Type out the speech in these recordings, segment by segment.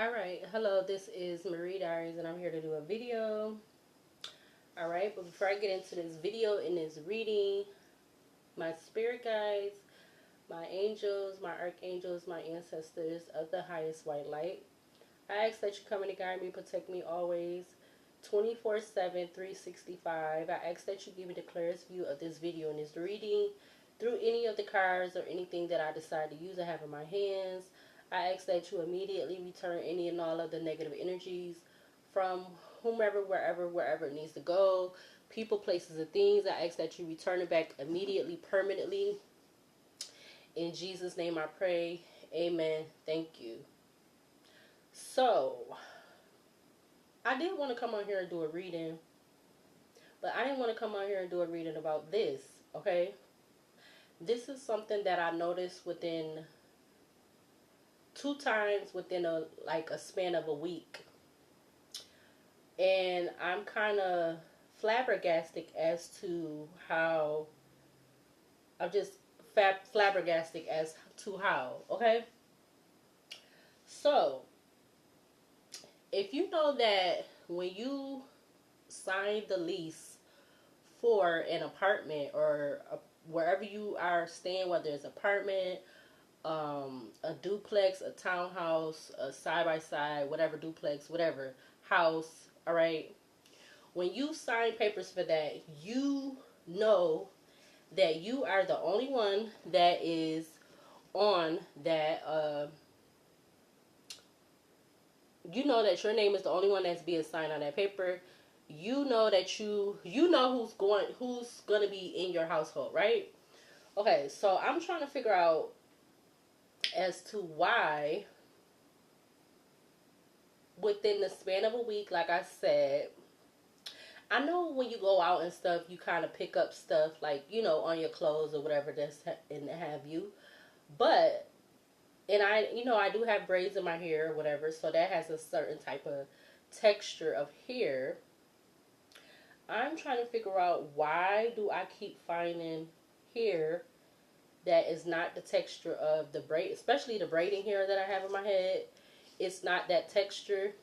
Alright, hello, this is Marie Diaries and I'm here to do a video. Alright, but before I get into this video and this reading, my spirit guides, my angels, my archangels, my ancestors of the highest white light, I ask that you come in and guide me, protect me always, 24/7, 365. I ask that you give me the clearest view of this video and this reading through any of the cards or anything that I decide to use I have in my hands. I ask that you immediately return any and all of the negative energies from whomever, wherever it needs to go. People, places, and things. I ask that you return it back immediately, permanently. In Jesus' name I pray. Amen. Thank you. So, I did want to come on here and do a reading, but I didn't want to come on here and do a reading about this, okay? This is something that I noticed within 2 times within a span of a week, and I'm kind of flabbergasted as to how I'm just flabbergasted as to how. Okay, so if you know that when you sign the lease for an apartment or wherever you are staying, whether it's apartment, a duplex, a townhouse, a side-by-side, whatever duplex, whatever house, all right, when you sign papers for that, you know that you are the only one that is on that, you know that your name is the only one that's being signed on that paper. You know that you know who's going to be in your household, right? Okay, so I'm trying to figure out as to why within the span of a week, like I said, I know when you go out and stuff, you kind of pick up stuff like, on your clothes or whatever that's and have you. But, and I do have braids in my hair or whatever, so that has a certain type of texture of hair. I'm trying to figure out, why do I keep finding hair that is not the texture of the braid, especially the braiding hair that I have in my head. It's not that texture,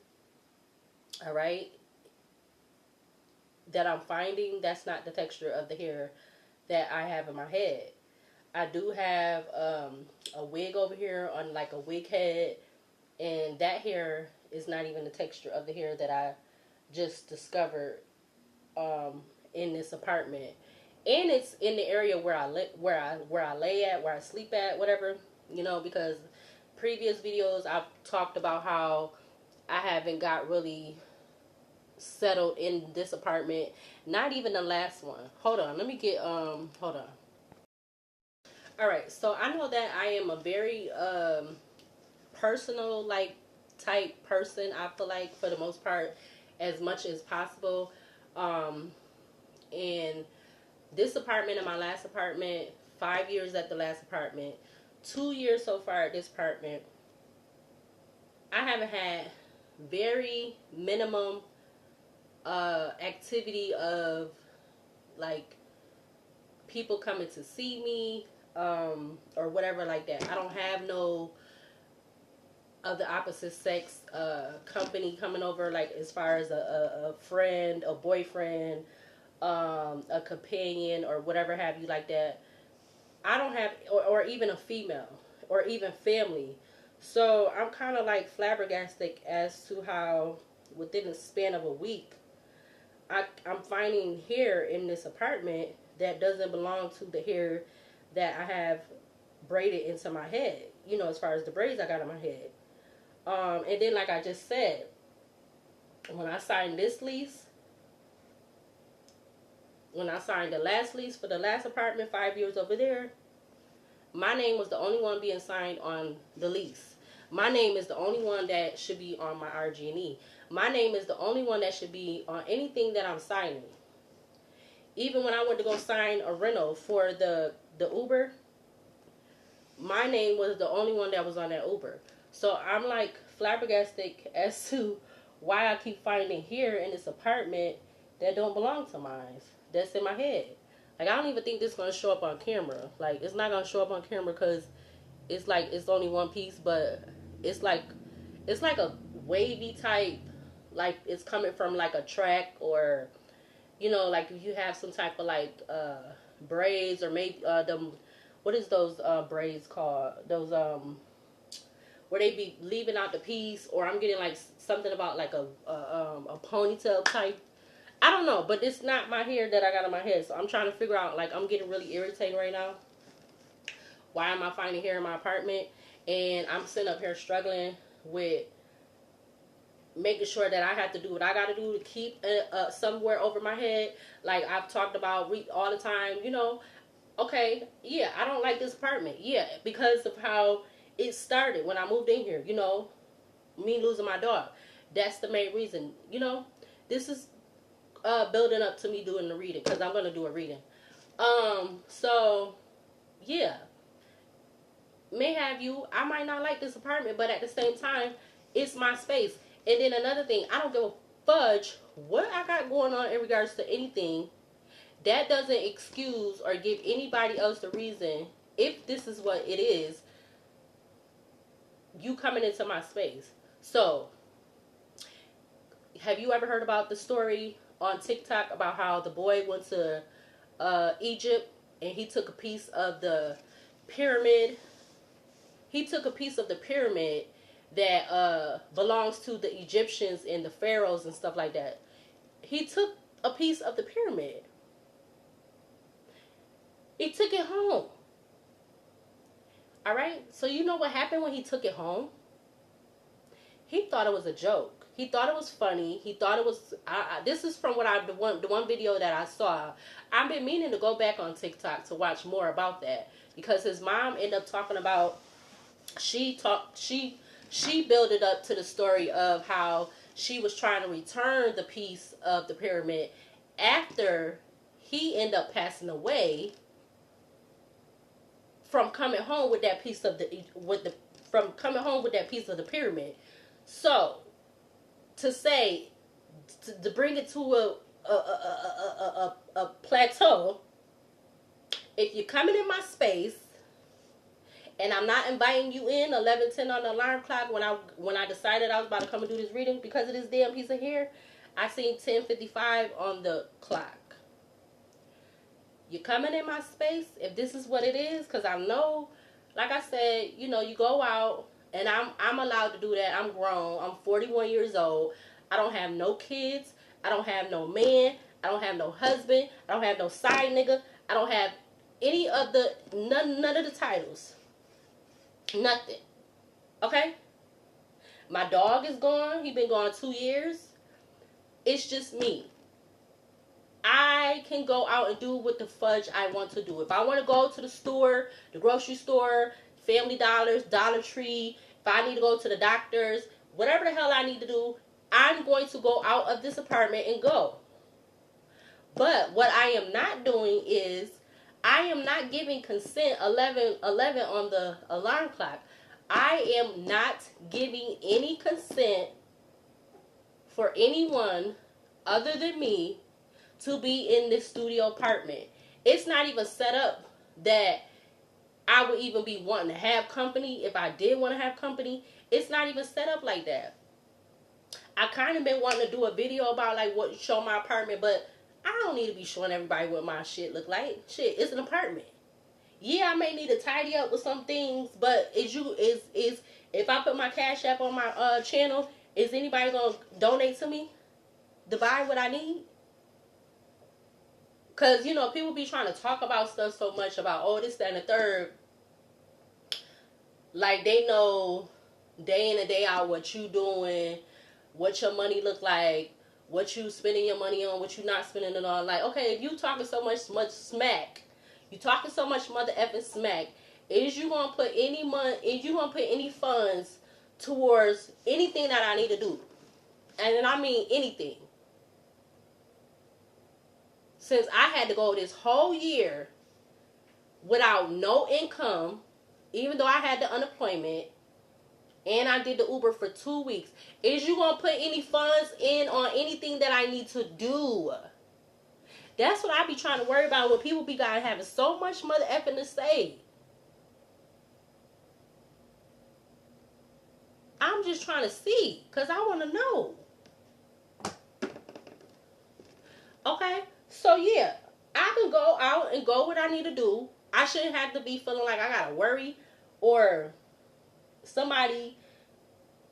all right, that I'm finding. That's not the texture of the hair that I have in my head. I do have a wig over here on like a wig head, and that hair is not even the texture of the hair that I just discovered in this apartment. And it's in the area where I lay at, where I sleep at, whatever, because previous videos I've talked about how I haven't got really settled in this apartment. Not even the last one. Hold on, let me get hold on. All right, so I know that I am a very personal type person. I feel like for the most part, as much as possible, and this apartment and my last apartment, 5 years at the last apartment, 2 years so far at this apartment, I haven't had very minimum activity of like people coming to see me or whatever like that. I don't have no of the opposite sex company coming over, like as far as a friend, a boyfriend, a companion or whatever have you like that. I don't have, or even a female or even family. So I'm kind of like flabbergasted as to how within the span of a week I'm finding hair in this apartment that doesn't belong to the hair that I have braided into my head, as far as the braids I got in my head. And then like I just said, when I signed this lease, when I signed the last lease for the last apartment, 5 years over there, my name was the only one being signed on the lease. My name is the only one that should be on my RG&E. My name is the only one that should be on anything that I'm signing. Even when I went to go sign a rental for the Uber, my name was the only one that was on that Uber. So I'm like flabbergasted as to why I keep finding hair in this apartment that don't belong to mine. That's in my head. Like, I don't even think this is going to show up on camera. Like, it's not going to show up on camera because it's like, it's only one piece, but it's like a wavy type, like it's coming from like a track, or you know, like if you have some type of like braids, or maybe them, what is those braids called? Those where they be leaving out the piece, or I'm getting like something about like a ponytail type. I don't know, but it's not my hair that I got on my head, so I'm trying to figure out, like, I'm getting really irritated right now. Why am I finding hair in my apartment? And I'm sitting up here struggling with making sure that I have to do what I got to do to keep somewhere over my head. Like I've talked about all the time, you know, okay, yeah, I don't like this apartment. Yeah, because of how it started when I moved in here, you know, me losing my dog. That's the main reason, you know. This is building up to me doing the reading, because I'm going to do a reading. So, yeah. May have you, I might not like this apartment, but at the same time, it's my space. And then another thing, I don't give a fudge what I got going on in regards to anything. That doesn't excuse or give anybody else the reason, if this is what it is, you coming into my space. So, have you ever heard about the story on TikTok about how the boy went to Egypt and he took a piece of the pyramid? He took a piece of the pyramid that belongs to the Egyptians and the pharaohs and stuff like that. He took a piece of the pyramid. He took it home. Alright? So you know what happened when he took it home? He thought it was a joke. He thought it was funny. He thought it was... this is from what the one video that I saw. I've been meaning to go back on TikTok to watch more about that. Because his mom ended up talking about... She built it up to the story of how she was trying to return the piece of the pyramid after he ended up passing away from coming home with that piece of the pyramid. So to say, to bring it to a plateau, if you're coming in my space and I'm not inviting you in 11:10 on the alarm clock when I decided I was about to come and do this reading because of this damn piece of hair, I seen 10:55 on the clock. You're coming in my space, if this is what it is, because I know, like I said, you know, you go out, and I'm allowed to do that. I'm grown. I'm 41 years old. I don't have no kids. I don't have no man. I don't have no husband. I don't have no side nigga. I don't have any of the, none of the titles. Nothing. Okay? My dog is gone. He been gone 2 years. It's just me. I can go out and do what the fudge I want to do. If I want to go to the store, the grocery store, Family Dollars, Dollar Tree, if I need to go to the doctors, whatever the hell I need to do, I'm going to go out of this apartment and go. But what I am not doing is, I am not giving consent 11 on the alarm clock. I am not giving any consent for anyone other than me to be in this studio apartment. It's not even set up that I would even be wanting to have company. If I did want to have company, it's not even set up like that. I kind of been wanting to do a video about like what show my apartment, but I don't need to be showing everybody what my shit look like. Shit, it's an apartment. Yeah, I may need to tidy up with some things, but if I put my Cash App on my channel, is anybody gonna donate to me to buy what I need? Because, you know, people be trying to talk about stuff so much about, oh, this, that, and the third. Like, they know day in and day out what you doing, what your money look like, what you spending your money on, what you not spending it on. Like, okay, if you talking so much smack, you talking so much mother effing smack, is you going to put any funds towards anything that I need to do? And then I mean anything. Since I had to go this whole year without no income, even though I had the unemployment, and I did the Uber for 2 weeks, is you going to put any funds in on anything that I need to do? That's what I be trying to worry about when people be having so much mother effing to say. I'm just trying to see, because I want to know. Okay? So, yeah. I can go out and go what I need to do. I shouldn't have to be feeling like I got to worry or somebody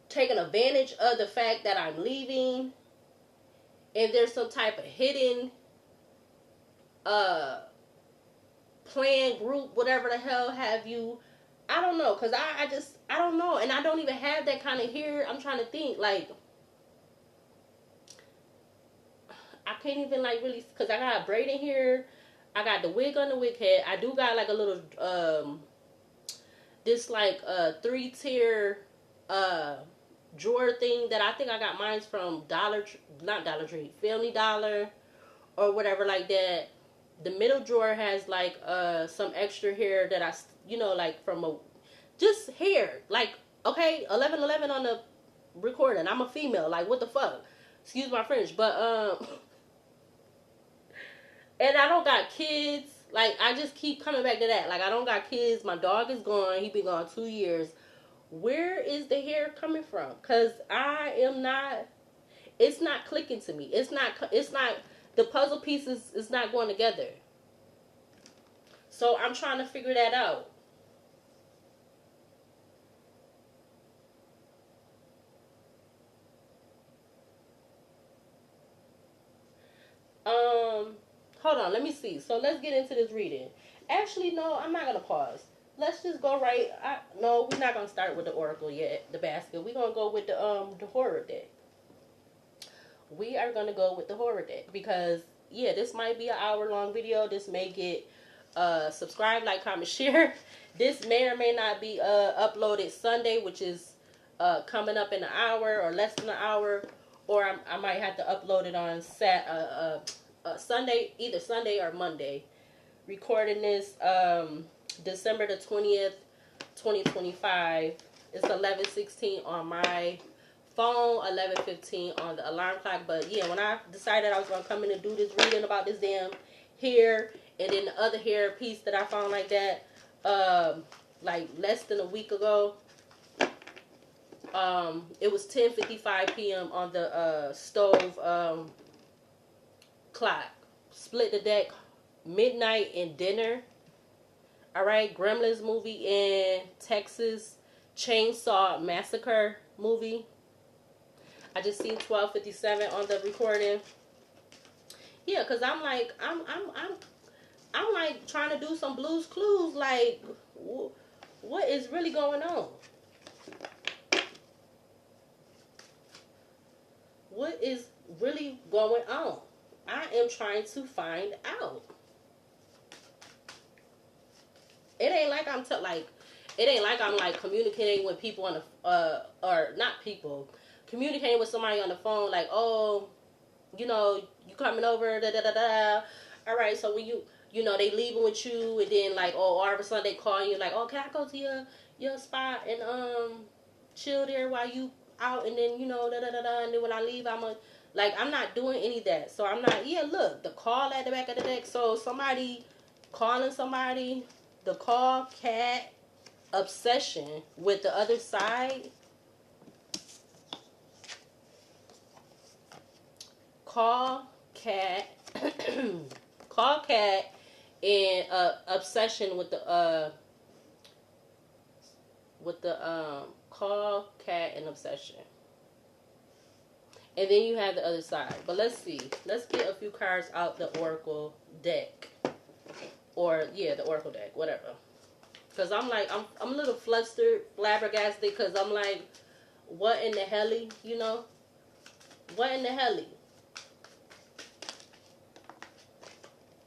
taking advantage of the fact that I'm leaving. And there's some type of hidden plan, group, whatever the hell have you. I don't know, because I don't know. And I don't even have that kind of hair. I'm trying to think, like, I can't even, like, really, because I got a braid in here. I got the wig on the wig head. I do got, like, a little, this, like, 3-tier, drawer thing that I think I got mine from not Dollar Tree, Family Dollar, or whatever like that. The middle drawer has, like, some extra hair that I, like, from just hair. Like, okay, 11:11 on the recording. I'm a female. Like, what the fuck? Excuse my French. But, and I don't got kids. Like, I just keep coming back to that. Like, I don't got kids. My dog is gone. He been gone 2 years. Where is the hair coming from? Because I am not, it's not clicking to me. It's not, the puzzle pieces is not going together. So I'm trying to figure that out. Hold on, let me see. So let's get into this reading. Actually, no, I'm not gonna pause. Let's just go right. No, we're not gonna start with the oracle yet. The basket. We're gonna go with the horror deck. We are gonna go with the horror deck because yeah, this might be an hour-long video. This may get subscribe, like, comment, share. This may or may not be uploaded Sunday, which is coming up in an hour or less than an hour, or I might have to upload it on Sunday, either Sunday or Monday. Recording this December the 20th, 2025. It's 11:16 on my phone, 11:15 on the alarm clock. But yeah, when I decided I was gonna come in and do this reading about this damn hair, and then the other hair piece that I found like that, like less than a week ago. It was 10:55 p.m. on the stove clock. Split the deck, midnight and dinner. All right, Gremlins movie and Texas Chainsaw Massacre movie. I just seen 12:57 on the recording. Yeah, cause I'm like trying to do some Blue's Clues. Like, what is really going on? What is really going on? I am trying to find out. It ain't like I'm like communicating with people on the or not people, communicating with somebody on the phone. Like, oh, you coming over, da da da da. All right, so when they leaving with you, and then like, oh, all of a sudden they call you like, oh, can I go to your spot and chill there while you out, and then da da da da, and then when I leave, I'm not doing any of that. So I'm not. Yeah, look, the call at the back of the deck. So somebody calling somebody, the call cat obsession with the other side. Call cat, call cat, and obsession with the call cat and obsession. And then you have the other side. But let's see. Let's get a few cards out the oracle deck. Or, yeah, the oracle deck. Whatever. Because I'm like, I'm a little flustered, flabbergasted. Because I'm like, what in the helly? What in the helly?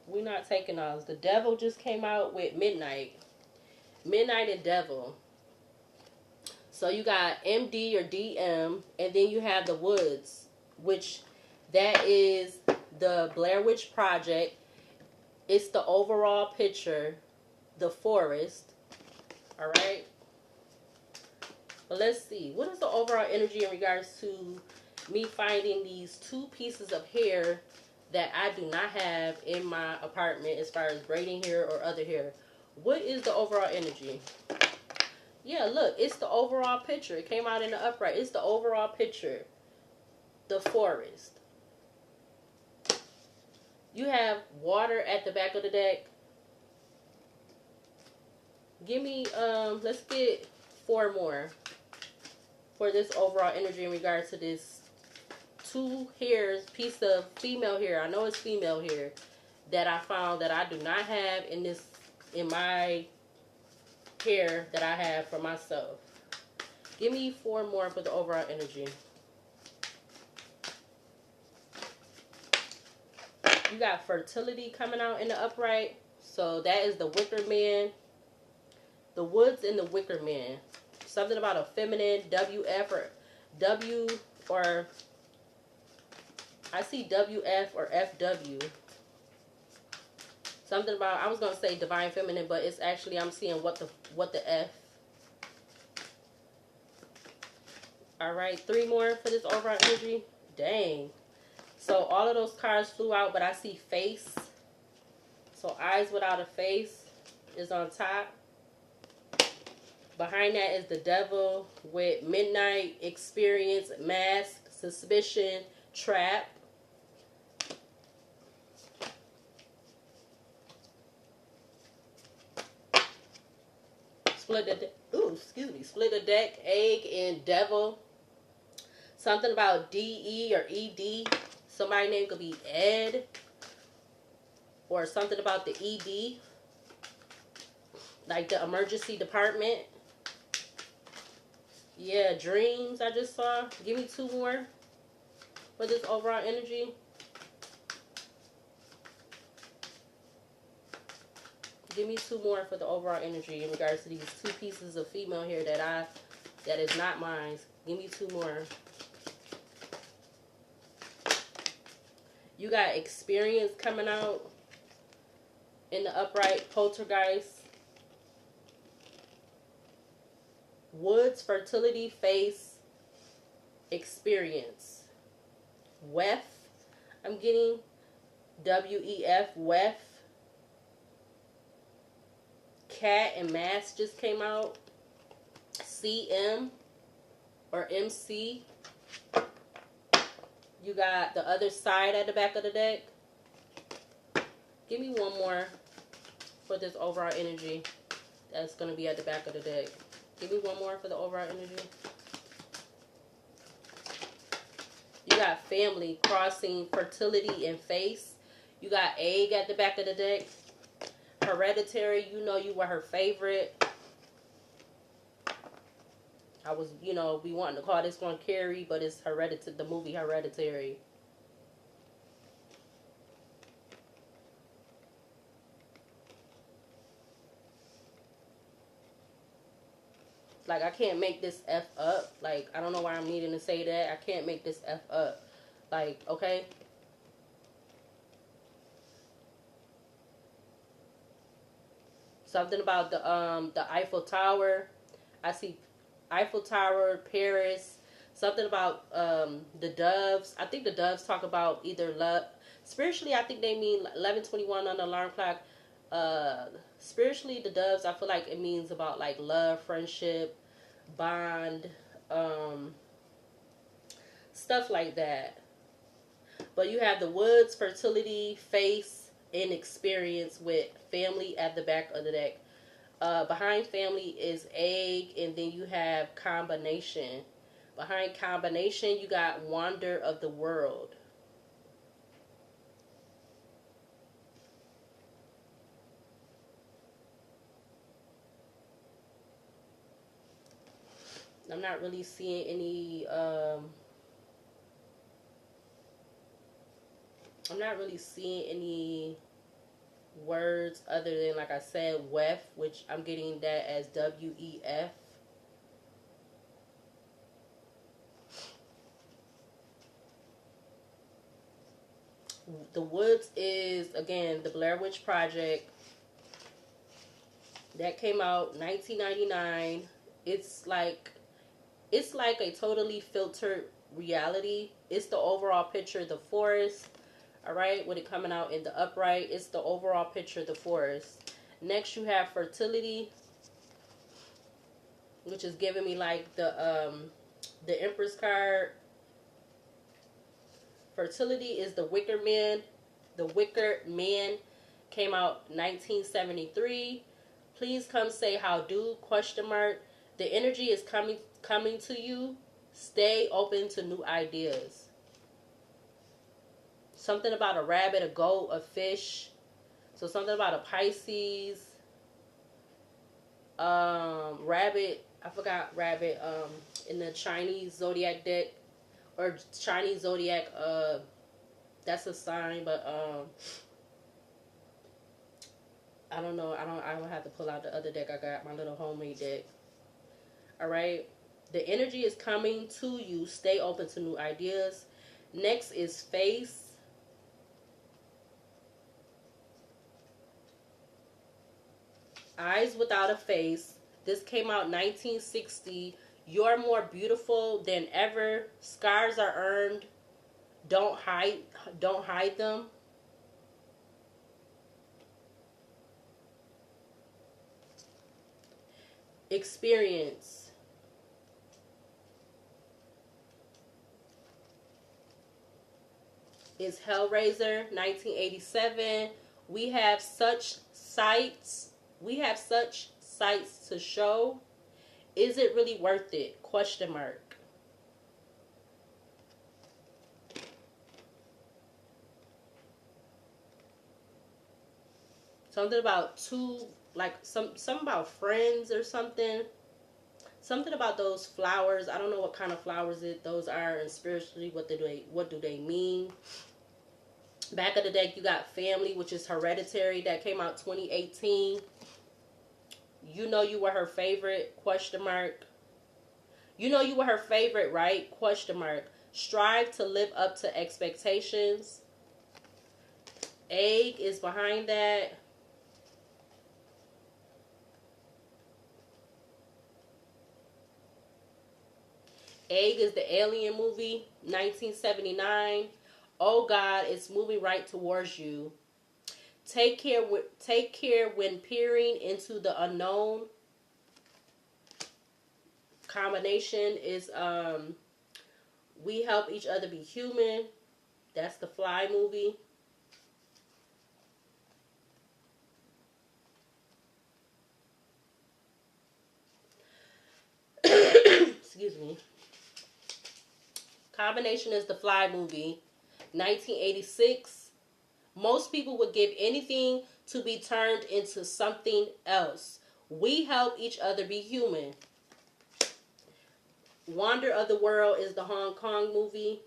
We're not taking those. The devil just came out with midnight. Midnight and devil. So you got MD or DM, and then you have the woods, which that is the Blair Witch Project. It's the overall picture, the forest. All right. But let's see. What is the overall energy in regards to me finding these 2 pieces of hair that I do not have in my apartment as far as braiding hair or other hair? What is the overall energy? Yeah, look, it's the overall picture. It came out in the upright. It's the overall picture. The forest. You have water at the back of the deck. Give me, let's get 4 more for this overall energy in regards to this 2 hairs, piece of female hair. I know it's female hair that I found that I do not have in my hair that I have for myself. Give me 4 more for the overall energy. You got fertility coming out in the upright. So that is the wicker man. The woods and the wicker man. Something about a feminine WF or W, or I see WF or FW. Something about, I was going to say divine feminine, but it's actually, I'm seeing what the F. Alright, 3 more for this overall energy. Dang. So all of those cards flew out, but I see face. So eyes without a face is on top. Behind that is the devil with midnight, experience, mask, suspicion, trap. Split the deck, egg and devil. Something about DE or ED. Somebody's name could be Ed. Or something about the ED. Like the emergency department. Yeah, dreams I just saw. Give me 2 more for this overall energy. Give me 2 more for the overall energy in regards to these 2 pieces of female hair that is not mine. Give me 2 more. You got experience coming out in the upright, poltergeist. Woods, fertility, face, experience. WEF, I'm getting WEF, WEF. Cat and mask just came out. CM or MC. You got the other side at the back of the deck. Give me 1 more for this overall energy that's going to be at the back of the deck. Give me 1 more for the overall energy. You got family, crossing, fertility, and face. You got egg at the back of the deck. Hereditary, you know you were her favorite. I was, we wanting to call this one Carrie, but it's Hereditary, the movie Hereditary. Like, I can't make this F up. Like, I don't know why I'm needing to say that. I can't make this F up. Like, okay? Something about the Eiffel Tower. I see Eiffel Tower, Paris. Something about the doves. I think the doves talk about either love. Spiritually, I think they mean 11:21 on the alarm clock. Spiritually, the doves, I feel like it means about like love, friendship, bond, stuff like that. But you have the woods, fertility, face, and experience with family at the back of the deck. Behind family is egg, and then you have combination. Behind combination, you got wonder of the world. I'm not really seeing any, words other than, like I said, WEF, which I'm getting that as WEF. The Woods is, again, the Blair Witch Project. That came out 1999. It's like a totally filtered reality. It's the overall picture of the forest. Alright, with it coming out in the upright, it's the overall picture of the forest. Next, you have fertility which is giving me like the Empress card. Fertility is the Wicker Man. The Wicker Man came out 1973. Please come say how do, question mark. The energy is coming to you. Stay open to new ideas. Something about a rabbit, a goat, a fish. So something about a Pisces. Rabbit. I forgot rabbit. In the Chinese zodiac deck. Or Chinese zodiac, that's a sign, but I don't know. I don't have to pull out the other deck. I got my little homemade deck. All right. The energy is coming to you. Stay open to new ideas. Next is face. Eyes without a face. This came out 1960. You're more beautiful than ever. Scars are earned. Don't hide them. Experience. Is Hellraiser 1987. We have such sights. We have such sights to show. Is it really worth it? Question mark. Something about something about friends or something. Something about those flowers. I don't know what kind of flowers those are, and spiritually, what do they mean? Back of the deck, you got family, which is Hereditary. That came out 2018. You know you were her favorite? Question mark. You know you were her favorite, right? Question mark. Strive to live up to expectations. Egg is behind that. Egg is the Alien movie, 1979. Oh God, it's moving right towards you. Take care when peering into the unknown. Combination is we help each other be human. That's the Fly movie. Excuse me. Combination is the Fly movie, 1986. Most people would give anything to be turned into something else. We help each other be human. Wonder of the World is the Hong Kong movie.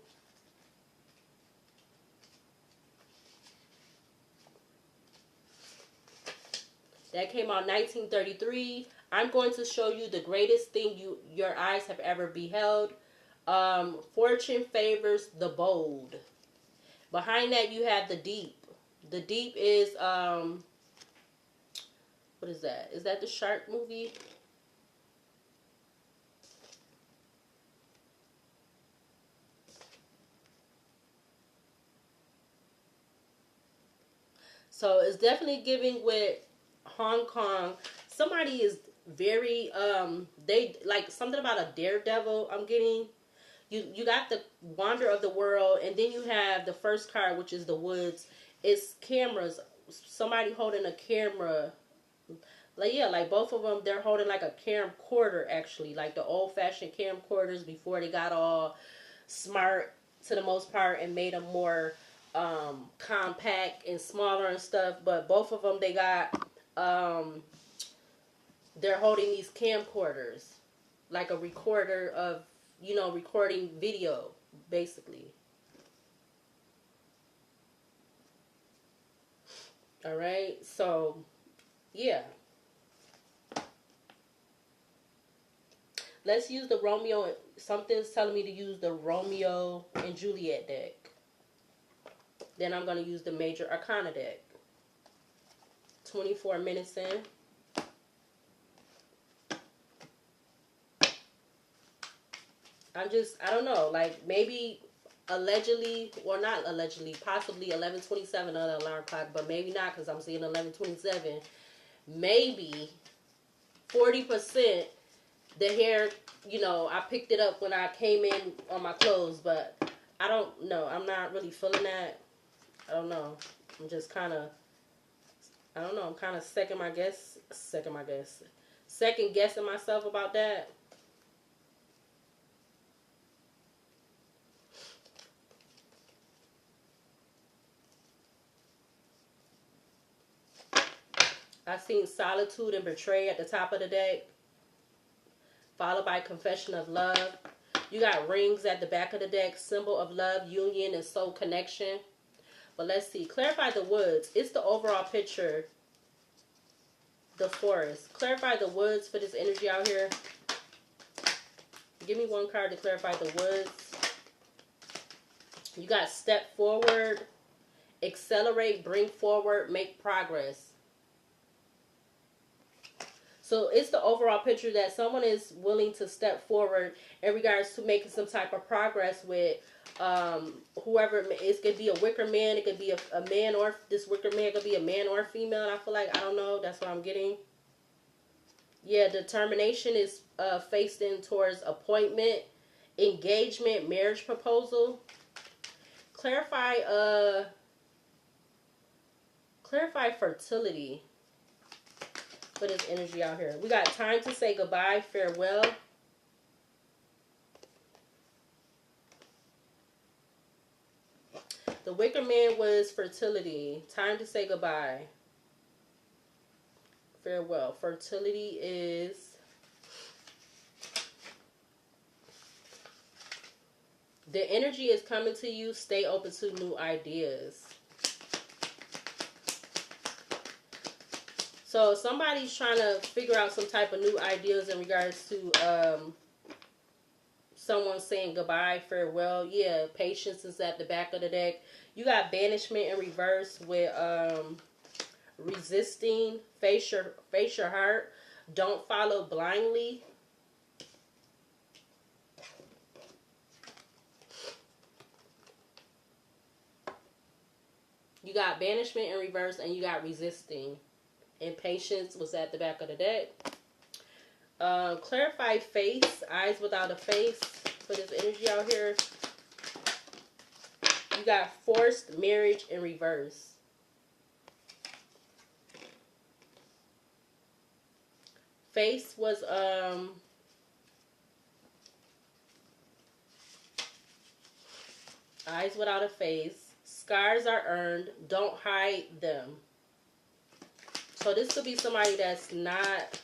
That came out 1933. I'm going to show you the greatest thing your eyes have ever beheld. Fortune favors the bold. Behind that you have the Deep. The Deep is what is that? Is that the shark movie? So it's definitely giving with Hong Kong. Somebody is very they like something about a daredevil. I'm getting you got the Wonder of the World, and then you have the first card, which is the Woods. It's cameras. Somebody holding a camera. Like both of them, they're holding like a camcorder, actually, like the old-fashioned camcorders before they got all smart to the most part and made them more compact and smaller and stuff. But both of them, they got they're holding these camcorders, like a recorder of, recording video, basically. All right, so yeah. Let's use the Romeo. Something's telling me to use the Romeo and Juliet deck. Then I'm going to use the Major Arcana deck. 24 minutes in. I don't know, like maybe allegedly, or not allegedly, possibly 11:27 on the alarm clock, but maybe not, because I'm seeing 11:27. Maybe 40% The hair, you know, I picked it up when I came in on my clothes, but I don't know. I'm not really feeling that. I don't know. I'm just kind of, I don't know. I'm kind of second guessing myself about that. I seen solitude and betray at the top of the deck, followed by confession of love. You got rings at the back of the deck, symbol of love, union, and soul connection. But let's see. Clarify the woods. It's the overall picture. The forest. Clarify the woods for this energy out here. Give me one card to clarify the woods. You got step forward, accelerate, bring forward, make progress. So it's the overall picture that someone is willing to step forward in regards to making some type of progress with whoever. It could be a wicker man. It could be a man, or this wicker man could be a man or a female. And I feel like, I don't know. That's what I'm getting. Yeah, determination is faced in towards appointment, engagement, marriage proposal. Clarify fertility for this energy out here. We got time to say goodbye, farewell. The wicker man was fertility. Time to say goodbye. Farewell. Fertility is the energy is coming to you. Stay open to new ideas. So somebody's trying to figure out some type of new ideas in regards to someone saying goodbye, farewell. Yeah, patience is at the back of the deck. You got banishment in reverse with resisting. Face your heart. Don't follow blindly. You got banishment in reverse, and you got resisting. Impatience was at the back of the deck. Clarify face, eyes without a face for this energy out here. You got forced marriage in reverse. Face was eyes without a face. Scars are earned. Don't hide them. So this could be somebody that's not,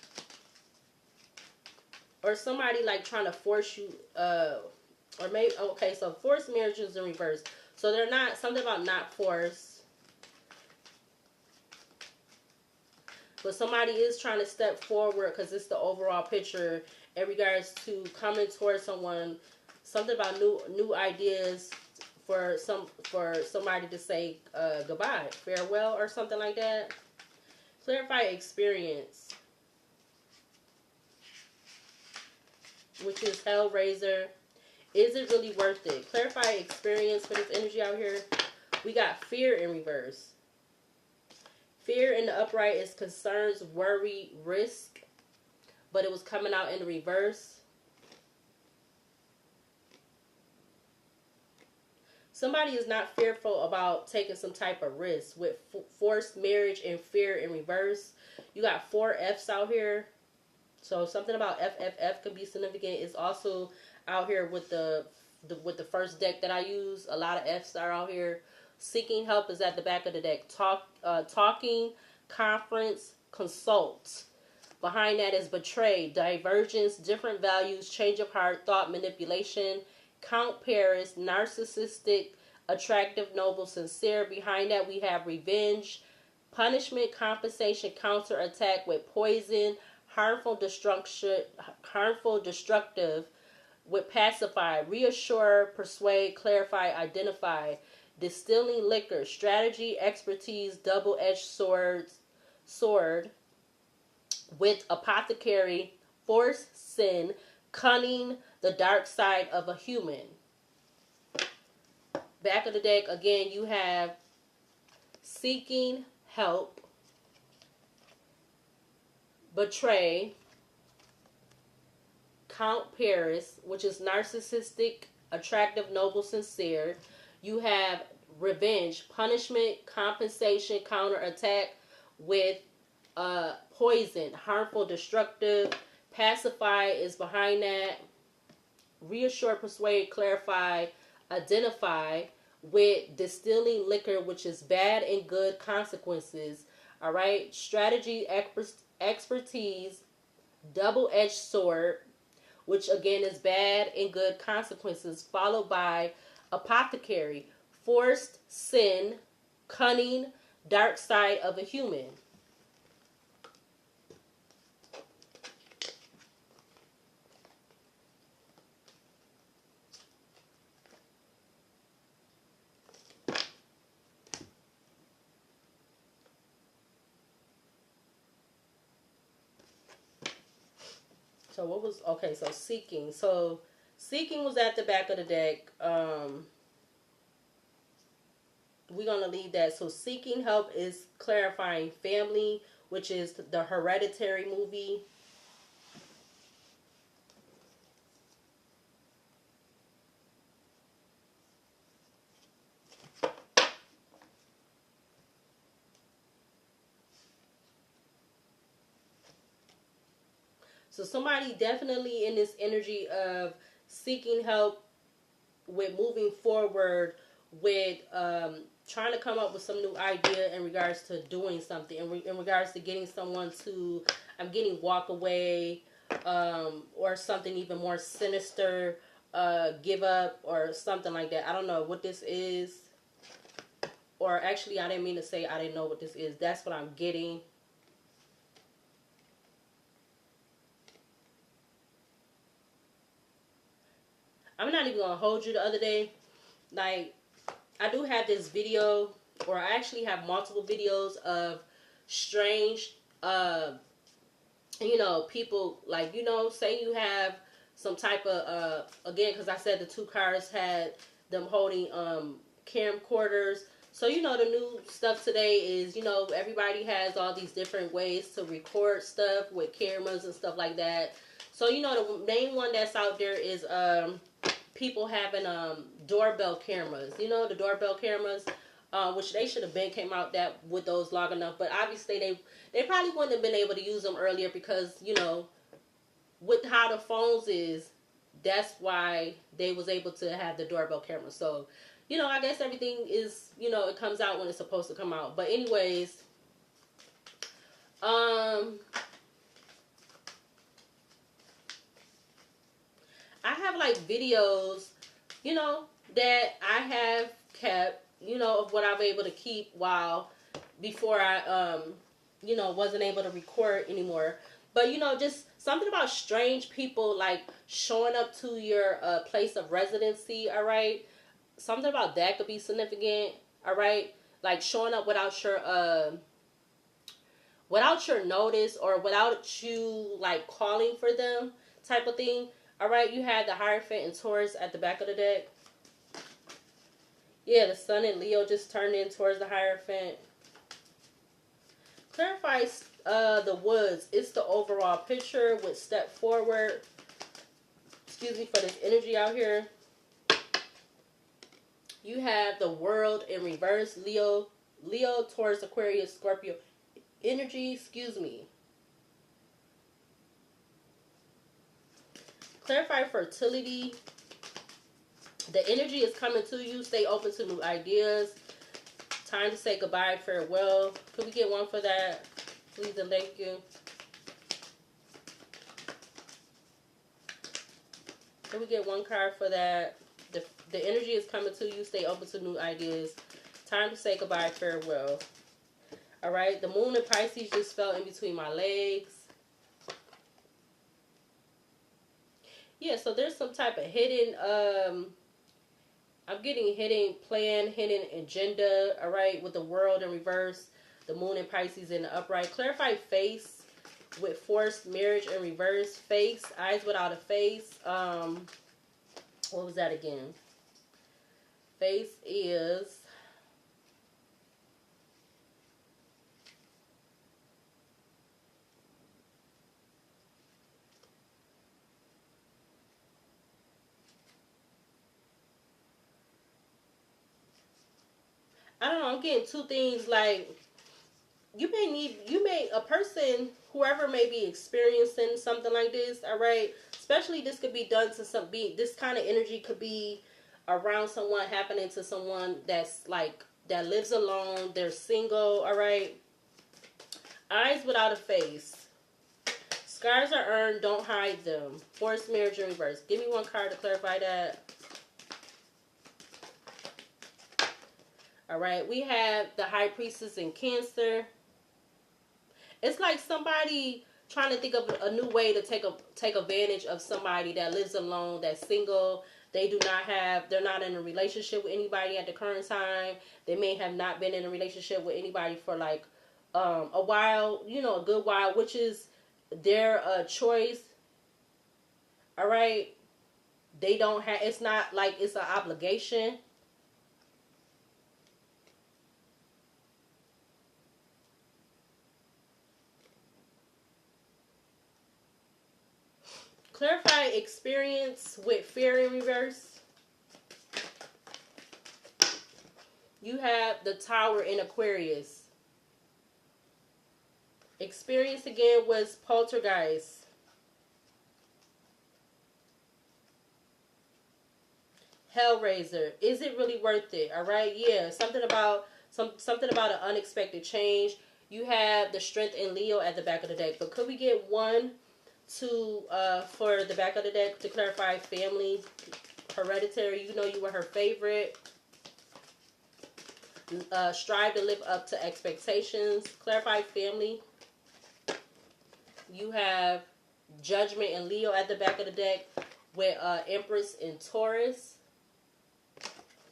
or somebody like trying to force you, or maybe, okay, so forced marriages in reverse. So they're not, something about not forced. But somebody is trying to step forward because it's the overall picture in regards to coming towards someone. Something about new ideas for somebody to say goodbye, farewell, or something like that. Clarify experience, which is Hellraiser. Is it really worth it? Clarify experience for this energy out here. We got fear in reverse. Fear in the upright is concerns, worry, risk. But it was coming out in the reverse. Somebody is not fearful about taking some type of risk with forced marriage and fear in reverse. You got 4 F's out here. So something about FFF could be significant. It's also out here with the first deck that I use. A lot of F's are out here. Seeking help is at the back of the deck. Talking, conference, consult. Behind that is betray, divergence, different values, change of heart, thought manipulation. Count Paris, narcissistic, attractive, noble, sincere. Behind that we have revenge, punishment, compensation, counterattack with poison, harmful, destructive with pacify, reassure, persuade, clarify, identify, distilling liquor, strategy, expertise, double-edged sword with apothecary, force, sin, cunning, the dark side of a human. Back of the deck, again, you have seeking help, betray, Count Paris, which is narcissistic, attractive, noble, sincere. You have revenge, punishment, compensation, counterattack with poison, harmful, destructive. Pacify is behind that. Reassure, persuade, clarify, identify with distilling liquor, which is bad and good consequences. All right. Strategy, expertise, double-edged sword, which again is bad and good consequences, followed by apothecary, forced sin, cunning, dark side of a human. So what was, okay, so seeking. So seeking was at the back of the deck. We're going to leave that. So seeking help is clarifying family, which is the Hereditary movie. So somebody definitely in this energy of seeking help with moving forward with trying to come up with some new idea in regards to doing something, in regards to getting someone to, I'm getting walk away, or something even more sinister, give up or something like that. I don't know what this is. Or actually, I didn't mean to say I didn't know what this is. That's what I'm getting. I'm not even going to hold you the other day. Like, I do have this video, or I actually have multiple videos of strange, people, like, say you have some type of, again, because I said the two cars had them holding camcorders. So, the new stuff today is, everybody has all these different ways to record stuff with cameras and stuff like that. So, the main one that's out there is people having doorbell cameras. The doorbell cameras, which they should have been came out that with those long enough. But obviously they probably wouldn't have been able to use them earlier because, with how the phones is, that's why they was able to have the doorbell camera. So, I guess everything is, it comes out when it's supposed to come out. But anyways, I have like videos, that I have kept, of what I've able to keep before I, wasn't able to record anymore. But, just something about strange people, like, showing up to your place of residency, all right? Something about that could be significant, all right? Like, showing up without your notice or without you, like, calling for them type of thing, all right? You had the Hierophant and Taurus at the back of the deck. Yeah, the Sun and Leo just turned in towards the Hierophant. Clarifies the woods. It's the overall picture with step forward. Excuse me for this energy out here. You have the World in reverse. Leo, Taurus, Aquarius, Scorpio energy. Excuse me. Clarify fertility. The energy is coming to you. Stay open to new ideas. Time to say goodbye, farewell. Could we get one for that? Please and thank you. Could we get one card for that? The energy is coming to you. Stay open to new ideas. Time to say goodbye, farewell. All right. The Moon in Pisces just fell in between my legs. Yeah, so there's some type of hidden, I'm getting hidden plan, hidden agenda, all right, with the World in reverse, the Moon in Pisces in the upright. Clarify face with forced marriage in reverse. Face, eyes without a face. What was that again? Face is... I don't know, I'm getting two things. Like, a person, whoever may be experiencing something like this, all right, especially this could be done to this kind of energy could be around someone, happening to someone that's like, that lives alone, they're single, all right. Eyes without a face. Scars are earned, don't hide them. Forced marriage in reverse. Give me one card to clarify that. All right, we have the High Priestess in Cancer. It's like somebody trying to think of a new way to take advantage of somebody that lives alone, that's single. They're not in a relationship with anybody at the current time. They may have not been in a relationship with anybody for like a while, a good while, which is their choice. All right. They don't have, it's not like it's an obligation. Clarify experience with fear in reverse. You have the Tower in Aquarius. Experience again was poltergeist. Hellraiser. Is it really worth it? All right. Yeah. Something about an unexpected change. You have the Strength in Leo at the back of the deck. But could we get one to for the back of the deck to clarify family, hereditary? You know you were her favorite. Strive to live up to expectations. Clarify family. You have Judgment and Leo at the back of the deck with Empress and Taurus.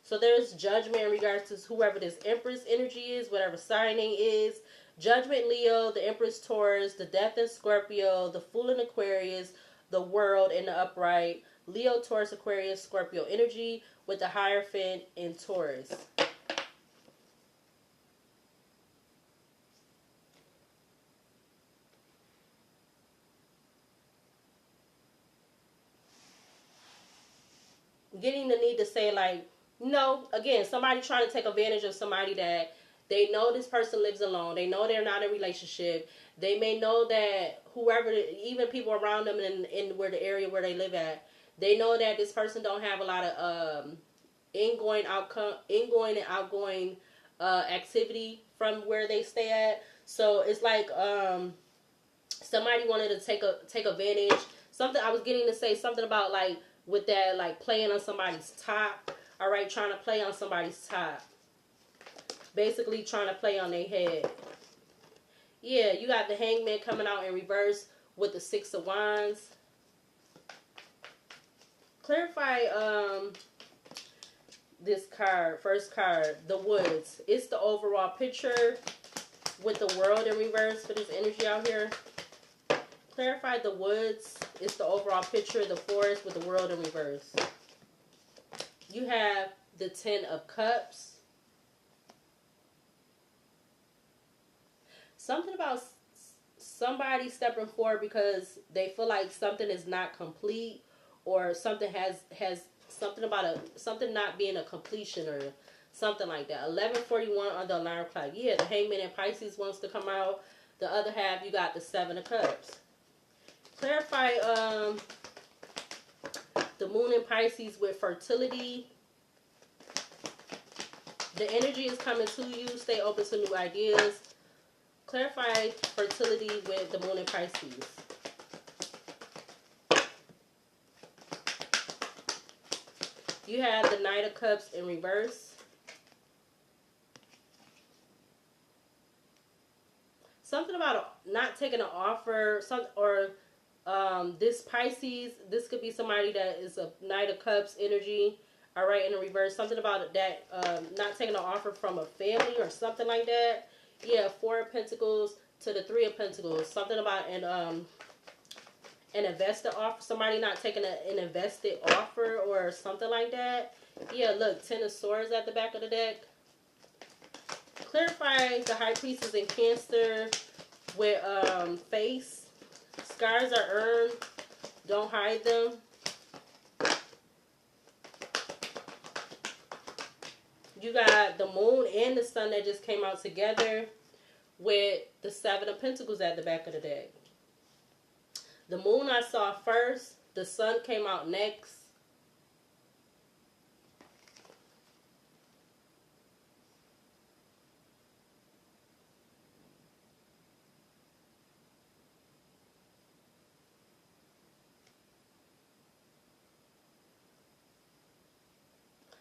So there's judgment in regards to whoever this Empress energy is, whatever signing is. Judgment Leo, the Empress Taurus, the Death in Scorpio, the Fool in Aquarius, the World in the upright, Leo, Taurus, Aquarius, Scorpio energy with the Hierophant in Taurus. Getting the need to say, like, again, somebody trying to take advantage of somebody that they know this person lives alone. They know they're not in a relationship. They may know that whoever, even people around them in where the area where they live at, they know that this person don't have a lot of ingoing and outgoing activity from where they stay at. So it's like somebody wanted to take advantage. Something I was getting to say something about, like, with that, like, playing on somebody's top. All right, trying to play on somebody's top. Basically trying to play on their head. Yeah, you got the Hangman coming out in reverse with the Six of Wands. Clarify this card, first card, the Woods. It's the overall picture with the World in reverse for this energy out here. Clarify the Woods. It's the overall picture, the forest with the World in reverse. You have the Ten of Cups. Something about somebody stepping forward because they feel like something is not complete, or something has something not being a completion or something like that. 11:41 on the alarm clock. Yeah, the Hangman in Pisces wants to come out. The other half, you got the Seven of Cups. Clarify the Moon in Pisces with fertility. The energy is coming to you. Stay open to new ideas. Clarify fertility with the Moon in Pisces. You have the Knight of Cups in reverse. Something about not taking an offer, this Pisces, this could be somebody that is a Knight of Cups energy. All right, in the reverse. Something about that, not taking an offer from a family or something like that. Yeah, Four of Pentacles to the Three of Pentacles. Something about an invested offer. Somebody not taking an invested offer or something like that. Yeah, look, Ten of Swords at the back of the deck. Clarify the High Priestess in Cancer with face. Scars are earned. Don't hide them. you got the moon and the sun that just came out together with the Seven of Pentacles at the back of the deck. The moon I saw first. The sun came out next.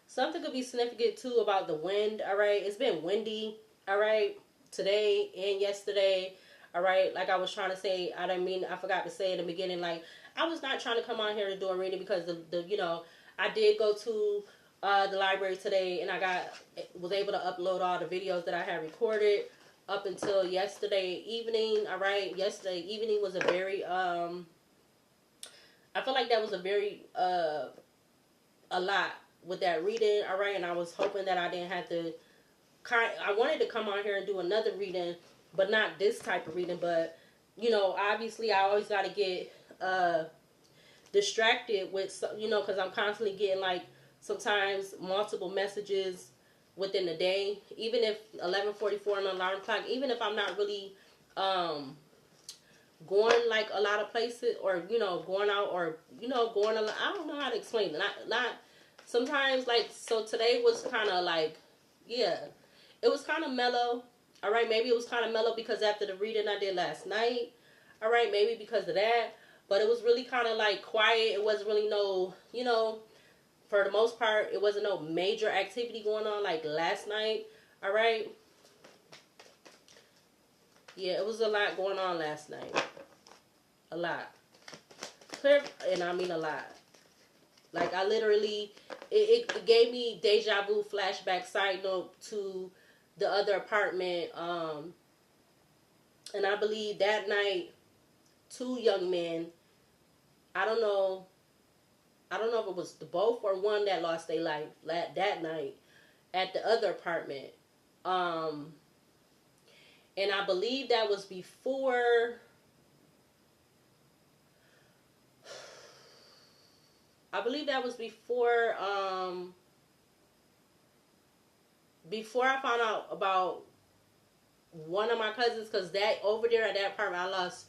Something could be significant too about the wind, all right? It's been windy, all right, today and yesterday, all right? Like I was trying to say, I forgot to say in the beginning, like, I was not trying to come on here to do a reading because I did go to the library today and was able to upload all the videos that I had recorded up until yesterday evening, all right? Yesterday evening was a very, I feel like that was a very, a lot with that reading, all right, and I was hoping that I didn't have to. I wanted to come on here and do another reading, but not this type of reading. But obviously, I always got to get distracted with because I'm constantly getting like sometimes multiple messages within the day. Even if 11:44 on the alarm clock, even if I'm not really going like a lot of places or going out or going a lot, I don't know how to explain it. Not sometimes, like, so today was kind of like, yeah, it was kind of mellow, all right? Maybe it was kind of mellow because after the reading I did last night, all right? Maybe because of that, but it was really kind of like quiet. It wasn't really no, for the most part, it wasn't no major activity going on like last night, all right? Yeah, it was a lot going on last night. A lot. Clear, and I mean a lot. Like, I literally, it gave me deja vu flashback, side note, to the other apartment. And I believe that night, two young men, I don't know if it was the both or one that lost their life that night at the other apartment. And I believe that was before... before I found out about one of my cousins, because that over there at that apartment, I lost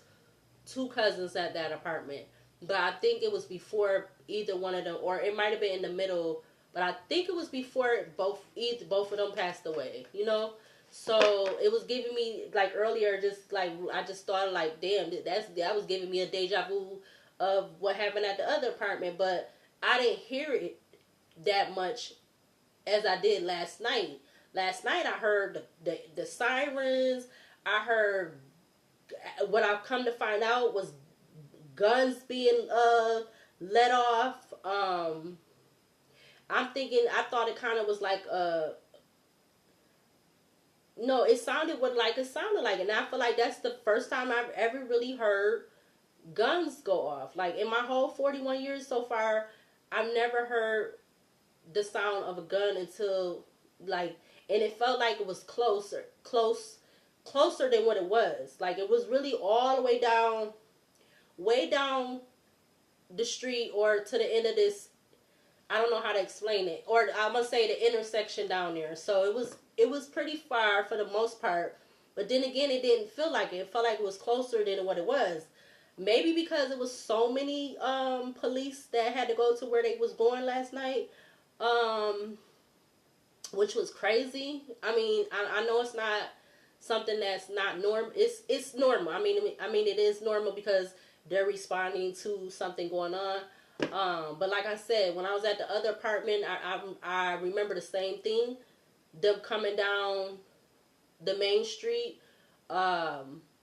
two cousins at that apartment. But I think it was before either one of them, or it might have been in the middle. But I think it was before both of them passed away. So it was giving me, like, earlier, just like I just thought, like, damn, that was giving me a deja vu of what happened at the other apartment. But I didn't hear it that much as I did last night. Last night I heard the sirens. I heard, what I've come to find out was guns being let off. I'm thinking, I thought it kind of was like no, it sounded like, and I feel like that's the first time I've ever really heard guns go off. Like, in my whole 41 years so far, I've never heard the sound of a gun until, like, and it felt like it was closer than what it was. Like, it was really all the way down the street or to the end of this. I don't know how to explain it. Or I'm going to say the intersection down there. So it was pretty far for the most part. But then again, it didn't feel like it. It felt like it was closer than what it was. Maybe because it was so many police that had to go to where they was going last night. Which was crazy. I mean, I know it's not something that's not normal. It's normal. I mean, it is normal because they're responding to something going on. But like I said, when I was at the other apartment, I remember the same thing. Them coming down the main street,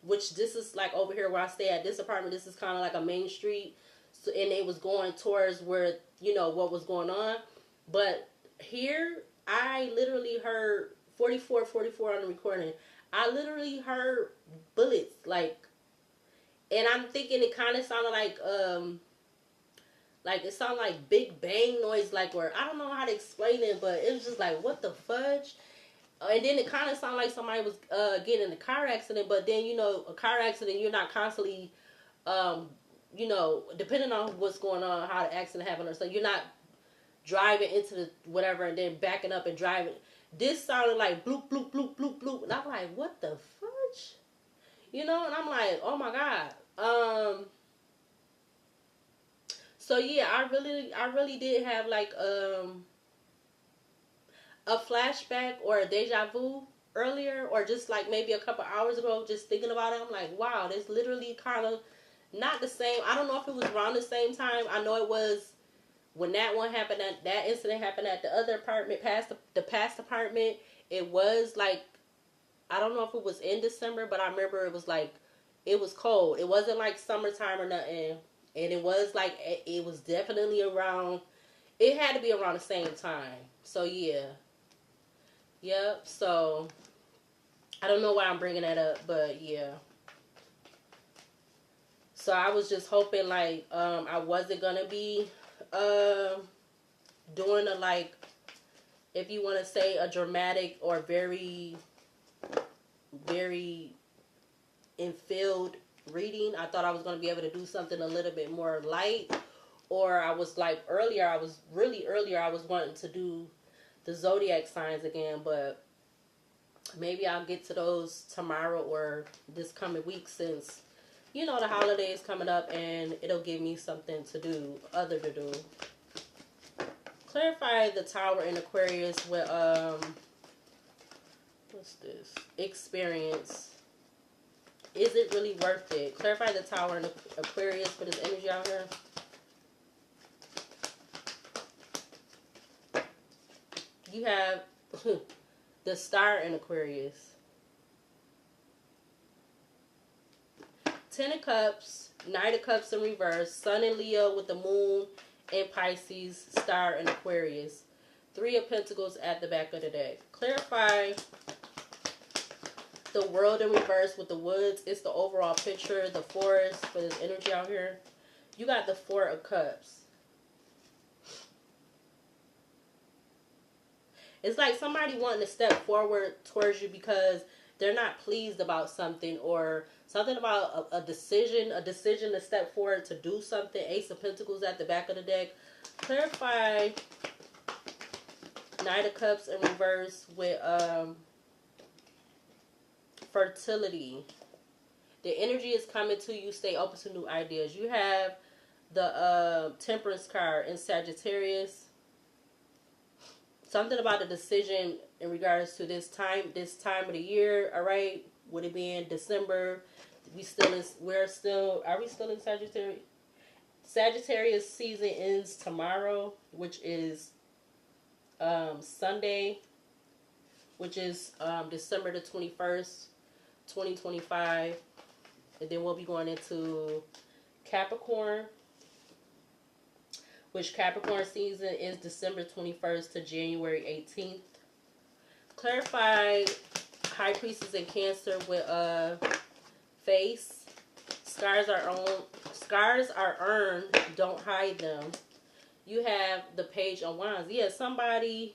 which this is like over here where I stay at this apartment. This is kind of like a main street. So, and it was going towards where, what was going on. But here, I literally heard 44 on the recording. I literally heard bullets, like, and I'm thinking it kind of sounded like it sounded like big bang noise, like, or I don't know how to explain it, but it was just like, what the fudge? And then it kind of sounded like somebody was getting in a car accident, but then, a car accident, you're not constantly, depending on what's going on, how the accident happened, or so you're not driving into the whatever and then backing up and driving. This sounded like bloop, bloop, bloop, bloop, bloop. And I'm like, what the fudge? You know, and I'm like, oh my God. So yeah, I really did have like a flashback or a deja vu earlier, or just like maybe a couple hours ago, just thinking about it. I'm like, wow, this literally kind of not the same. I don't know if it was around the same time. I know it was when that one happened, that incident happened at the other apartment, past the past apartment. It was like, I don't know if it was in December, but I remember it was like, it was cold. It wasn't like summertime or nothing. And it was like, it was definitely around, it had to be around the same time. So yeah. Yep. So I don't know why I'm bringing that up, but yeah. So I was just hoping like, I wasn't going to be, doing a like, if you want to say a dramatic or very, very infilled reading. I thought I was going to be able to do something a little bit more light. Or I was like earlier, I was wanting to do the zodiac signs again, but maybe I'll get to those tomorrow or this coming week, since, you know, the holiday is coming up and it'll give me something to do, other to do. Clarify the Tower in Aquarius with, what's this? Experience. Is it really worth it? Clarify the Tower in Aquarius for this energy out here. You have the Star in Aquarius. Ten of Cups, Knight of Cups in reverse, Sun in Leo with the Moon in Pisces, Star in Aquarius. Three of Pentacles at the back of the deck. Clarify the World in reverse with the Woods. It's the overall picture, the forest for this energy out here. You got the Four of Cups. It's like somebody wanting to step forward towards you because they're not pleased about something, or something about a decision to step forward to do something. Ace of Pentacles at the back of the deck. Clarify Knight of Cups in reverse with fertility. The energy is coming to you. Stay open to new ideas. You have the Temperance card in Sagittarius. Something about a decision in regards to this time of the year. All right, would it be in December? Are we still in Sagittarius? Sagittarius season ends tomorrow, which is Sunday, which is December the 21st, 2025. And then we'll be going into Capricorn, which Capricorn season is December 21st to January 18th. Clarify High Priestess in Cancer with face. Scars are earned, don't hide them. You have the Page of Wands. Yeah, somebody,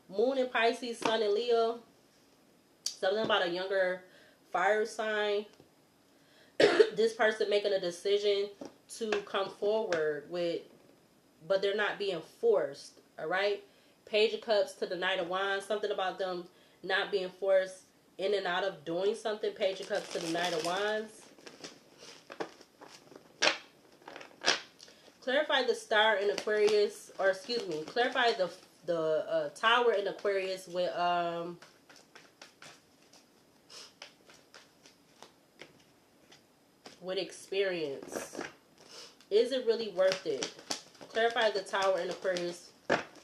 Moon in Pisces, Sun in Leo. Something about a younger fire sign. This person making a decision to come forward with, but they're not being forced. All right. Page of Cups to the Knight of Wands. Something about them not being forced in and out of doing something. Page of Cups to the Knight of Wands. Clarify the Star in Aquarius, or excuse me, clarify the Tower in Aquarius with experience. Is it really worth it? Clarify the Tower in Aquarius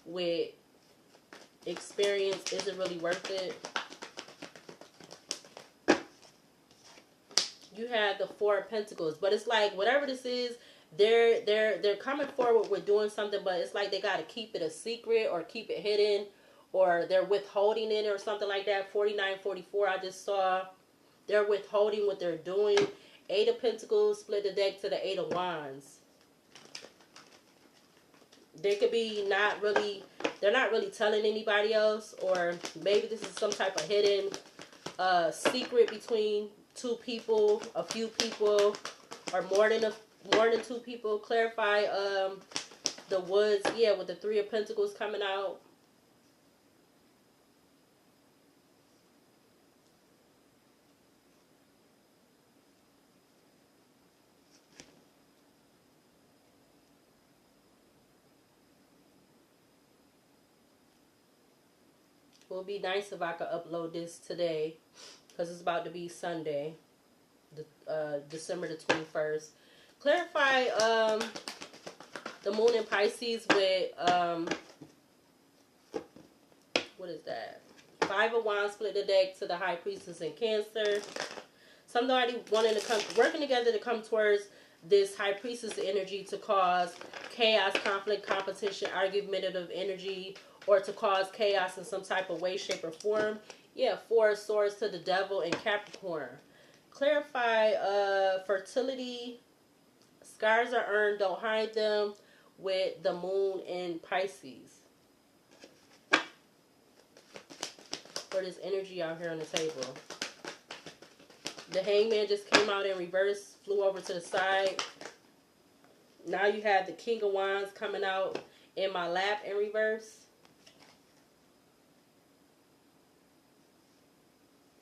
with experience. Is it really worth it? You have the Four of Pentacles, but it's like whatever this is, they're coming forward with doing something, but it's like they got to keep it a secret or keep it hidden, or they're withholding it or something like that. 4944, I just saw they're withholding what they're doing. Eight of Pentacles, split the deck to the Eight of Wands. They could be they're not really telling anybody else, or maybe this is some type of hidden secret between two people, a few people, or more than two people. Clarify The woods, yeah, with the Three of Pentacles coming out. It would be nice if I could upload this today, because it's about to be Sunday, December the 21st. Clarify the moon in Pisces with what is that? Five of Wands split the deck to the High Priestess in Cancer. Somebody wanting to come, working together to come towards this High Priestess energy to cause chaos, conflict, competition, argumentative energy, or to cause chaos in some type of way, shape, or form. Yeah, Four of Swords to the Devil in Capricorn. Clarify fertility. Scars are earned, don't hide them, with the moon in Pisces. For this energy out here on the table. The Hangman just came out in reverse, flew over to the side. Now you have the King of Wands coming out in my lap in reverse.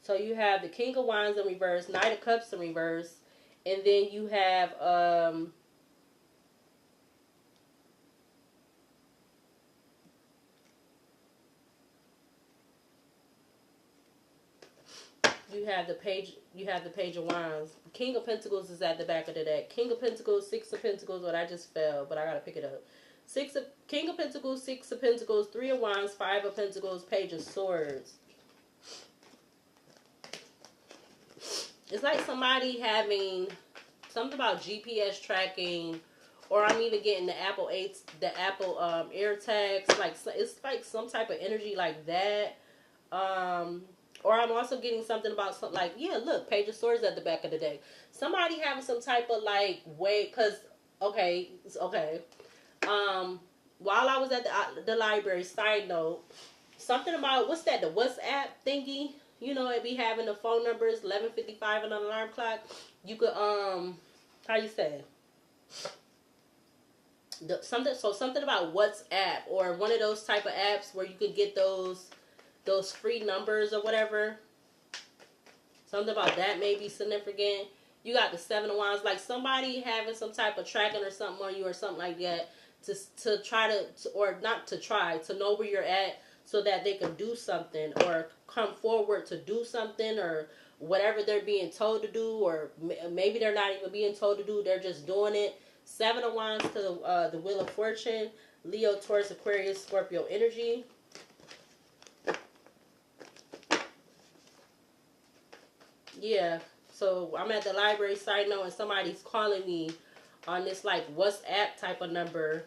So you have the King of Wands in reverse, Knight of Cups in reverse, and then you have the Page of Wands. King of Pentacles is at the back of the deck. King of Pentacles, Six of Pentacles, well, I just fell, but I gotta pick it up. King of Pentacles, Six of Pentacles, Three of Wands, Five of Pentacles, Page of Swords. It's like somebody having something about GPS tracking, or I'm even getting the Apple Air tags. Like, it's like some type of energy like that. Or I'm also getting something about something like, yeah, look, Page of Swords at the back of the deck. Somebody having some type of like way, cause okay. While I was at the library, side note, something about what's that? The WhatsApp thingy. You know, it be having the phone numbers 11:55 and an alarm clock. You could how you say? Something about WhatsApp or one of those type of apps where you could get those free numbers or whatever. Something about that may be significant. You got the Seven of Wands, like somebody having some type of tracking or something on you or something like that to try to or not to try to know where you're at so that they can do something or come forward to do something or whatever they're being told to do, or maybe they're not even being told to do, they're just doing it. Seven of Wands to the Wheel of Fortune, Leo, Taurus, Aquarius, Scorpio energy. Yeah, so I'm at the library, side note, and somebody's calling me on this like WhatsApp type of number,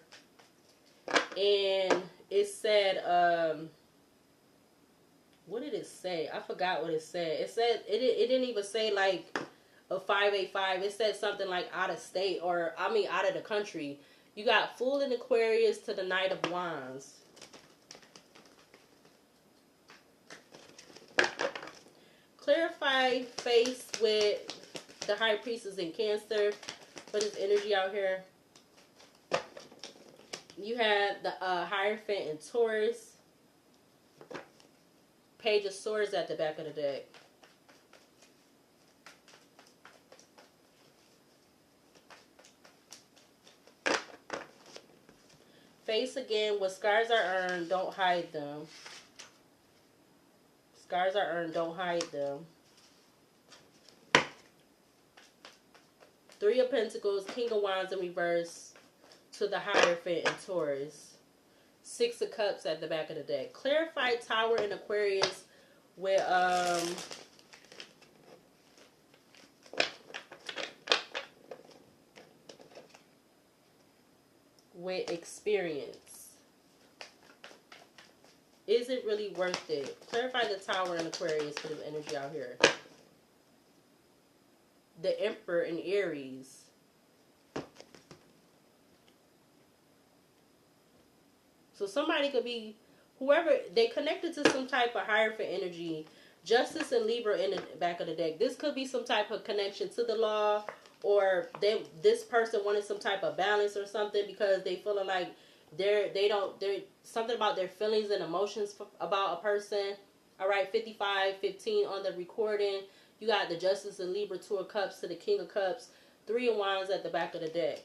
and it said, what did it say? I forgot what it said. It said it didn't even say like a 585. It said something like out of state, or I mean out of the country. You got Fool in Aquarius to the Knight of Wands. Clarify face with the High Priestess in Cancer for this energy out here. You have the Hierophant in Taurus. Page of Swords at the back of the deck. Face again. What scars are earned, don't hide them. Scars are earned, don't hide them. Three of Pentacles, King of Wands in reverse to the Hierophant in Taurus. Six of Cups at the back of the deck. Clarify Tower in Aquarius with experience. Is it really worth it? Clarify the Tower in Aquarius for the energy out here. The Emperor in Aries. So somebody could be, whoever, they connected to some type of Hierophant energy. Justice and Libra in the back of the deck. This could be some type of connection to the law, or this person wanted some type of balance or something because they feeling like They're something about their feelings and emotions about a person. All right, 55-15 on the recording. You got the Justice and Libra, 2 of Cups to the King of Cups, 3 of Wands at the back of the deck.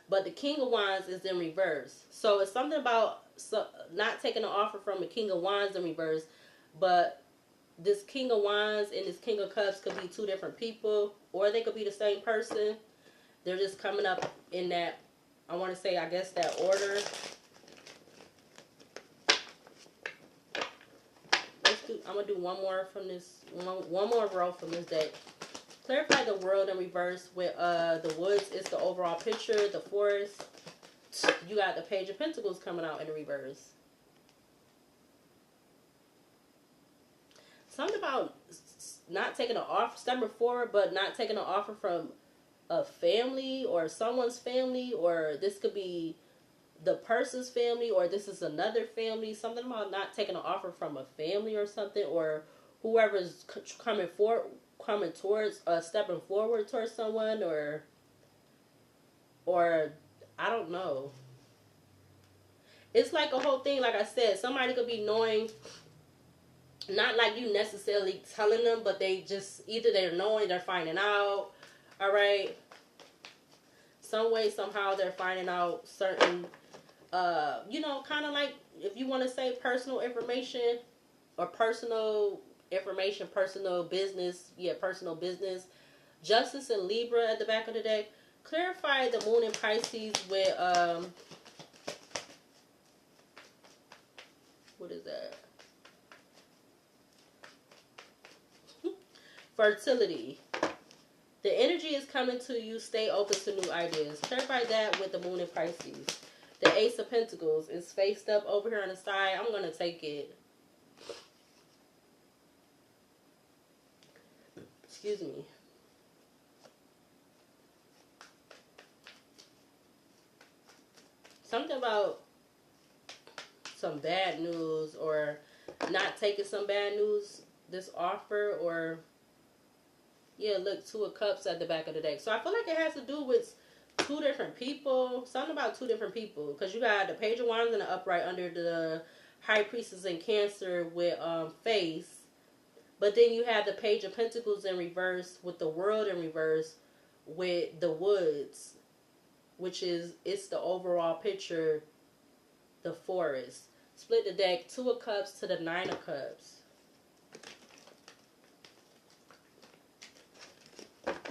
But the King of Wands is in reverse. So it's something about not taking an offer from the King of Wands in reverse. But this King of Wands and this King of Cups could be 2 different people. Or they could be the same person. They're just coming up in that, I want to say, I guess, that order. I'm going to do one more from this, one more row from this deck. Clarify the world in reverse with the woods is the overall picture, the forest. You got the Page of Pentacles coming out in the reverse. Something about not taking an offer, stepping forward, but not taking an offer from a family or someone's family, or this could be the person's family, or this is another family. Something about not taking an offer from a family or something, or whoever's coming towards, stepping forward towards someone, or I don't know. It's like a whole thing. Like I said, somebody could be knowing, not like you necessarily telling them, but they just, either they're knowing, they're finding out. All right. Some way, somehow, they're finding out certain, kind of like, if you want to say personal information, or personal information, personal business. Yeah, personal business. Justice and Libra at the back of the deck. Clarify the Moon in Pisces with, what is that? Fertility. The energy is coming to you. Stay open to new ideas. Clarify that with the Moon in Pisces. The Ace of Pentacles is faced up over here on the side. I'm going to take it. Excuse me. Something about some bad news, or not taking some bad news, this offer, or yeah, look, 2 of Cups at the back of the deck. So I feel like it has to do with 2 different people. Something about 2 different people. Because you got the Page of Wands in the upright under the High Priestess in Cancer with face. But then you have the Page of Pentacles in reverse with the World in reverse with the Woods. Which is, it's the overall picture, the forest. Split the deck, 2 of Cups to the 9 of Cups.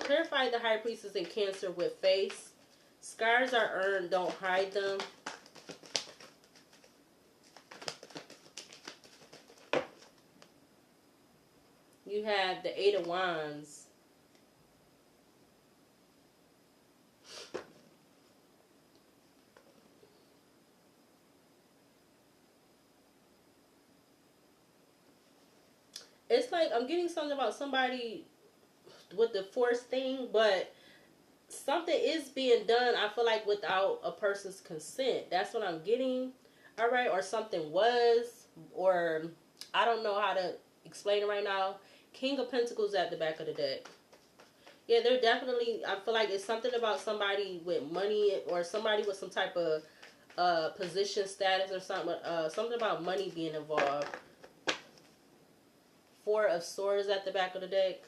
Clarify the High Priestess in Cancer with face. Scars are earned, don't hide them. You have the 8 of Wands. It's like I'm getting something about somebody with the force thing, but something is being done, I feel like, without a person's consent. That's what I'm getting. All right, or something was, or I don't know how to explain it right now. King of Pentacles at the back of the deck. Yeah, they're definitely, I feel like it's something about somebody with money, or somebody with some type of position, status, or something. Something about money being involved. 4 of Swords at the back of the deck.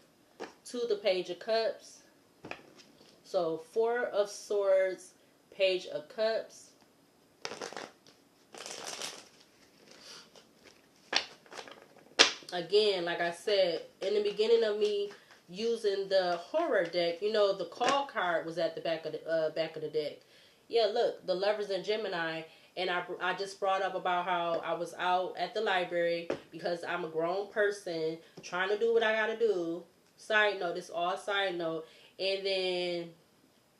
2 the Page of Cups. So 4 of Swords, Page of Cups. Again, like I said, in the beginning of me using the horror deck, you know, the call card was at the back of the deck. Yeah, look, the Lovers in Gemini. And I just brought up about how I was out at the library because I'm a grown person trying to do what I gotta do. Side note, this all side note. And then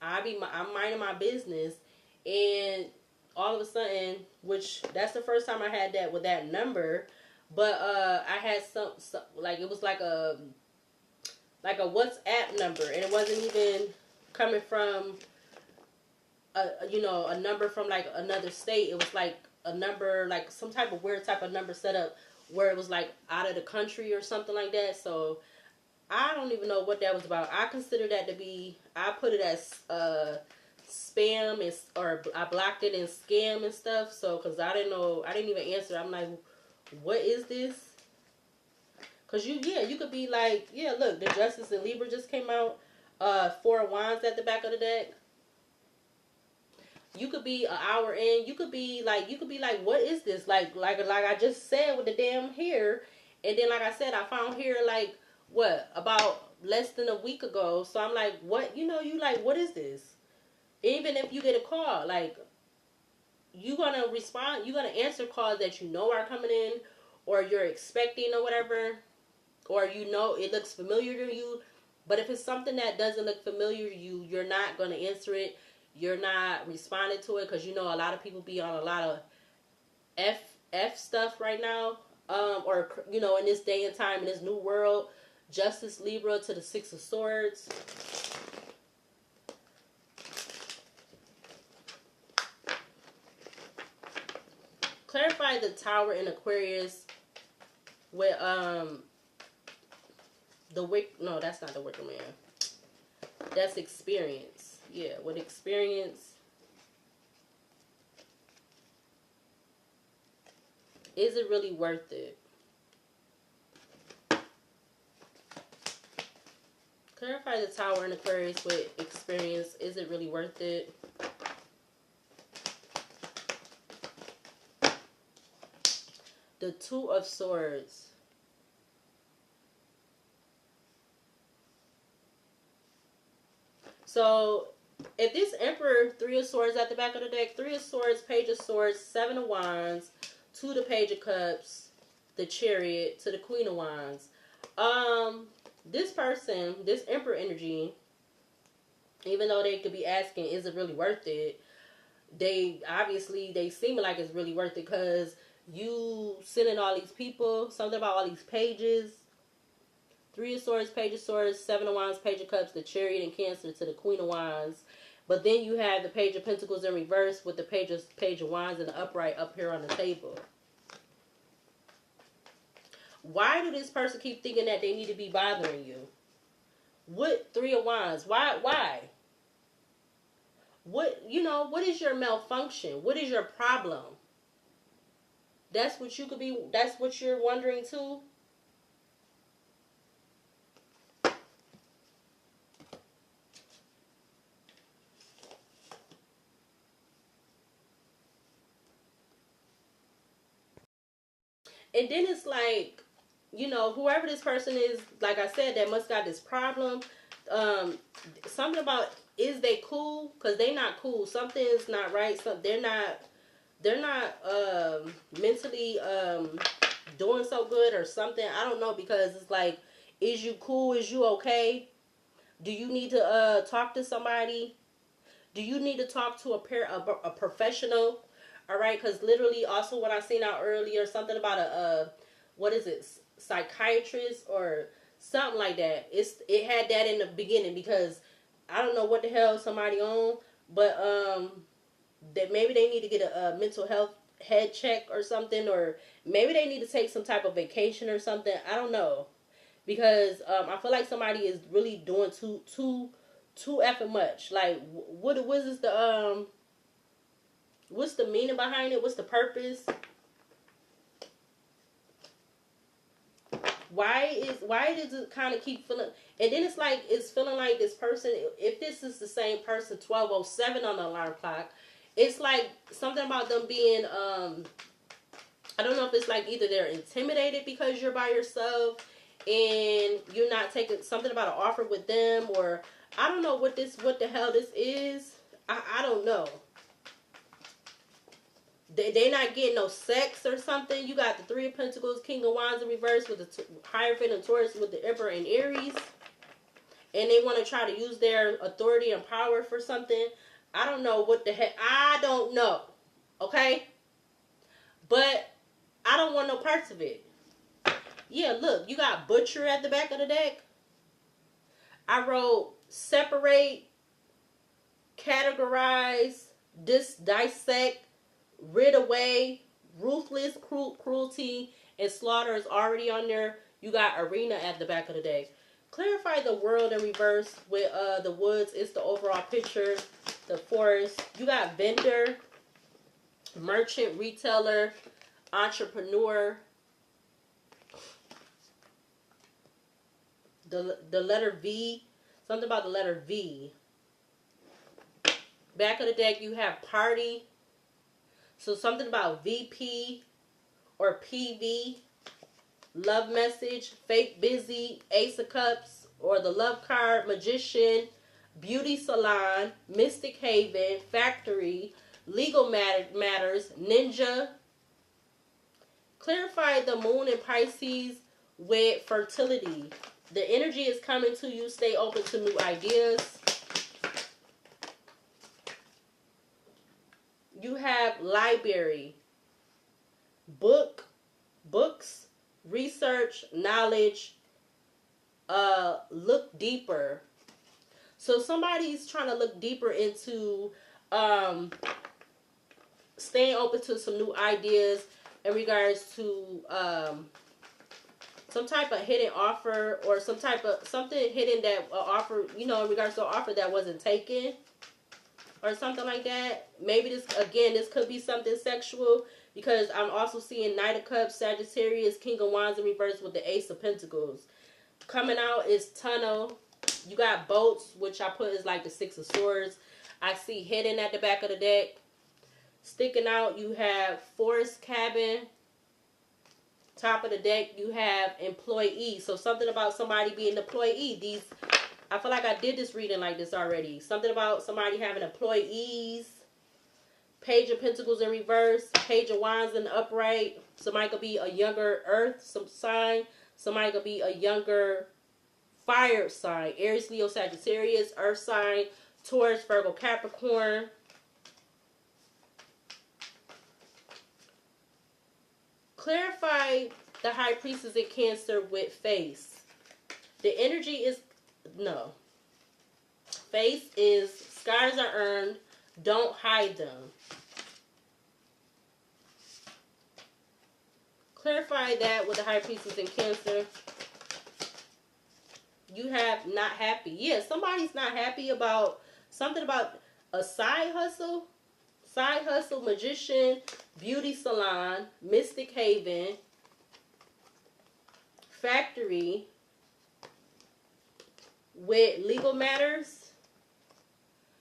I'm minding my business, and all of a sudden, which that's the first time I had that with that number, but I had some like, it was like a WhatsApp number, and it wasn't even coming from a number from like another state. It was like a number, like some type of weird type of number set up where it was like out of the country or something like that. So I don't even know what that was about. I consider that to be, I put it as spam and or I blocked it in scam and stuff. So because I didn't know, I didn't even answer. I'm like, what is this? Because you could be like, yeah, look, the Justice in Libra just came out. Four of Wands at the back of the deck. You could be an hour in. You could be like, what is this? Like I just said with the damn hair. And then, like I said, I found hair like, what, about less than a week ago. So I'm like, what, you like, what is this? Even if you get a call, like, you're going to respond, you're going to answer calls that you know are coming in, or you're expecting or whatever, or it looks familiar to you. But if it's something that doesn't look familiar to you, you're not going to answer it. You're not responding to it, because a lot of people be on a lot of F stuff right now. Or in this day and time, in this new world. Justice, Libra to the Six of Swords. Clarify the Tower in Aquarius with the Wick. No, that's not the Wicker Man. That's experience. Yeah, with experience. Is it really worth it? Clarify the Tower in Aquarius with experience. Is it really worth it? The Two of Swords. So, if this Emperor, Three of Swords at the back of the deck, Three of Swords, Page of Swords, Seven of Wands, to the Page of Cups, the Chariot, to the Queen of Wands. This person, this Emperor energy, even though they could be asking, is it really worth it? They seem like it's really worth it, because you sending all these people, something about all these pages. Three of Swords, Page of Swords, Seven of Wands, Page of Cups, the Chariot and Cancer to the Queen of Wands. But then you have the Page of Pentacles in reverse with the Page of Wands and the upright up here on the table. Why do this person keep thinking that they need to be bothering you? What Three of Wands? Why? What is your malfunction? What is your problem? That's what you're wondering too? And then it's like, whoever this person is, like I said, that must got this problem. Something about, is they cool? Because they not cool. Something is not right. They're not mentally doing so good or something. I don't know, because it's like, is you cool? Is you okay? Do you need to talk to somebody? Do you need to talk to a professional? All right, because literally, also what I seen out earlier, something about what is it, psychiatrist or something like that. It had that in the beginning, because I don't know what the hell somebody on, but that maybe they need to get a mental health head check or something, or maybe they need to take some type of vacation or something. I don't know, because I feel like somebody is really doing too effing much. Like, what is the what's the meaning behind it? What's the purpose? Why does it kind of keep feeling? And then it's feeling like this person, if this is the same person, 12:07 on the alarm clock, it's like something about them being, I don't know if it's like either they're intimidated because you're by yourself and you're not taking something about an offer with them, or I don't know what the hell this is. I don't know. They not getting no sex or something. You got the Three of Pentacles, King of Wands in reverse with the Hierophant and Taurus with the Emperor and Aries. And they want to try to use their authority and power for something. I don't know what the heck. I don't know. Okay? But I don't want no parts of it. Yeah, look. You got Butcher at the back of the deck. I wrote separate, categorize, dissect, rid away, ruthless, cruelty, and slaughter is already on there. You got Arena at the back of the deck. Clarify the world in reverse with the woods. It's the overall picture. The forest. You got vendor, merchant, retailer, entrepreneur. The letter V. Something about the letter V. Back of the deck, you have party. So something about VP or PV. Love message, fake busy, Ace of Cups, or the love card, magician, beauty salon, mystic haven, factory, legal matters, ninja. Clarify the moon in Pisces with fertility. The energy is coming to you. Stay open to new ideas. You have library, books, research, knowledge, look deeper. So somebody's trying to look deeper into staying open to some new ideas in regards to some type of hidden offer, or something hidden that offer, in regards to an offer that wasn't taken, or something like that. Maybe this could be something sexual, because I'm also seeing Knight of Cups, Sagittarius, King of Wands in reverse with the Ace of Pentacles. Coming out is Tunnel. You got boats, which I put as like the Six of Swords. I see hidden at the back of the deck. Sticking out, you have Forest Cabin. Top of the deck, you have employee. So something about somebody being an employee. I feel like I did this reading like this already. Something about somebody having employees. Page of Pentacles in reverse. Page of Wands in the upright. Somebody could be a younger earth sign. Somebody could be a younger fire sign. Aries, Leo, Sagittarius, earth sign. Taurus, Virgo, Capricorn. Clarify the High Priestess in Cancer with face. The energy is, no. Face is, scars are earned. Don't hide them. Clarify that with the High Priestess in Cancer. You have not happy. Yeah, somebody's not happy about something about a side hustle. Side hustle, magician, beauty salon, mystic haven, factory with legal matters.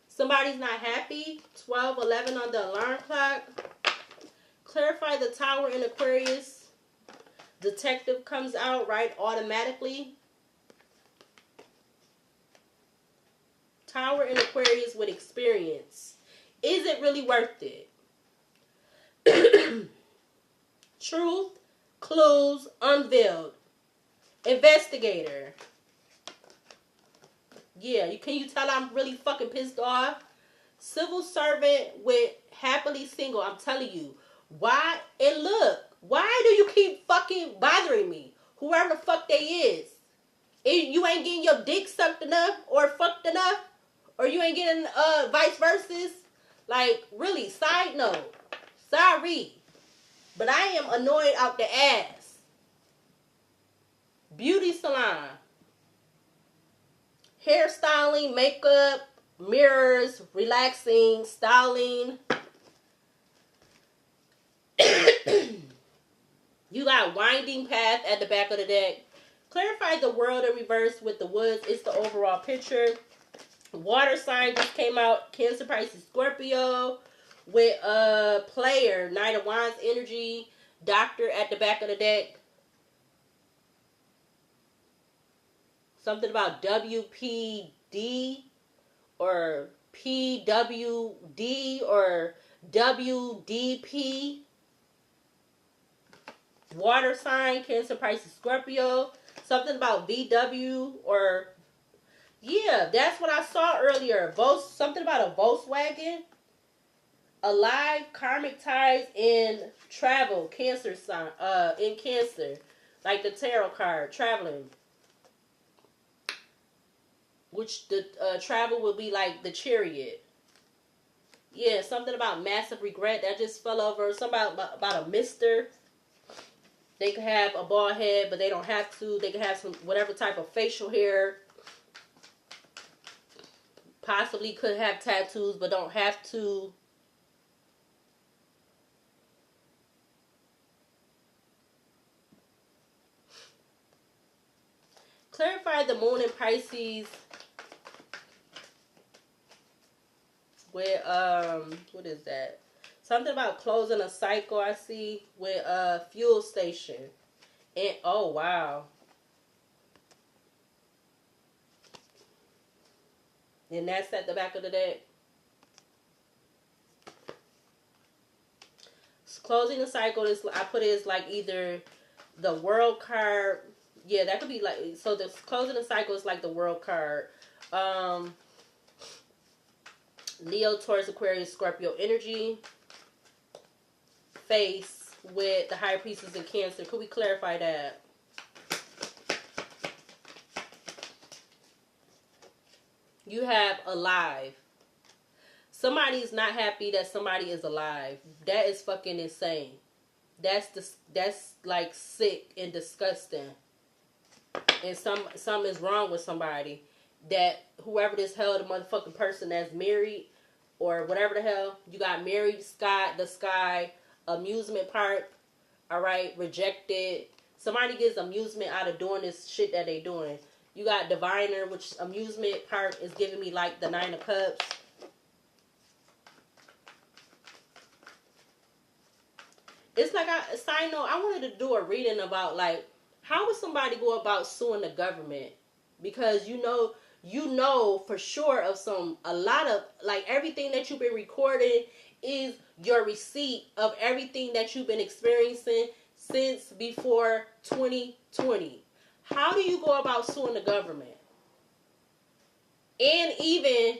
Somebody's not happy. 12:11 on the alarm clock. Clarify the Tower in Aquarius. Detective comes out right automatically. Tower in Aquarius with experience. Is it really worth it? Truth, clues, unveiled. Investigator. Yeah, can you tell I'm really fucking pissed off? Civil servant with happily single. I'm telling you. Why? And look, why do you keep fucking bothering me? Whoever the fuck they is. If you ain't getting your dick sucked enough or fucked enough, or you ain't getting vice versa. Like, really, side note. Sorry. But I am annoyed out the ass. Beauty salon. Hairstyling, makeup, mirrors, relaxing, styling. You got winding path at the back of the deck. Clarify the world in reverse with the woods. It's the overall picture. Water sign just came out. Cancer, Pisces, Scorpio. With a player. Knight of Wands energy. Doctor at the back of the deck. Something about WPD. Or PWD. Or WDP. Water sign. Cancer, Pisces, Scorpio. Something about VW. Or... yeah, that's what I saw earlier. Something about a Volkswagen. Alive, karmic ties in travel, Cancer sign, in Cancer. Like the tarot card, traveling. Which the travel will be like the Chariot. Yeah, something about massive regret that just fell over. Something about a mister. They could have a bald head, but they don't have to. They could have some whatever type of facial hair. Possibly could have tattoos, but don't have to. Clarify the moon in Pisces with what is that? Something about closing a cycle I see with fuel station. And oh wow. And that's at the back of the deck. Closing the cycle is, I put it as like either the world card. Yeah, that could be like, so the closing the cycle is like the world card. Leo, Taurus, Aquarius, Scorpio energy. Face with the high priestess in Cancer. Could we clarify that? You have alive. Somebody's not happy that somebody is alive. That is fucking insane. That's like sick and disgusting. And some is wrong with somebody. That whoever this hell the motherfucking person that's married or whatever the hell, you got married, the sky, amusement park, alright, rejected. Somebody gets amusement out of doing this shit that they doing. You got diviner, which amusement park is giving me like the 9 of Cups. It's like, side note, I wanted to do a reading about like, how would somebody go about suing the government? Because you know for sure of a lot of, like, everything that you've been recording is your receipt of everything that you've been experiencing since before 2020. How do you go about suing the government? And even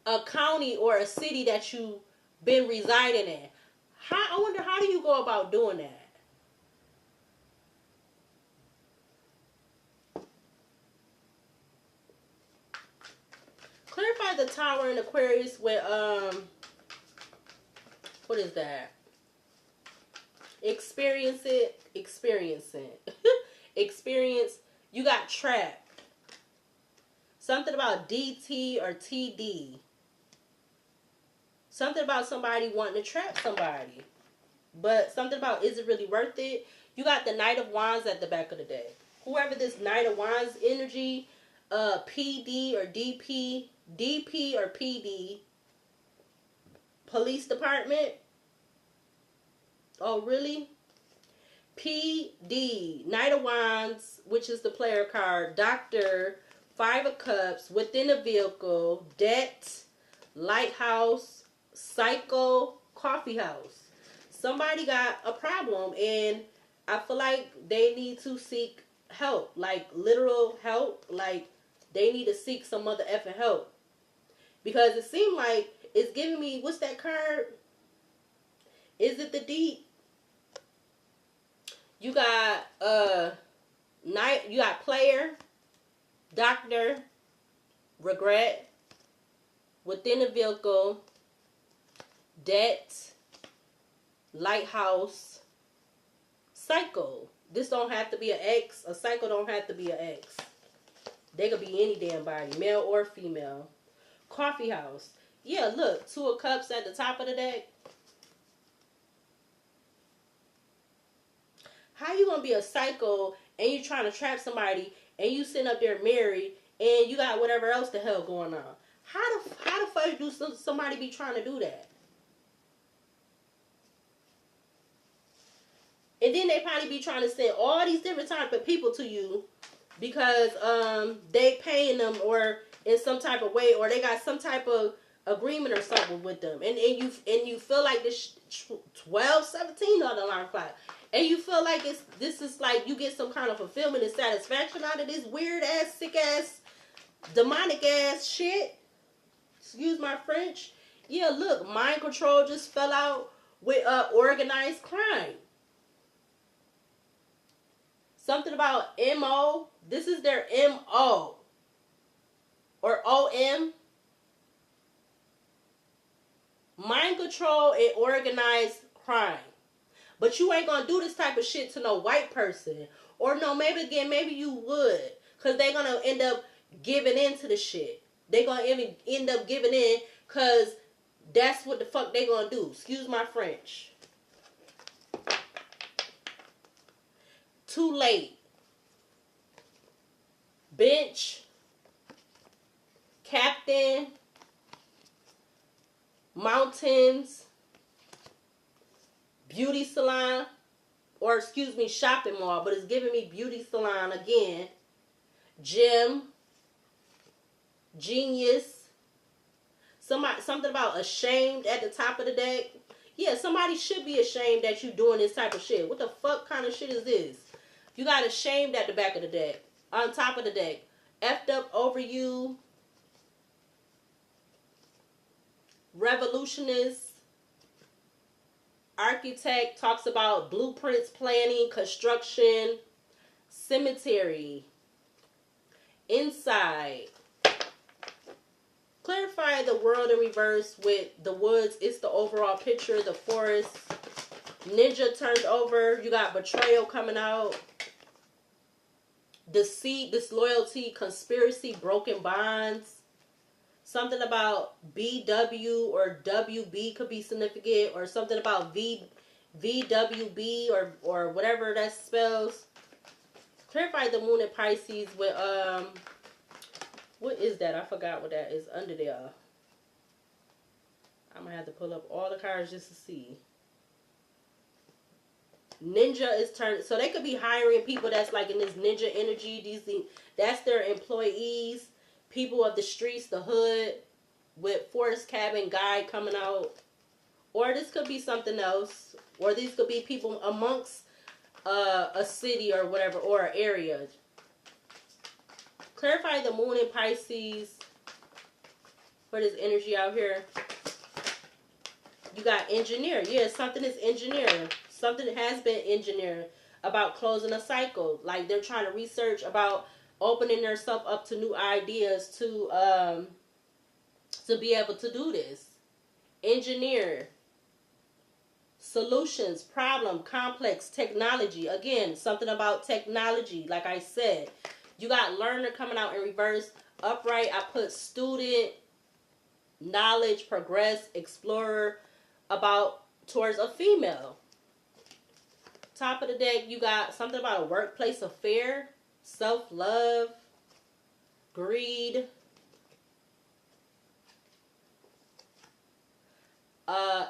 a county or a city that you've been residing in. I wonder, how do you go about doing that? Clarify the Tower in Aquarius with, what is that? Experience it. Experience. You got trapped. Something about DT or TD. Something about somebody wanting to trap somebody. But something about, is it really worth it? You got the Knight of Wands at the back of the deck. Whoever this Knight of Wands energy, PD or DP or PD, police department. Oh, really? PD, Knight of Wands, which is the player card, Doctor, 5 of Cups, within a vehicle, debt, lighthouse, cycle, coffee house. Somebody got a problem, and I feel like they need to seek help, like literal help, like they need to seek some other effing help. Because it seemed like it's giving me, what's that card? Is it the Deep? You got you got player, doctor, regret, within a vehicle, debt, lighthouse, cycle. This don't have to be an ex. A cycle don't have to be an ex. They could be any damn body, male or female. Coffee house. Yeah, look, 2 of Cups at the top of the deck. How you gonna be a psycho and you trying to trap somebody and you sitting up there married and you got whatever else the hell going on? How the fuck do somebody be trying to do that? And then they probably be trying to send all these different type of people to you because they paying them or in some type of way, or they got some type of agreement or something with them, and you feel like this 12:17 on the alarm clock. And you feel like this is like you get some kind of fulfillment and satisfaction out of this weird ass, sick ass, demonic ass shit. Excuse my French. Yeah, look, mind control just fell out with organized crime. Something about MO. This is their MO. Or OM. Mind control and organized crime. But you ain't gonna do this type of shit to no white person. Or no, maybe again, maybe you would. Because they gonna end up giving in to the shit. They gonna even end up giving in because that's what the fuck they gonna do. Excuse my French. Too late. Bench. Captain. Mountains. Beauty salon. Or excuse me, shopping mall. But it's giving me beauty salon again. Gym. Genius. Something about ashamed at the top of the deck. Yeah, somebody should be ashamed that you doing this type of shit. What the fuck kind of shit is this? You got ashamed at the back of the deck. On top of the deck. Effed up over you. Revolutionist. Architect talks about blueprints, planning, construction. Cemetery. Inside. Clarify the world in reverse with the woods. It's the overall picture. The forest. Ninja turned over. You got betrayal coming out. Deceit, disloyalty, conspiracy, broken bonds. Something about BW or WB could be significant. Or something about VWB or whatever that spells. Clarify the moon in Pisces with what is that? I forgot what that is under there. I'm going to have to pull up all the cards just to see. Ninja is turned. So they could be hiring people that's like in this ninja energy. That's their employees. People of the streets, the hood. With forest cabin guide coming out. Or this could be something else. Or these could be people amongst a city or whatever. Or an area. Clarify the moon in Pisces for this energy out here. You got engineer. Yeah, something is engineering. Something has been engineered about closing a cycle. Like they're trying to research about opening themselves up to new ideas to be able to do this. Engineer. Solutions, problem, complex, technology. Again, something about technology, like I said. You got learner coming out in reverse. Upright, I put student, knowledge, progress, explorer, about towards a female. Top of the deck, you got something about a workplace affair, self-love, greed,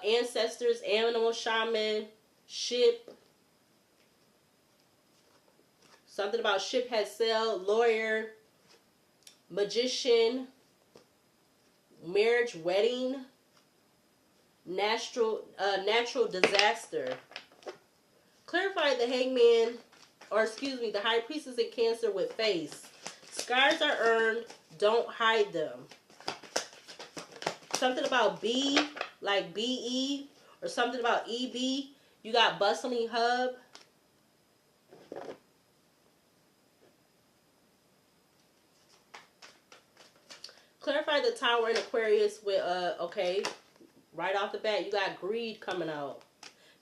ancestors, animal, shaman, ship. Something about ship has sailed, lawyer, magician, marriage, wedding, natural disaster. Clarify the hangman, or excuse me, the high priestess in Cancer with face. Scars are earned, don't hide them. Something about B, like BE, or something about EB. You got bustling hub. Clarify the tower in Aquarius with, okay, right off the bat, you got greed coming out.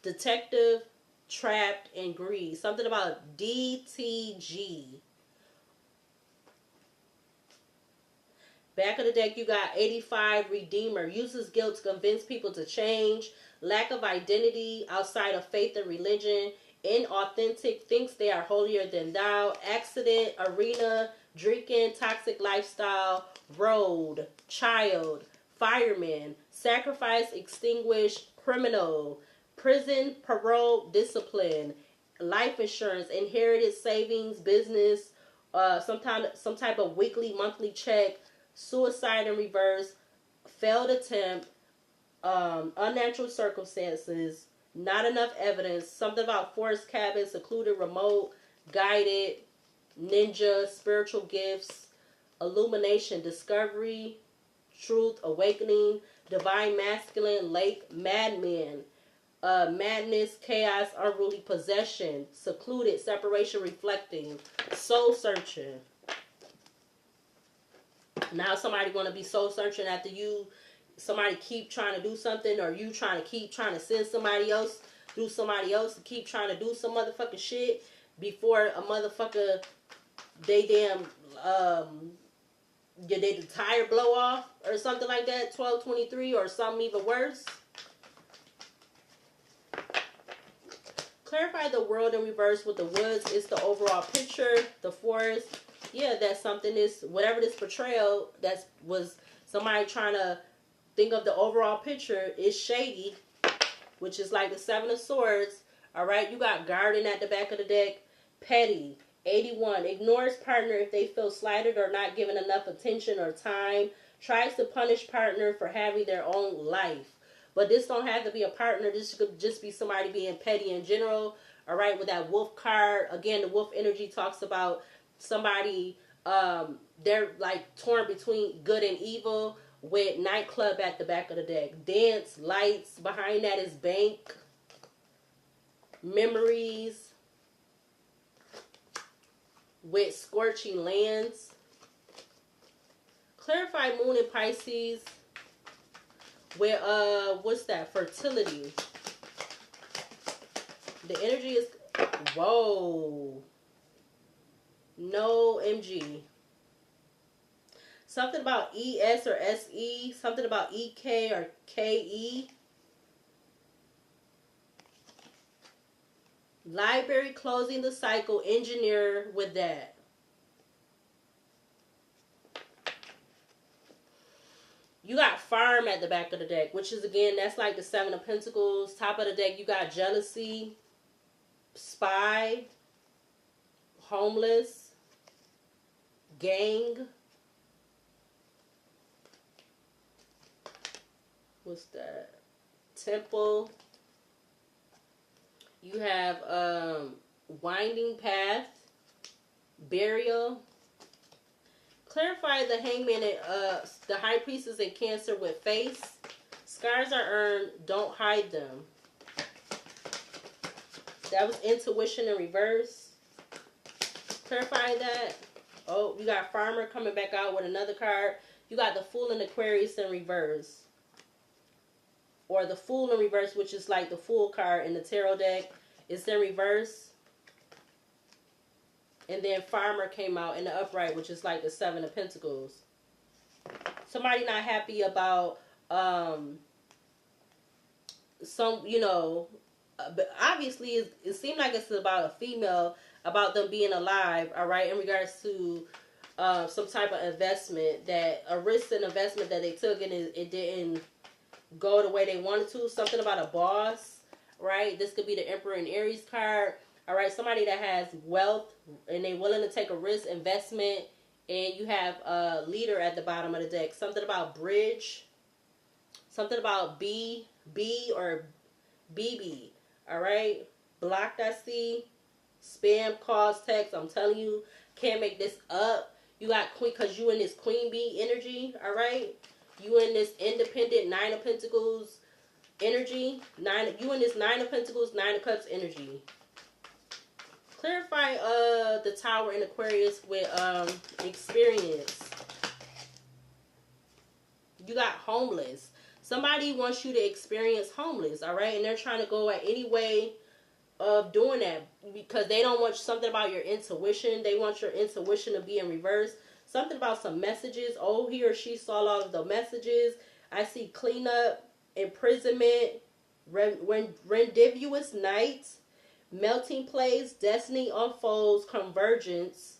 Detective, trapped, and greed. Something about DTG. Back of the deck, you got 85, Redeemer. Uses guilt to convince people to change. Lack of identity outside of faith and religion. Inauthentic, thinks they are holier than thou. Accident, arena, drinking, toxic lifestyle. Road, child, fireman, sacrifice, extinguish, criminal, prison, parole, discipline, life insurance, inherited savings, business, some type of weekly, monthly check, suicide in reverse, failed attempt, unnatural circumstances, not enough evidence, something about forest cabin, secluded, remote, guided, ninja, spiritual gifts, illumination, discovery, truth, awakening, divine masculine, lake, madman, madness, chaos, unruly possession, secluded, separation, reflecting, soul searching. Now somebody going to be soul searching after you, somebody keep trying to do something, or you trying to keep trying to send somebody else through somebody else to keep trying to do some motherfucking shit before a motherfucker, they damn, did they the tire blow off or something like that? 1223 or something even worse. Clarify the world in reverse with the woods. It's the overall picture. The forest. Yeah, that's something. Is whatever this betrayal that was somebody trying to think of the overall picture is shady, which is like the Seven of Swords. All right, you got Garden at the back of the deck. Petty. 81. Ignores partner if they feel slighted or not given enough attention or time. Tries to punish partner for having their own life. But this don't have to be a partner. This could just be somebody being petty in general. All right, with that wolf card. Again, the wolf energy talks about somebody, they're like torn between good and evil, with nightclub at the back of the deck. Dance, lights. Behind that is bank. Memories. With scorching lands. Clarify moon in Pisces. With, what's that? Fertility. The energy is, whoa. No MG. Something about ES or SE. Something about EK or KE. Library closing the cycle. Engineer with that. You got farm at the back of the deck, which is, again, that's like the Seven of Pentacles. Top of the deck, you got jealousy, spy, homeless, gang. What's that? Temple. You have winding path, burial. Clarify the hangman and the high priestess in Cancer with face. Scars are earned. Don't hide them. That was intuition in reverse. Clarify that. Oh, you got farmer coming back out with another card. You got the fool and Aquarius in reverse. Or the fool in reverse, which is like the fool card in the tarot deck. It's in reverse. And then farmer came out in the upright, which is like the Seven of Pentacles. Somebody not happy about some, you know, but obviously it seemed like it's about a female, about them being alive, all right, in regards to some type of investment, that a risk and investment that they took and it didn't go the way they wanted to. Something about a boss, right? This could be the Emperor and Aries card. All right, somebody that has wealth and they're willing to take a risk investment, and you have a leader at the bottom of the deck. Something about bridge. Something about B or BB. All right, blocked I see. Spam calls, text. I'm telling you, can't make this up. You got queen, because you in this queen bee energy. All right, you in this independent Nine of Pentacles energy. You in this Nine of Pentacles, Nine of Cups energy. Clarify the Tower in Aquarius with experience. You got homeless. Somebody wants you to experience homeless, all right? And they're trying to go at any way of doing that because they don't want something about your intuition. They want your intuition to be in reverse. Something about some messages. Oh, he or she saw all of the messages. I see cleanup, imprisonment, rendezvous night. Melting place, destiny unfolds, convergence,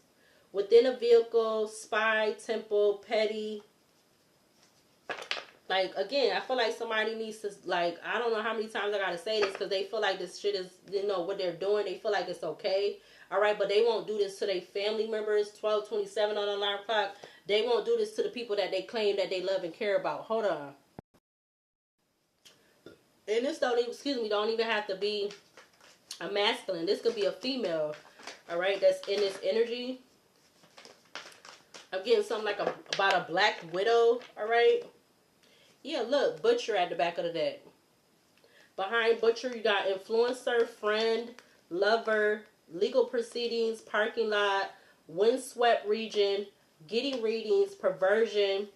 within a vehicle, spy, temple, petty. Like, again, I feel like somebody needs to, like, I don't know how many times I gotta say this because they feel like this shit is, you know, what they're doing. They feel like it's okay. All right, but they won't do this to their family members. 1227 on the alarm clock. They won't do this to the people that they claim that they love and care about. Hold on. And this don't even, don't even have to be a masculine. This could be a female, all right, that's in this energy. I'm getting something like about a black widow, all right. Yeah, look, butcher at the back of the deck. Behind butcher, you got influencer, friend, lover, legal proceedings, parking lot, windswept region, getting readings, perversion.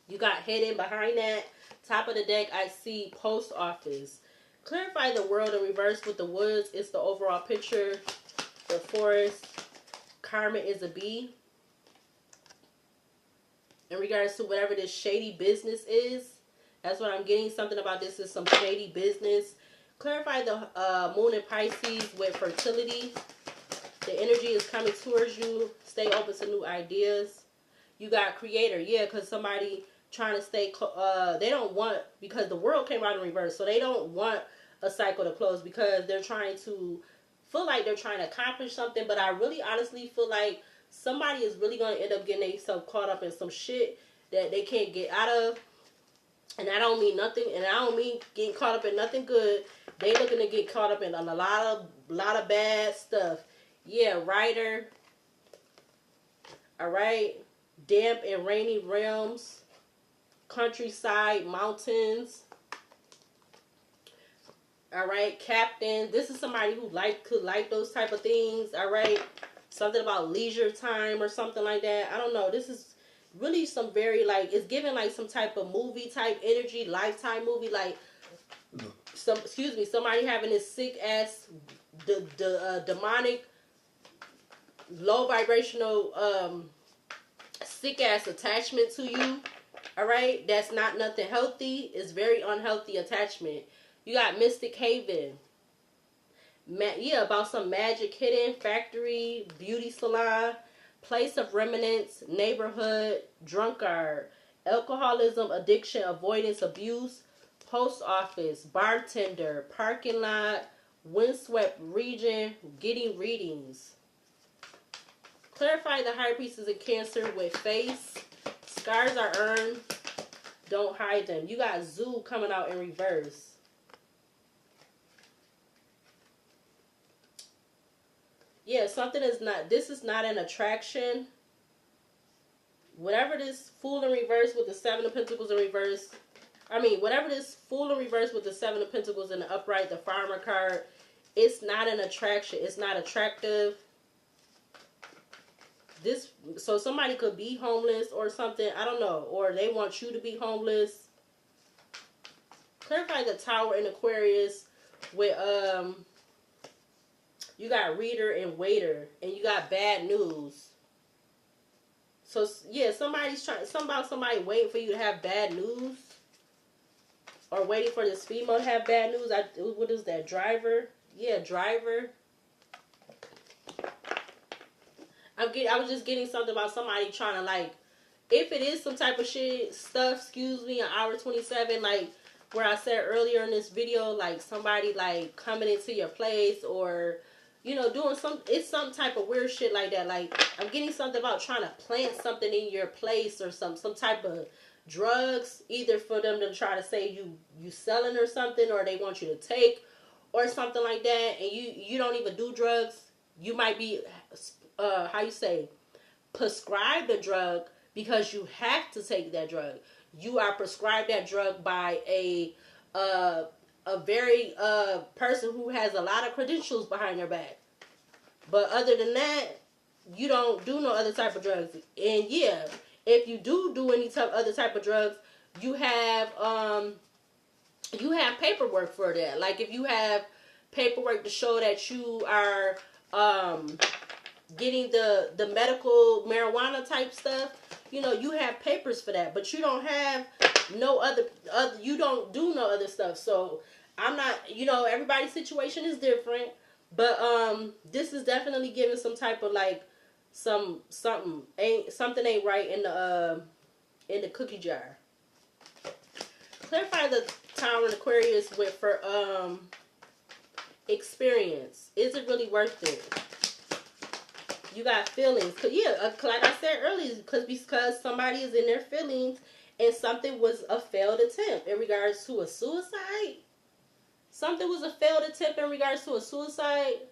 You got hidden behind that. Top of the deck, I see post office. Clarify the world in reverse with the woods. It's the overall picture. The forest. Karma is a bee. In regards to whatever this shady business is. That's what I'm getting. Something about this is some shady business. Clarify the moon in Pisces with fertility. The energy is coming towards you. Stay open to new ideas. You got creator. Yeah, because somebody trying to stay... they don't want... Because the world came out in reverse. So they don't want a cycle to close. Because they're trying to... Feel like they're trying to accomplish something. But I really honestly feel like somebody is really going to end up getting themselves caught up in some shit that they can't get out of. And I don't mean nothing, and I don't mean getting caught up in nothing good. They looking to get caught up in a lot of bad stuff. Yeah, writer. All right. Damp and rainy realms. Countryside, mountains. All right, captain. This is somebody who could like those type of things. All right. Something about leisure time or something like that. I don't know. This is really some very, like, it's giving like some type of movie type energy, Lifetime movie, like somebody having this sick ass demonic low vibrational sick ass attachment to you. All right, that's not nothing healthy. It's very unhealthy attachment. You got Mystic Haven. Yeah, about some magic hidden factory, beauty salon, place of remnants, neighborhood, drunkard, alcoholism, addiction, avoidance, abuse, post office, bartender, parking lot, windswept region, getting readings. Clarify the high priestess in Cancer with face. Scars are earned. Don't hide them. You got Zoo coming out in reverse. Yeah, something is not, this is not an attraction. Whatever this Fool in reverse with the Seven of Pentacles in reverse. Whatever this Fool in reverse with the Seven of Pentacles in the upright, the Farmer card. It's not an attraction. It's not attractive. So somebody could be homeless or something. I don't know. Or they want you to be homeless. Clarify the Tower in Aquarius with, you got reader and waiter, and you got bad news. So yeah, somebody's somebody waiting for you to have bad news, or waiting for this female to have bad news. What is that? Driver? Yeah, driver. I was just getting something about somebody trying to, like, if it is some type of shit stuff. Excuse me, an hour 27, like where I said earlier in this video, like somebody like coming into your place or, you know, doing it's some type of weird shit like that. Like, I'm getting something about trying to plant something in your place or some type of drugs, either for them to try to say you selling or something, or they want you to take or something like that, and you don't even do drugs. You might be, prescribed a drug because you have to take that drug. You are prescribed that drug by a very person who has a lot of credentials behind their back. But other than that, you don't do no other type of drugs. And yeah, if you do any other type of drugs, you have paperwork for that. Like, if you have paperwork to show that you are getting the medical marijuana type stuff, you know, you have papers for that. But you don't have no other you don't do no other stuff. So I'm not, you know, everybody's situation is different, but this is definitely giving some type of like something ain't right in the cookie jar. Clarify the Tower in Aquarius with for experience. Is it really worth it? You got feelings. Cause yeah, like I said earlier, because somebody is in their feelings and something was a failed attempt in regards to a suicide. Something was a failed attempt in regards to a suicide.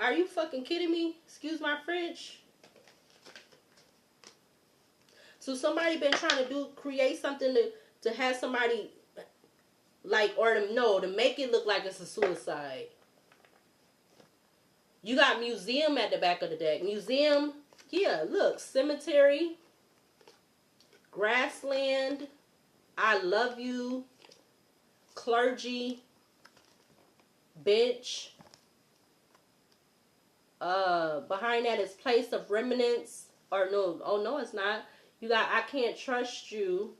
Are you fucking kidding me? Excuse my French. So somebody been trying to create something to have somebody like, or to make it look like it's a suicide. You got museum at the back of the deck. Museum, yeah, look, cemetery, grassland, I love you, clergy, bench. Behind that is place of remnants. Or no, oh no, it's not. You got I can't trust you.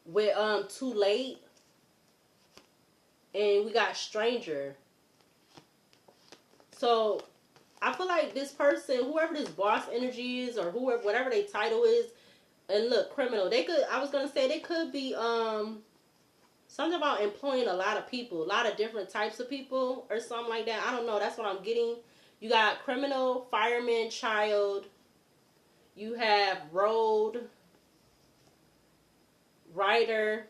With too late. And we got stranger. So I feel like this person, whoever this boss energy is, or whoever, whatever their title is, and look, criminal. They could. I was gonna say they could be something about employing a lot of people, a lot of different types of people, or something like that. I don't know. That's what I'm getting. You got criminal, fireman, child. You have road, writer,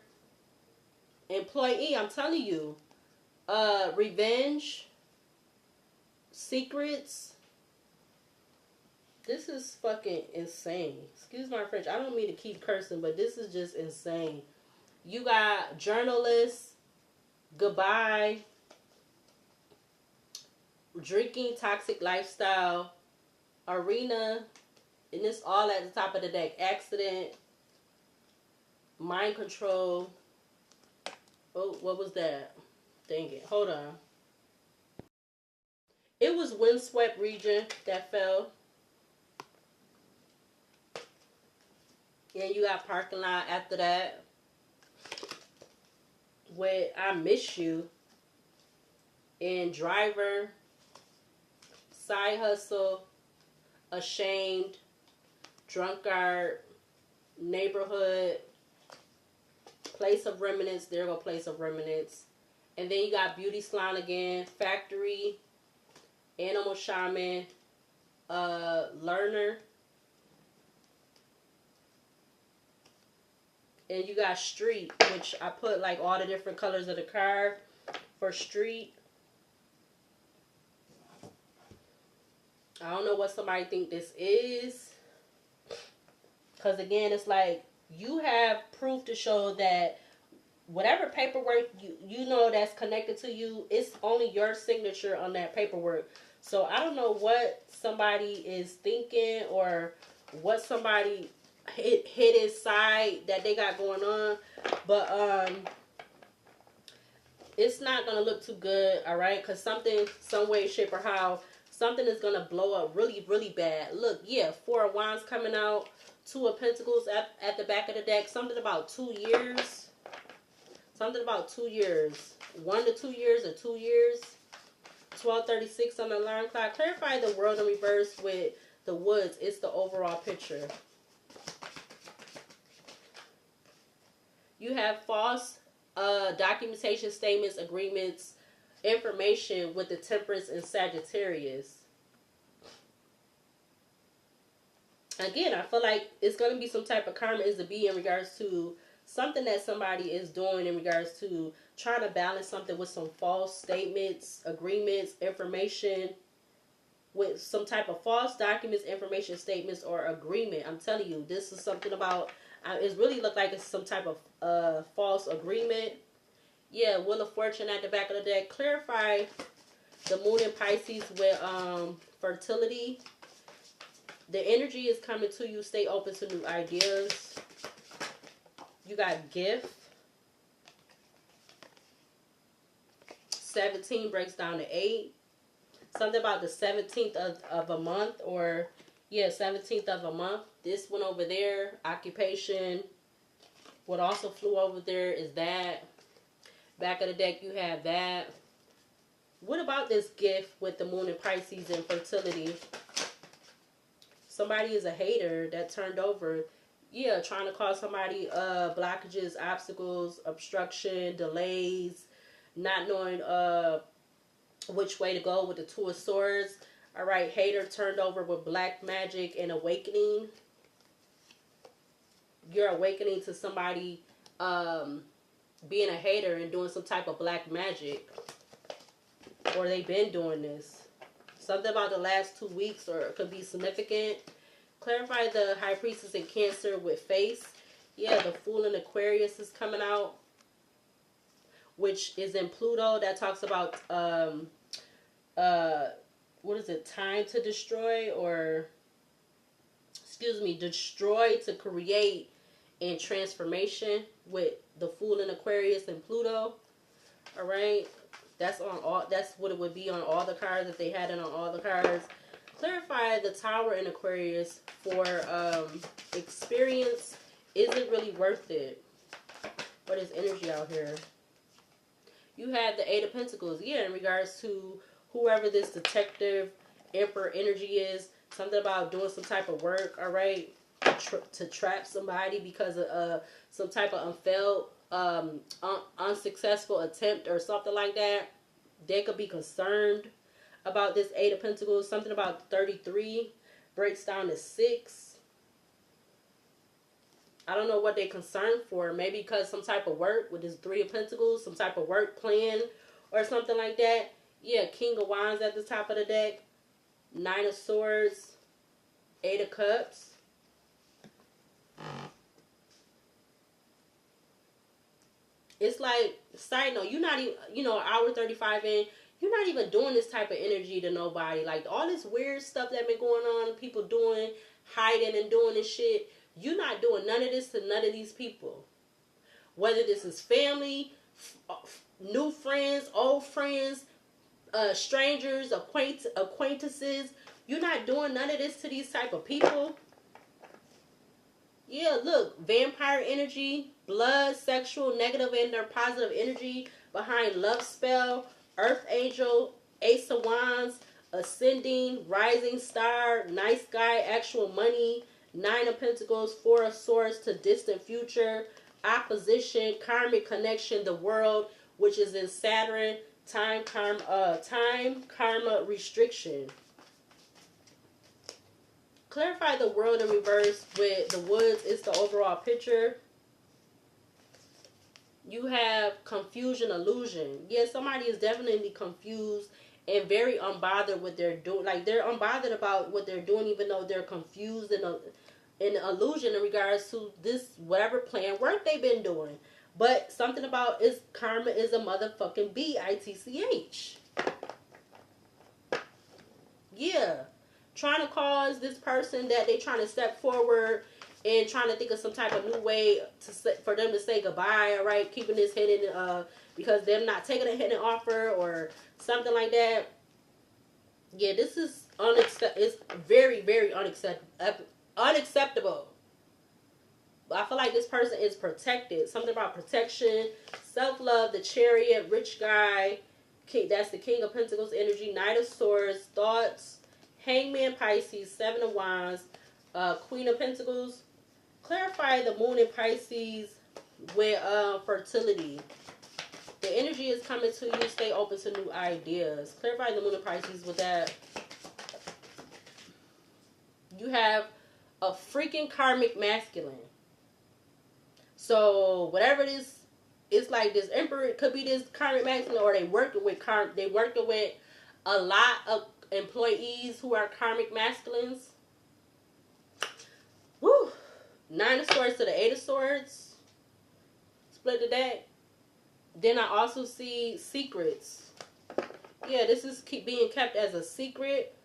employee. I'm telling you, revenge, secrets. This is fucking insane. Excuse my French. I don't mean to keep cursing, but this is just insane. You got journalists, goodbye, drinking, toxic lifestyle, arena, and this all at the top of the deck. Accident, mind control. Oh, what was that? Dang it. Hold on. It was windswept region that fell. Yeah, you got parking lot after that. With I miss you. And driver. Side hustle. Ashamed. Drunkard. Neighborhood. Place of remnants. There go place of remnants. And then you got beauty salon again. Factory. Animal shaman. Learner. And you got street, which I put like all the different colors of the card for street. I don't know what somebody think this is. Because again, it's like you have proof to show that whatever paperwork you know that's connected to you, it's only your signature on that paperwork. So I don't know what somebody is thinking or what somebody hit his side that they got going on, but it's not gonna look too good, all right? Because something, some way, shape, or how, something is gonna blow up really, really bad. Look, yeah, Four of Wands coming out, Two of Pentacles at the back of the deck. Something about 2 years. Something about 2 years. 1 to 2 years or 2 years. 12:36 on the alarm clock. Clarify the world in reverse with the woods. It's the overall picture. You have false documentation, statements, agreements, information with the Temperance and Sagittarius. Again, I feel like it's going to be some type of karma is to be in regards to something that somebody is doing in regards to trying to balance something with some false statements, agreements, information, with some type of false documents, information, statements, or agreement. I'm telling you, this is something about, it really looked like it's some type of false agreement. Yeah, Wheel of Fortune at the back of the deck. Clarify the Moon in Pisces with fertility. The energy is coming to you. Stay open to new ideas. You got gift. 17 breaks down to 8. Something about the 17th of a month, or yeah, 17th of a month. This one over there, occupation. What also flew over there is that. Back of the deck, you have that. What about this gift with the Moon in Pisces and fertility? Somebody is a hater that turned over. Yeah, trying to cause somebody blockages, obstacles, obstruction, delays, not knowing which way to go with the Two of Swords. All right, hater turned over with black magic and awakening. You're awakening to somebody being a hater and doing some type of black magic. Or they've been doing this. Something about the last 2 weeks, or it could be significant. Clarify the High Priestess in Cancer with face. Yeah, the Fool in Aquarius is coming out, which is in Pluto. That talks about what is it? Time to destroy, or excuse me, destroy to create, and transformation with the Fool in Aquarius and Pluto. All right. That's on all. That's what it would be on all the cards if they had it on all the cards. Clarify the Tower in Aquarius for experience. Is it really worth it? What is energy out here? You have the Eight of Pentacles. Yeah, in regards to whoever this detective Emperor energy is. Something about doing some type of work, all right? To trap somebody because of some type of unfailed, unsuccessful attempt or something like that. They could be concerned about this Eight of Pentacles. Something about 33 breaks down to 6. I don't know what they're concerned for. Maybe because some type of work with this Three of Pentacles, some type of work plan or something like that. Yeah, King of Wands at the top of the deck. Nine of Swords. Eight of Cups. It's like, side note, you're not even, hour 35 in, you're not even doing this type of energy to nobody. Like, all this weird stuff that been going on, people doing, hiding and doing this shit. You're not doing none of this to none of these people. Whether this is family, new friends, old friends, strangers, acquaintances. You're not doing none of this to these type of people. Yeah, look. Vampire energy, blood, sexual, negative and or positive energy behind love spell, earth angel, ace of wands, ascending, rising star, nice guy, actual money, Nine of Pentacles, Four of Swords to distant future, opposition, karmic connection, the world, which is in Saturn, time, karma, restriction. Clarify the world in reverse with the woods. It's the overall picture. You have confusion, illusion. Yeah, somebody is definitely confused and very unbothered with their doing. Like, they're unbothered about what they're doing, even though they're confused and in illusion in regards to this whatever plan work they've been doing. But something about is karma is a motherfucking bitch. Yeah. Trying to cause this person that they trying to step forward and trying to think of some type of new way for them to say goodbye, all right? Keeping this hidden because they're not taking a hidden offer or something like that. Yeah, this is it's very, very unacceptable. But I feel like this person is protected. Something about protection, self-love, the Chariot, rich guy. That's the King of Pentacles energy, Knight of Swords, thoughts, Hangman, Pisces, Seven of Wands, Queen of Pentacles. Clarify the Moon in Pisces with fertility. The energy is coming to you. Stay open to new ideas. Clarify the Moon in Pisces with that. You have a freaking karmic masculine. So whatever this is, like this Emperor, it could be this karmic masculine, or they working with a lot of employees who are karmic masculines. Woo! Nine of Swords to the Eight of Swords. Split the deck. Then I also see secrets. Yeah, this is being kept as a secret,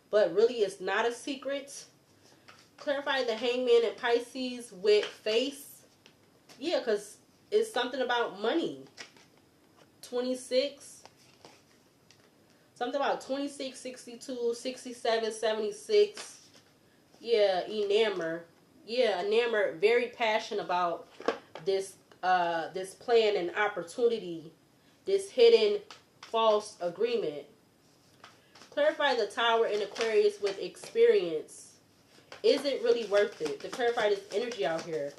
but really it's not a secret. Clarify the Hangman and Pisces with face. Yeah, because it's something about money. 26. Something about 26, 62, 67, 76. Yeah, enamored. Yeah, enamored. Very passionate about this this plan and opportunity. This hidden false agreement. Clarify the Tower in Aquarius with experience. Is it really worth it? To clarify this energy out here.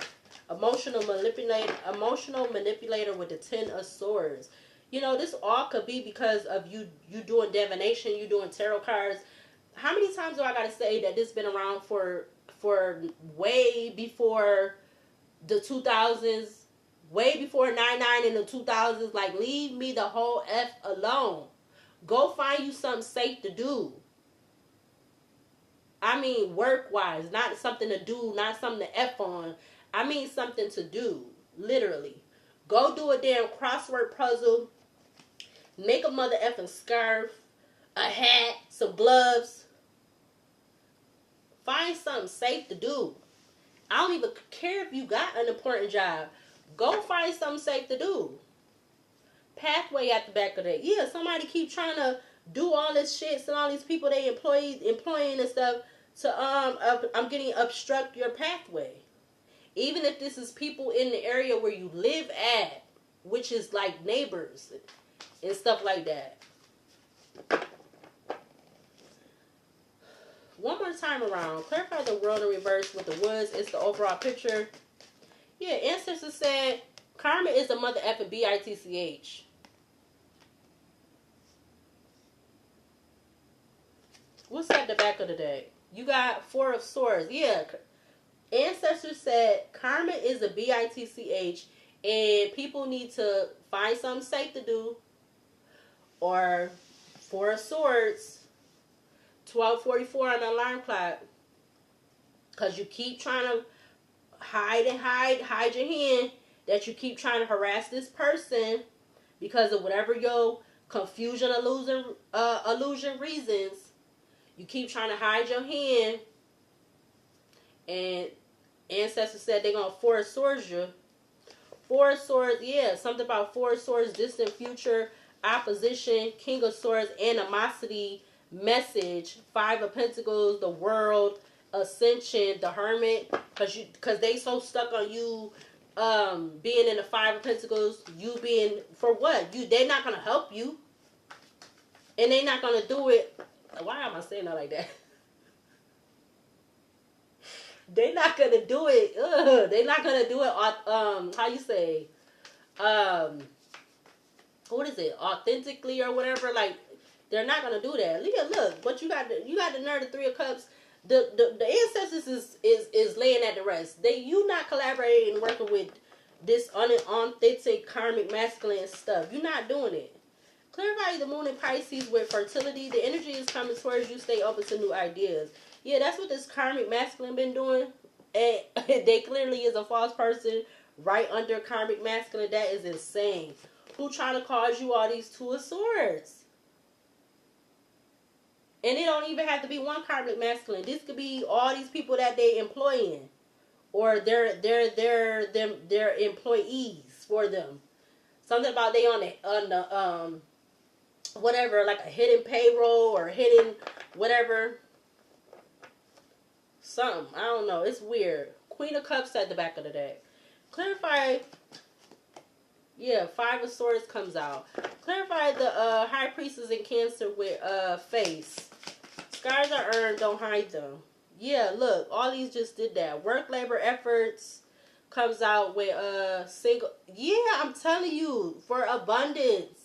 Emotional manipulator with the Ten of Swords. You know, this all could be because of you doing divination, you doing tarot cards. How many times do I gotta say that this been around for way before the 2000s, way before 99 in the 2000s? Like, leave me the whole F alone. Go find you something safe to do. I mean, work-wise, not something to do, not something to F on. I mean something to do, literally. Go do a damn crossword puzzle. Make a mother effing scarf, a hat, some gloves. Find something safe to do. I don't even care if you got an important job. Go find something safe to do. Pathway at the back of that. Yeah, somebody keep trying to do all this shit, and all these people they employing and stuff to I'm getting obstruct your pathway. Even if this is people in the area where you live at, which is like neighbors and stuff like that. One more time around. Clarify the world in reverse with the woods. It's the overall picture. Yeah, ancestors said karma is the mother effing bitch. What's at the back of the deck? You got Four of Swords. Yeah. Ancestors said karma is a bitch, and people need to find something safe to do. Or Four of Swords, 12:44 on the alarm clock. Because you keep trying to hide your hand, that you keep trying to harass this person because of whatever your confusion, illusion reasons. You keep trying to hide your hand, and ancestors said they're going to Four of Swords you. Four of Swords, yeah, something about Four of Swords, distant future, opposition, King of Swords, animosity, message, Five of Pentacles, the world, ascension, the Hermit, because they so stuck on you being in the Five of Pentacles, you being, for what? They're not going to help you, and they're not going to do it. Why am I saying that like that? They're not going to do it. They're not going to do it, how you say, what is it, authentically or whatever. Like, they're not going to do that. Look, but you got the nerve of Three of Cups. The ancestors is laying at the rest. You not collaborating and working with this unauthentic karmic masculine stuff. You're not doing it. Clarify the moon in Pisces with fertility. The energy is coming towards you. Stay open to new ideas. Yeah, that's what this karmic masculine been doing. And they clearly is a false person right under karmic masculine. That is insane. Who trying to cause you all these Two of Swords? And it don't even have to be one karmic masculine. This could be all these people that they employing, or they're employees for them. Something about they on the whatever, like a hidden payroll or hidden whatever. Something. I don't know. It's weird. Queen of Cups at the back of the deck. Clarify. Yeah, Five of Swords comes out. Clarify the High Priestess in Cancer with face. Scars are earned, don't hide them. Yeah, look, all these just did that. Work, labor, efforts comes out with single. Yeah, I'm telling you, for abundance.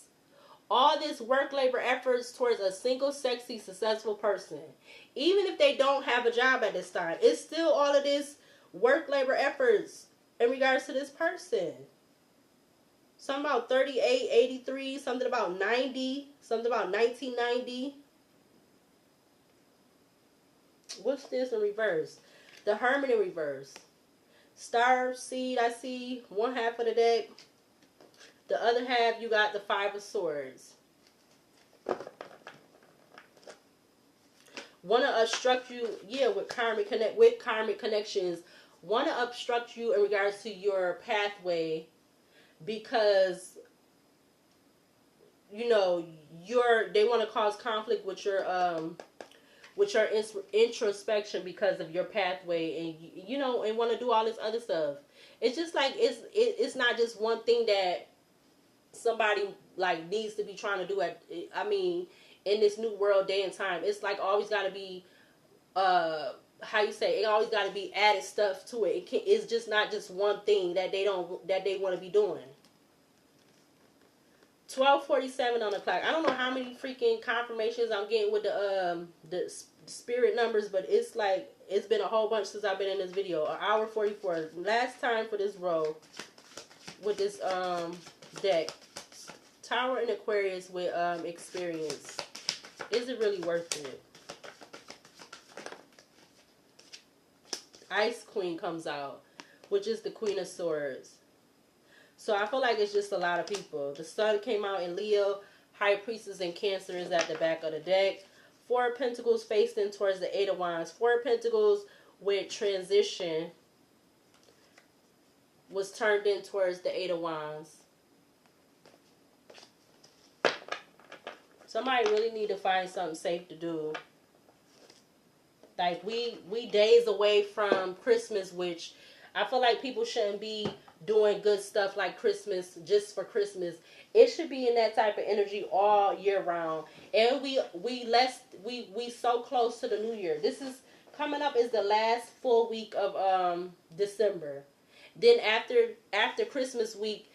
All this work, labor, efforts towards a single, sexy, successful person. Even if they don't have a job at this time, it's still all of this work, labor, efforts in regards to this person. Something about 38, 83, something about 90, something about 1990. What's this in reverse? The Hermit in reverse. Star seed, I see one half of the deck. The other half, you got the Five of Swords. Want to obstruct you, yeah, with karmic connections. Want to obstruct you in regards to your pathway because, you know, they want to cause conflict with your introspection because of your pathway, and you know, and want to do all this other stuff. It's just like it's not just one thing that somebody like needs to be trying to do in this new world day and time. It's like always got to be how you say, it always got to be added stuff to it. It's just not just one thing that they want to be doing. 12:47 on the clock. I don't know how many freaking confirmations I'm getting with the spirit numbers, but it's like it's been a whole bunch since I've been in this video. An hour 44. Last time for this row with this deck. Tower and Aquarius with experience. Is it really worth it? Ice Queen comes out, which is the Queen of Swords. So I feel like it's just a lot of people. The Sun came out in Leo. High Priestess in Cancer is at the back of the deck. Four of Pentacles facing towards the Eight of Wands. Four of Pentacles with transition. was turned in towards the Eight of Wands. Somebody really need to find something safe to do. Like, we days away from Christmas, which I feel like people shouldn't be doing good stuff like Christmas just for Christmas. It should be in that type of energy all year round. And we so close to the new year. This is coming up is the last full week of December. Then after Christmas week,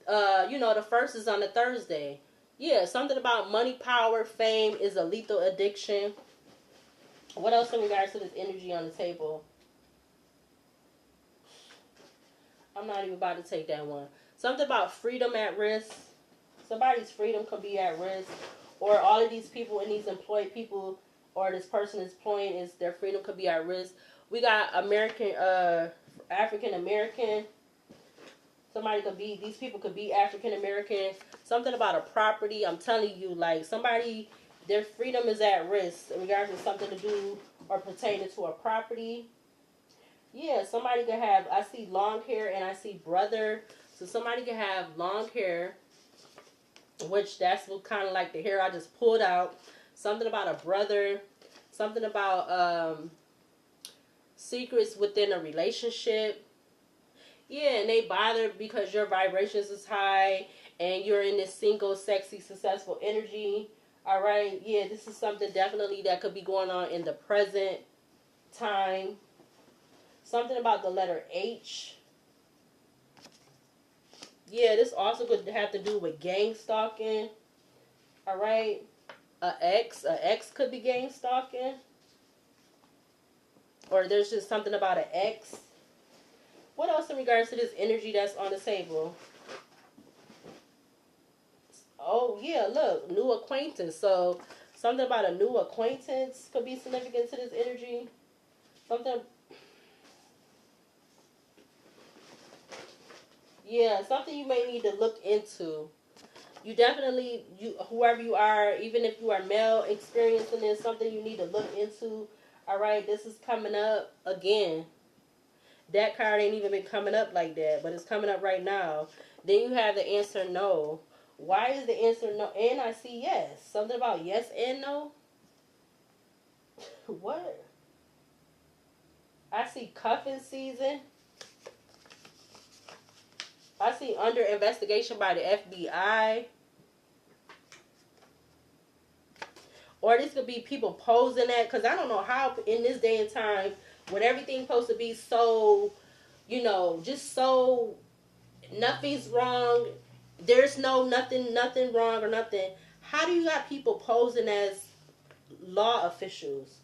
the first is on a Thursday. Yeah, something about money, power, fame is a lethal addiction. What else in regards to this energy on the table? I'm not even about to take that one. Something about freedom at risk. Somebody's freedom could be at risk. Or all of these people and these employed people, or this person is employing, is their freedom could be at risk. We got African American. These people could be African American. Something about a property. I'm telling you, like, somebody, their freedom is at risk in regards to something to do or pertaining to a property. Yeah, somebody could have, I see long hair and I see brother. So somebody could have long hair, which that's what kind of like the hair I just pulled out. Something about a brother. Something about secrets within a relationship. Yeah, and they bother because your vibrations is high and you're in this single, sexy, successful energy. All right. Yeah, this is something definitely that could be going on in the present time. Something about the letter H. Yeah, this also could have to do with gang stalking. All right. A ex could be gang stalking. Or there's just something about an ex. What else in regards to this energy that's on the table? Oh, yeah, look, new acquaintance. So, something about a new acquaintance could be significant to this energy. Something. Yeah, something you may need to look into. You definitely, whoever you are, even if you are male, experiencing this, something you need to look into. All right, this is coming up again. That card ain't even been coming up like that, but it's coming up right now. Then you have the answer no. Why is the answer no? And I see yes. Something about yes and no. What? I see cuffing season. I see under investigation by the FBI. Or this could be people posing that, because I don't know how in this day and time, when everything's supposed to be so, just so, nothing's wrong, there's nothing wrong or nothing. How do you got people posing as law officials?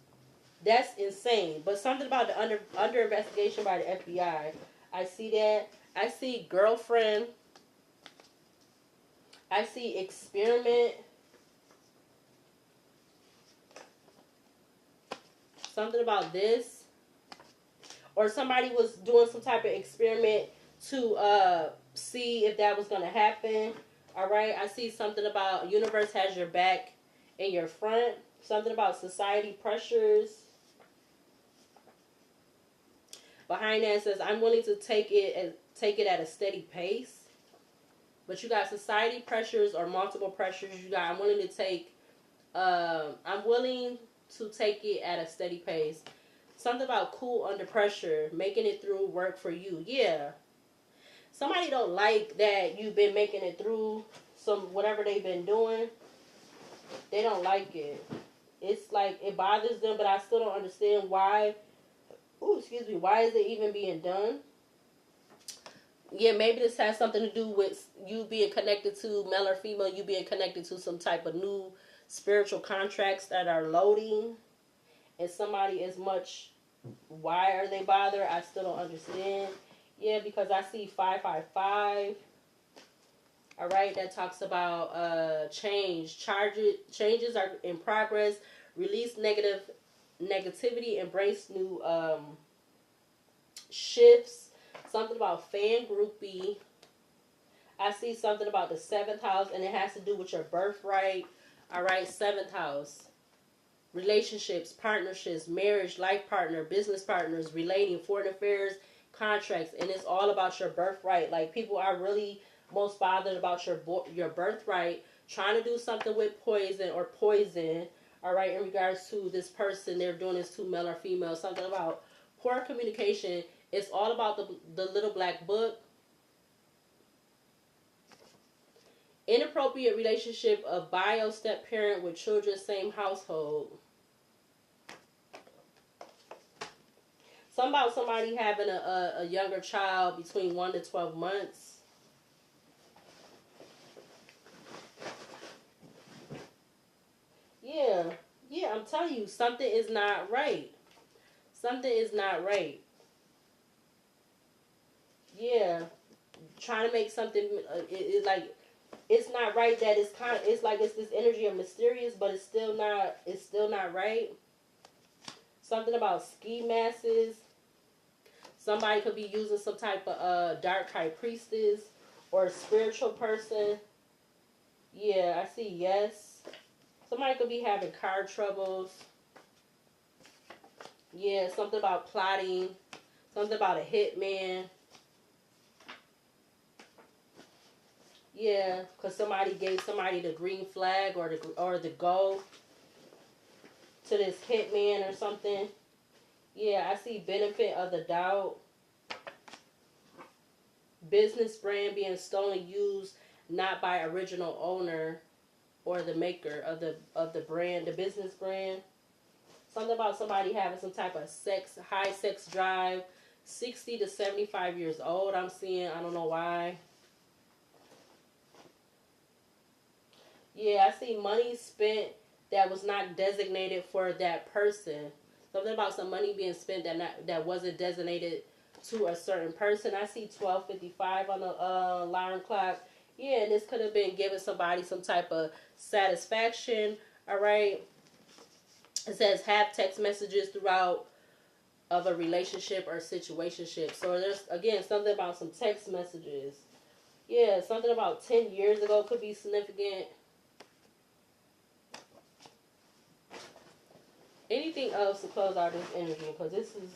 That's insane. But something about the under investigation by the FBI. I see that. I see girlfriend. I see experiment. Something about this. Or somebody was doing some type of experiment to see if that was going to happen. Alright, I see something about universe has your back and your front. Something about society pressures. Behind that says, I'm willing to take it at a steady pace. But you got society pressures or multiple pressures. You got, I'm willing to take it at a steady pace. Something about cool under pressure, making it through work for you. Yeah. Somebody don't like that you've been making it through whatever they've been doing. They don't like it. It's like it bothers them, but I still don't understand why. Why is it even being done? Yeah, maybe this has something to do with you being connected to male or female, you being connected to some type of new spiritual contracts that are loading. And somebody is much, why are they bothered? I still don't understand. Yeah, because I see 555. All right, that talks about change. Changes are in progress. Release negativity. Embrace new shifts. Something about fan groupie. I see something about the 7th house, and it has to do with your birthright. All right, 7th house. Relationships, partnerships, marriage, life partner, business partners, relating, foreign affairs, contracts, and it's all about your birthright. Like, people are really most bothered about your birthright, trying to do something with poison or poison, all right, in regards to this person. They're doing this to male or female, something about poor communication. It's all about the little black book. Inappropriate relationship of bio step parent with children, same household. Something about somebody having a younger child between 1 to 12 months. Yeah. Yeah, I'm telling you, something is not right. Something is not right. Yeah. Trying to make something, like, it's not right that it's kind of, it's like it's this energy of mysterious, but it's still not right. Something about ski masses. Somebody could be using some type of dark high priestess or a spiritual person. Yeah, I see yes. Somebody could be having car troubles. Yeah, something about plotting. Something about a hitman. Yeah, because somebody gave somebody the green flag or the go to this hitman or something. Yeah, I see benefit of the doubt. Business brand being stolen, used not by original owner or the maker of the brand, the business brand. Something about somebody having some type of high sex drive, 60 to 75 years old. I'm seeing, I don't know why. Yeah, I see money spent that was not designated for that person. Something about some money being spent that wasn't designated to a certain person. I see 12:55 on the alarm clock. Yeah, and this could have been giving somebody some type of satisfaction. All right. It says have text messages throughout of a relationship or situationship. So there's, again, something about some text messages. Yeah, something about 10 years ago could be significant. Anything else to close out this energy, because this is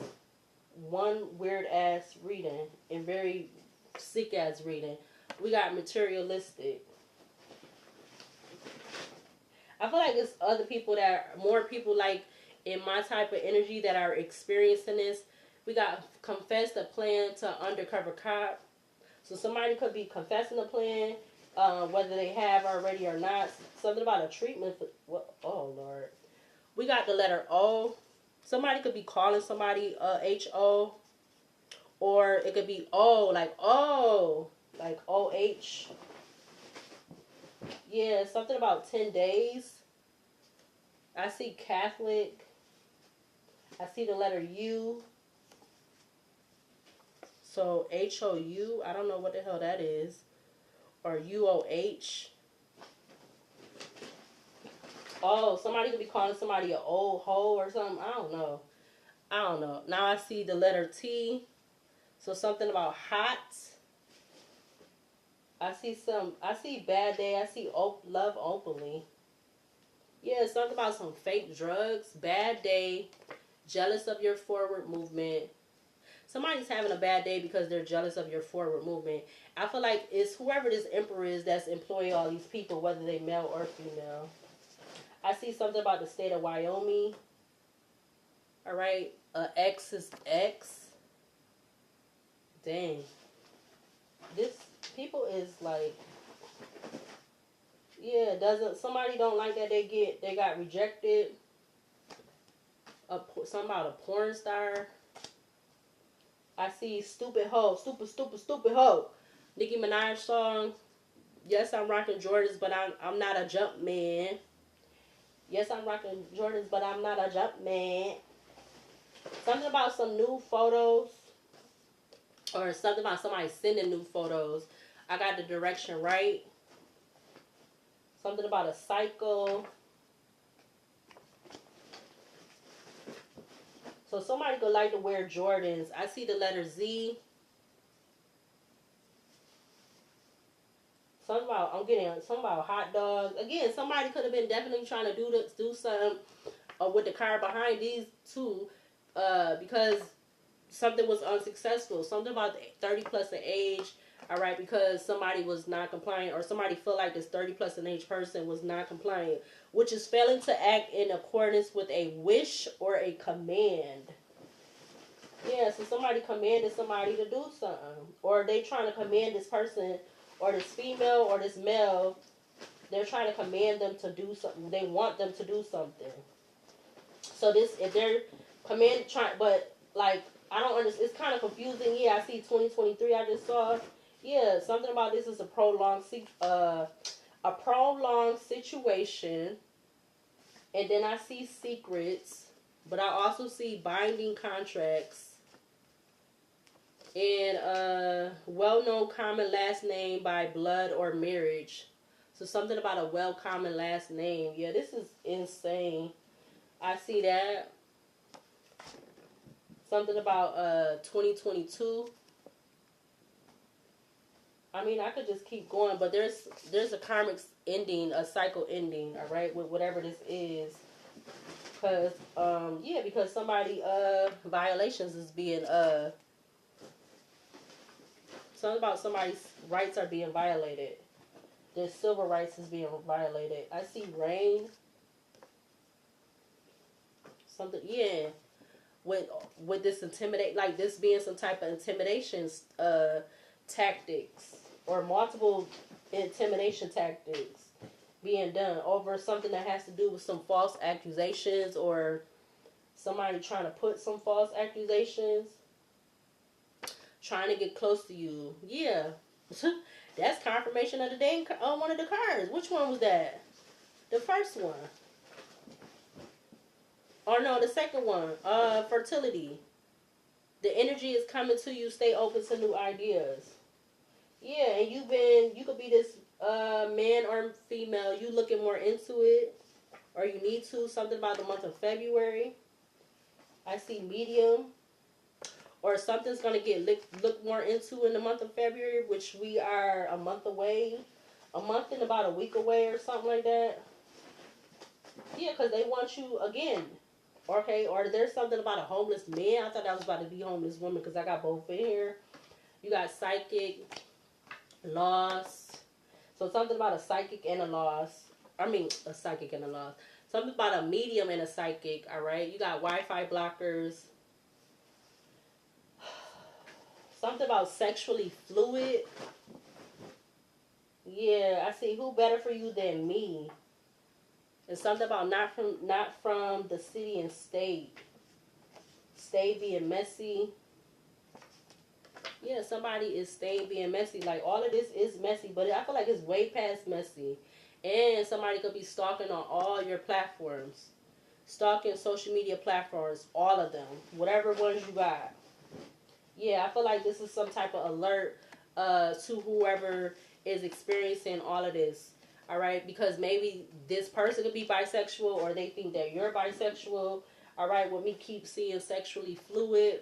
one weird ass reading and very sick ass reading. We got materialistic. I feel like it's other people more people like in my type of energy that are experiencing this. We got confessed a plan to undercover cop. So somebody could be confessing a plan, whether they have already or not. Something about a treatment for what? Oh Lord. We got the letter O. Somebody could be calling somebody H-O. Or it could be O, like O-H. Yeah, something about 10 days. I see Catholic. I see the letter U. So H-O-U. I don't know what the hell that is. Or U-O-H. Oh, somebody could be calling somebody an old hoe or something. I don't know. Now I see the letter T. So something about hot. I see bad day. I see love openly. Yeah, something about some fake drugs. Bad day. Jealous of your forward movement. Somebody's having a bad day because they're jealous of your forward movement. I feel like it's whoever this emperor is that's employing all these people, whether they male or female. I see something about the state of Wyoming. All right. X is X. Dang. This people is like, yeah, somebody don't like that they got rejected. Something about a porn star. I see stupid hoe, stupid hoe. Nicki Minaj song. Yes, I'm rocking Jordans, but I'm not a jump man. Yes, I'm rocking Jordans, but I'm not a jump man. Something about some new photos. Or something about somebody sending new photos. I got the direction right. Something about a cycle. So somebody could like to wear Jordans. I see the letter Z. Something about hot dogs. Again, somebody could have been definitely trying to do something with the car behind these two. Because something was unsuccessful. Something about 30 plus in age. All right, because somebody was not compliant, or somebody felt like this 30 plus in age person was not compliant, which is failing to act in accordance with a wish or a command. Yeah, so somebody commanded somebody to do something, or they trying to command this person, or this female, or this male. They're trying to command them to do something. They want them to do something. So this, if they're command trying, but like I don't understand. It's kind of confusing. Yeah, I see 2023. I just saw. Yeah, something about this is a prolonged situation, and then I see secrets, but I also see binding contracts and well-known common last name by blood or marriage. So something about a well common last name. Yeah, this is insane. I see that. Something about 2022. I mean, I could just keep going, but there's a karmics ending, a cycle ending, all right, with whatever this is. Because yeah, because somebody violations is being something about somebody's rights are being violated. Their civil rights is being violated. I see rain. Something, yeah. With this intimidate, like this being some type of intimidation tactics, or multiple intimidation tactics being done over something that has to do with some false accusations, or somebody trying to put some false accusations, trying to get close to you. Yeah. That's confirmation of the day on one of the cards. Which one was that? The first one. Or no, the second one. Fertility. The energy is coming to you. Stay open to new ideas. Yeah, and you could be this man or female. You looking more into it, or you need to. Something about the month of February. I see medium. Or something's going to get looked more into in the month of February, which we are a month away. A month and about a week away or something like that. Yeah, because they want you again. Okay, or there's something about a homeless man. I thought that was about to be homeless woman, because I got both in here. You got psychic, loss. So something about a psychic and a loss. I mean, a psychic and a loss. Something about a medium and a psychic, all right? You got Wi-Fi blockers. Something about sexually fluid. Yeah, I see. Who better for you than me? And something about not from the city and state. Stay being messy. Yeah, somebody is staying being messy. Like, all of this is messy, but I feel like it's way past messy. And somebody could be stalking on all your platforms. Stalking social media platforms. All of them. Whatever ones you got. Yeah, I feel like this is some type of alert to whoever is experiencing all of this. All right, because maybe this person could be bisexual, or they think that you're bisexual. All right, with me keep seeing sexually fluid.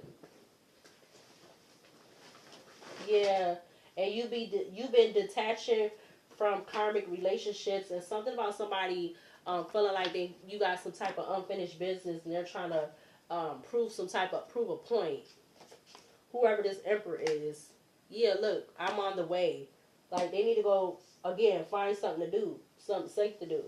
Yeah, and you've been detaching from karmic relationships, and something about somebody feeling like you got some type of unfinished business, and they're trying to prove a point. Whoever this emperor is, yeah, look, I'm on the way. Like, they need to go again, find something to do, something safe to do.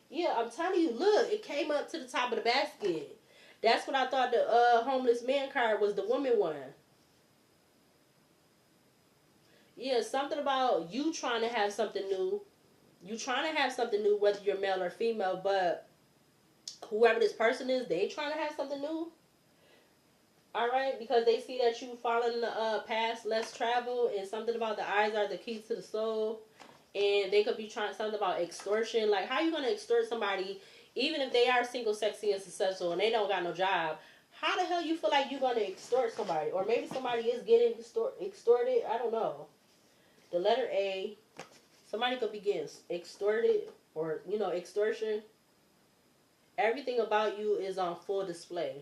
Yeah, I'm telling you, look, it came up to the top of the basket. That's what I thought the homeless man card was, the woman one. Yeah, something about you trying to have something new. You trying to have something new, whether you're male or female, but whoever this person is, they trying to have something new. Alright, because they see that you following the path less travel, and something about the eyes are the keys to the soul. And they could be trying something about extortion. Like, how you going to extort somebody, even if they are single, sexy, and successful, and they don't got no job? How the hell you feel like you're going to extort somebody? Or maybe somebody is getting extorted. I don't know. The letter A. Somebody could be getting extorted, or, extortion. Everything about you is on full display.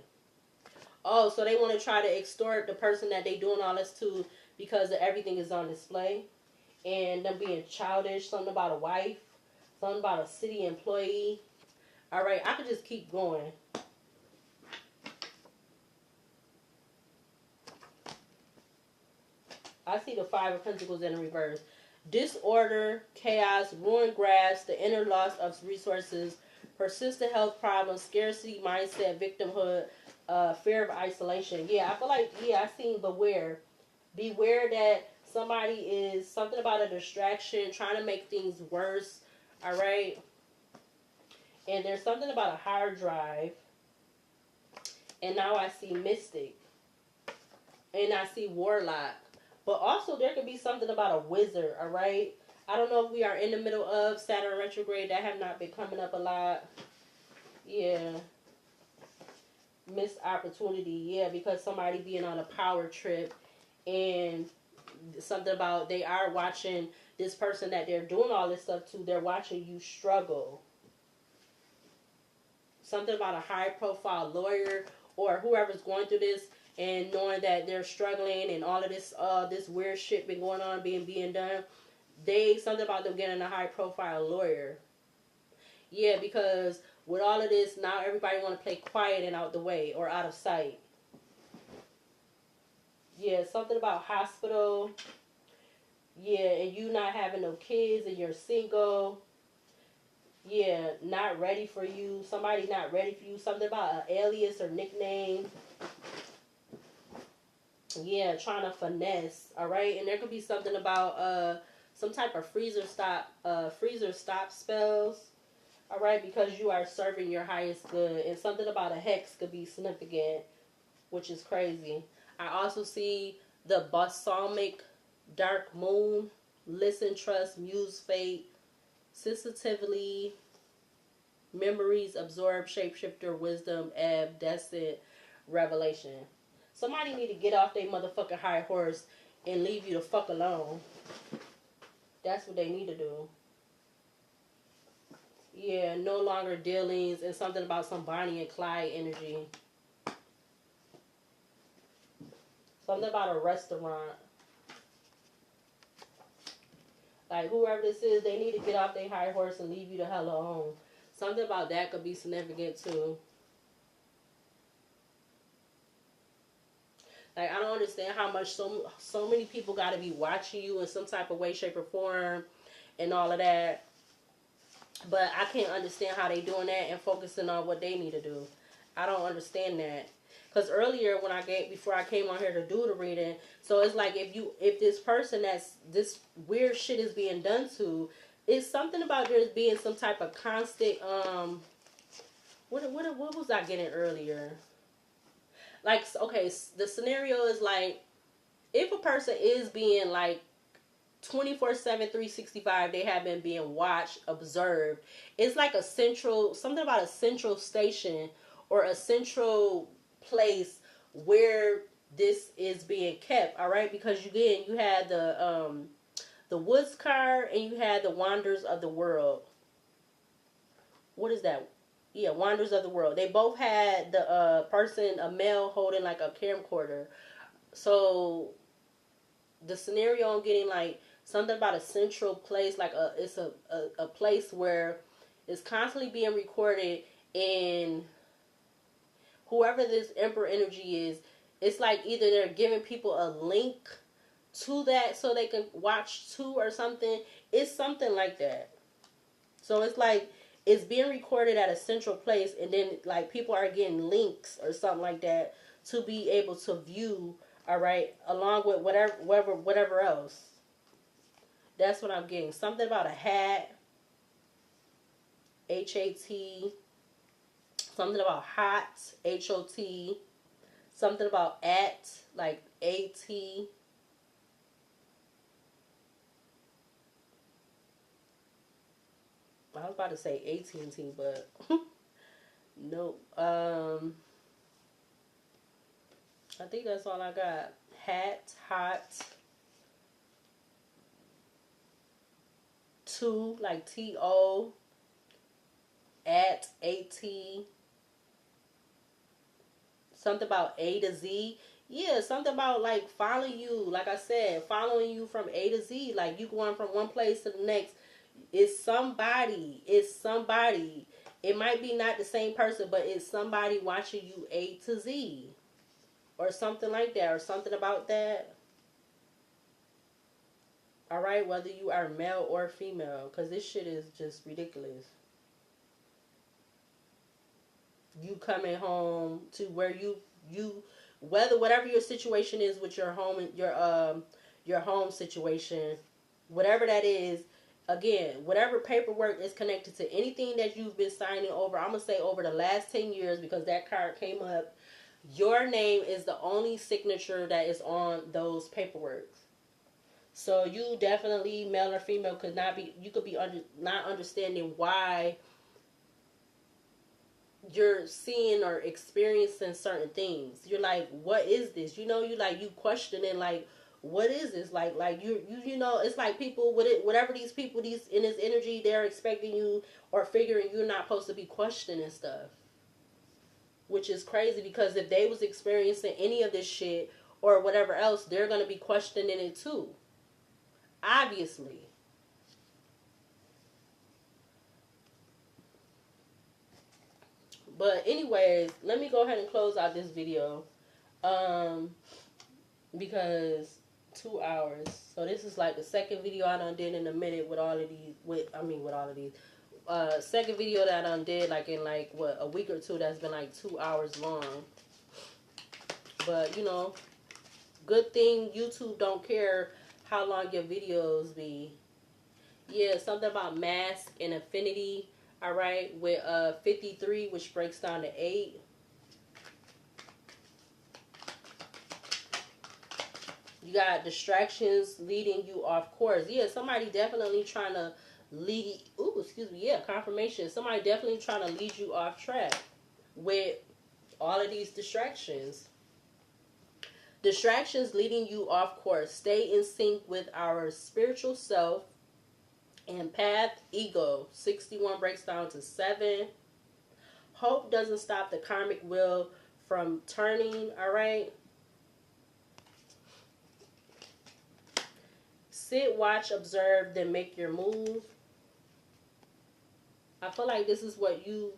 Oh, so they want to try to extort the person that they doing all this to, because everything is on display. And them being childish. Something about a wife. Something about a city employee. Alright, I could just keep going. I see the Five of Pentacles in reverse. Disorder, chaos, ruined grass, the inner loss of resources, persistent health problems, scarcity mindset, victimhood, fear of isolation. Yeah, I feel like, yeah, I seen beware. Beware that somebody is something about a distraction, trying to make things worse. All right. And there's something about a hard drive. And now I see mystic. And I see warlock. But also there could be something about a wizard, all right? I don't know if we are in the middle of Saturn retrograde. That have not been coming up a lot. Yeah. Missed opportunity. Yeah, because somebody being on a power trip. And something about they are watching this person that they're doing all this stuff to. They're watching you struggle. Something about a high profile lawyer or whoever's going through this and knowing that they're struggling and all of this weird shit been going on being done. Something about them getting a high profile lawyer. Yeah, because with all of this, now everybody want to play quiet and out the way or out of sight. Yeah, something about hospital. Yeah, and you not having no kids and you're single. Yeah, not ready for you. Somebody not ready for you. Something about an alias or nickname. Yeah, trying to finesse. All right, and there could be something about some type of freezer stop spells. All right, because you are serving your highest good, and something about a hex could be significant, which is crazy. I also see the balsamic dark moon. Listen, trust, muse, fate, sensitively, memories, absorb, shapeshifter, wisdom, ebb, destined, revelation. Somebody need to get off their motherfucking high horse and leave you the fuck alone. That's what they need to do. Yeah, no longer dealings, and something about some Bonnie and Clyde energy. Something about a restaurant. Like, whoever this is, they need to get off their high horse and leave you the hell alone. Something about that could be significant, too. Like, I don't understand how much so many people got to be watching you in some type of way, shape, or form, and all of that. But I can't understand how they doing that and focusing on what they need to do. I don't understand that. Because earlier before I came on here to do the reading, so it's like if this person that's this weird shit is being done to, it's something about there being some type of constant what was I getting earlier? Like, okay, the scenario is like if a person is being like 24/7, 365, they have been being watched, observed. It's like something about a central station or a central place where this is being kept, all right? Because you had the Woods card and you had the Wonders of the World. What is that? Yeah, Wonders of the World. They both had the a male holding like a camcorder. So the scenario I'm getting like something about a central place, like it's a place where it's constantly being recorded, and whoever this Emperor energy is, it's like either they're giving people a link to that so they can watch too or something. It's something like that. So it's like it's being recorded at a central place, and then like people are getting links or something like that to be able to view, all right, along with whatever else. That's what I'm getting. Something about a hat, HAT. Something about hot, HOT. Something about at, like AT. I was about to say AT&T, but nope. I think that's all I got. Hat, hot, to, like TO, at AT. Something about A to Z. Yeah, something about like following you. Like I said, following you from A to Z. Like you going from one place to the next. It's somebody. It's somebody. It might be not the same person, but it's somebody watching you A to Z. Or something like that. Or something about that. All right, whether you are male or female, because this shit is just ridiculous. You coming home to where you whether whatever your situation is with your home, your home situation, whatever that is, again, whatever paperwork is connected to anything that you've been signing over, I'm gonna say over the last 10 years, because that card came up, your name is the only signature that is on those paperwork. So you definitely, male or female, could not be, you could be not understanding why you're seeing or experiencing certain things. You're like, what is this? You know, you questioning, like, what is this? Like you know, it's like people with it, whatever these people, these in this energy, they're expecting you or figuring you're not supposed to be questioning stuff. Which is crazy, because if they was experiencing any of this shit or whatever else, they're gonna be questioning it too. Obviously. But anyways, let me go ahead and close out this video. Um, because 2 hours. So this is like the second video I done did in a minute with all of these. With all of these. Second video that I done did like in like what, a week or two. That's been like 2 hours long. But you know, good thing YouTube don't care how long your videos be. Yeah, something about mask and affinity. All right, with 53, which breaks down to 8. You got distractions leading you off course. Yeah, somebody definitely trying to lead. Ooh, excuse me. Yeah, confirmation. Somebody definitely trying to lead you off track with all of these distractions. Distractions leading you off course. Stay in sync with our spiritual self and path ego. 61 breaks down to 7. Hope doesn't stop the karmic wheel from turning. All right. Sit, watch, observe, then make your move. I feel like this is what you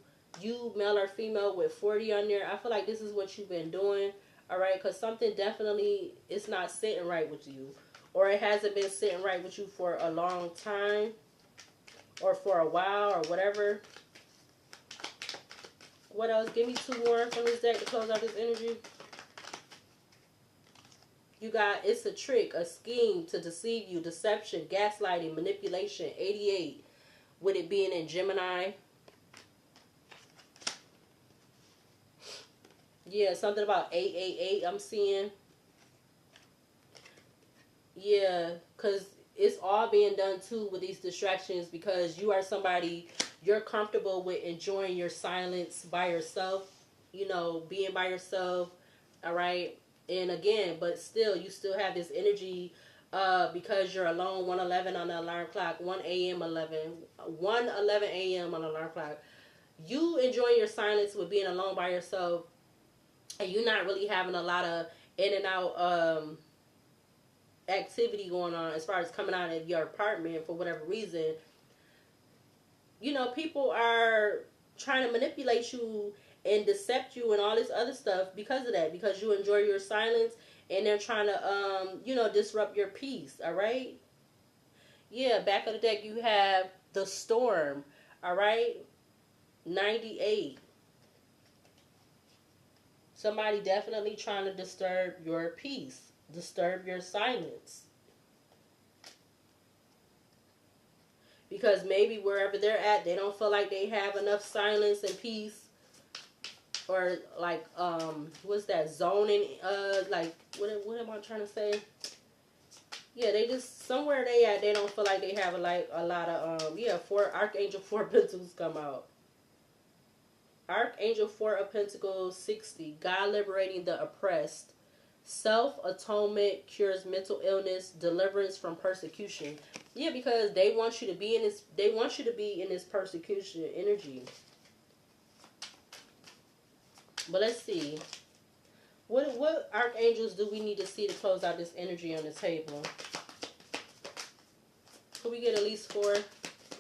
male or female with 40 on there, I feel like this is what you've been doing. All right, because something definitely is not sitting right with you, or it hasn't been sitting right with you for a long time, or for a while, or whatever. What else? Give me 2 more from this deck to close out this energy. You got, it's a trick, a scheme to deceive you, deception, gaslighting, manipulation, 88, with it being in Gemini. Yeah, something about 888 I'm seeing. Yeah, because it's all being done too with these distractions, because you are somebody, you're comfortable with enjoying your silence by yourself, you know, being by yourself, all right? And again, but still, you still have this energy because you're alone. 1:11 on the alarm clock, 1 a.m. 1:11 a.m. on the alarm clock. You enjoy your silence with being alone by yourself, and you're not really having a lot of in and out activity going on as far as coming out of your apartment for whatever reason. You know, people are trying to manipulate you and decept you and all this other stuff because of that, because you enjoy your silence, and they're trying to you know, disrupt your peace. All right. Yeah, back of the deck you have the storm. All right. 98. Somebody definitely trying to disturb your peace, disturb your silence, because maybe wherever they're at, they don't feel like they have enough silence and peace, or like what's that, zoning, like what am I trying to say? Yeah, they just, somewhere they at, they don't feel like they have a lot of yeah, Archangel 4 Pentacles come out. Archangel 4 of Pentacles, 60. God liberating the oppressed. Self-atonement cures mental illness, deliverance from persecution. Yeah, because they want you to be in this, they want you to be in this persecution energy. But let's see. What archangels do we need to see to close out this energy on the table? Could we get at least 4?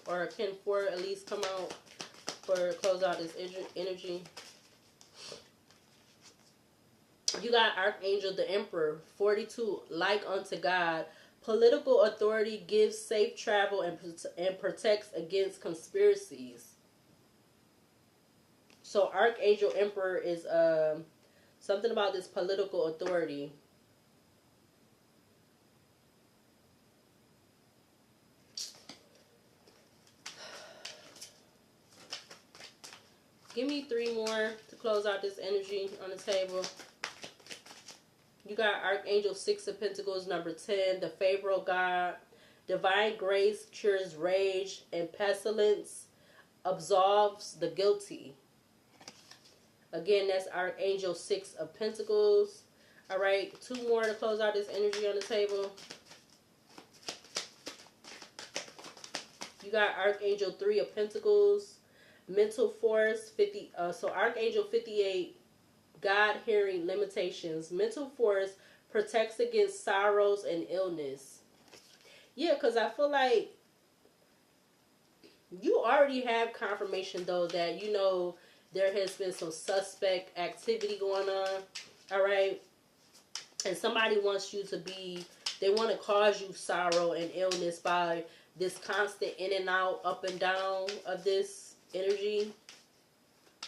Or can 4 at least come out for close out this energy? You got Archangel the Emperor, 42, like unto God, Political authority gives safe travel and protects against conspiracies. So Archangel Emperor is something about this political authority. Give me 3 more to close out this energy on the table. You got Archangel 6 of Pentacles, number 10, the favor of God. Divine grace cures rage and pestilence, absolves the guilty. Again, that's Archangel 6 of Pentacles. All right, 2 more to close out this energy on the table. You got Archangel 3 of Pentacles, mental force, 50. So Archangel 58, God hearing limitations. Mental force protects against sorrows and illness. Yeah, because I feel like you already have confirmation, though, that, you know, there has been some suspect activity going on. All right. And somebody wants you to be, they want to cause you sorrow and illness by this constant in and out, up and down of this energy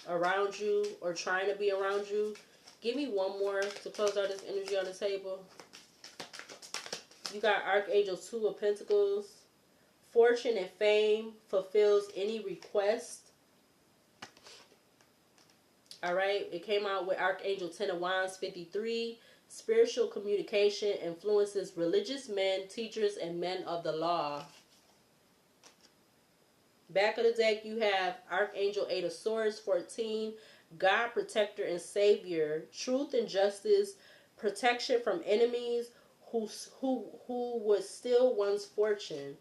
around you or trying to be around you. Give me 1 more to close out this energy on the table. You got Archangel 2 of Pentacles. Fortune and fame fulfills any request. All right. It came out with Archangel 10 of Wands, 53. Spiritual communication influences religious men, teachers, and men of the law. Back of the deck, you have Archangel 8 of Swords, 14. God, protector and savior. Truth and justice. Protection from enemies who would steal one's fortune.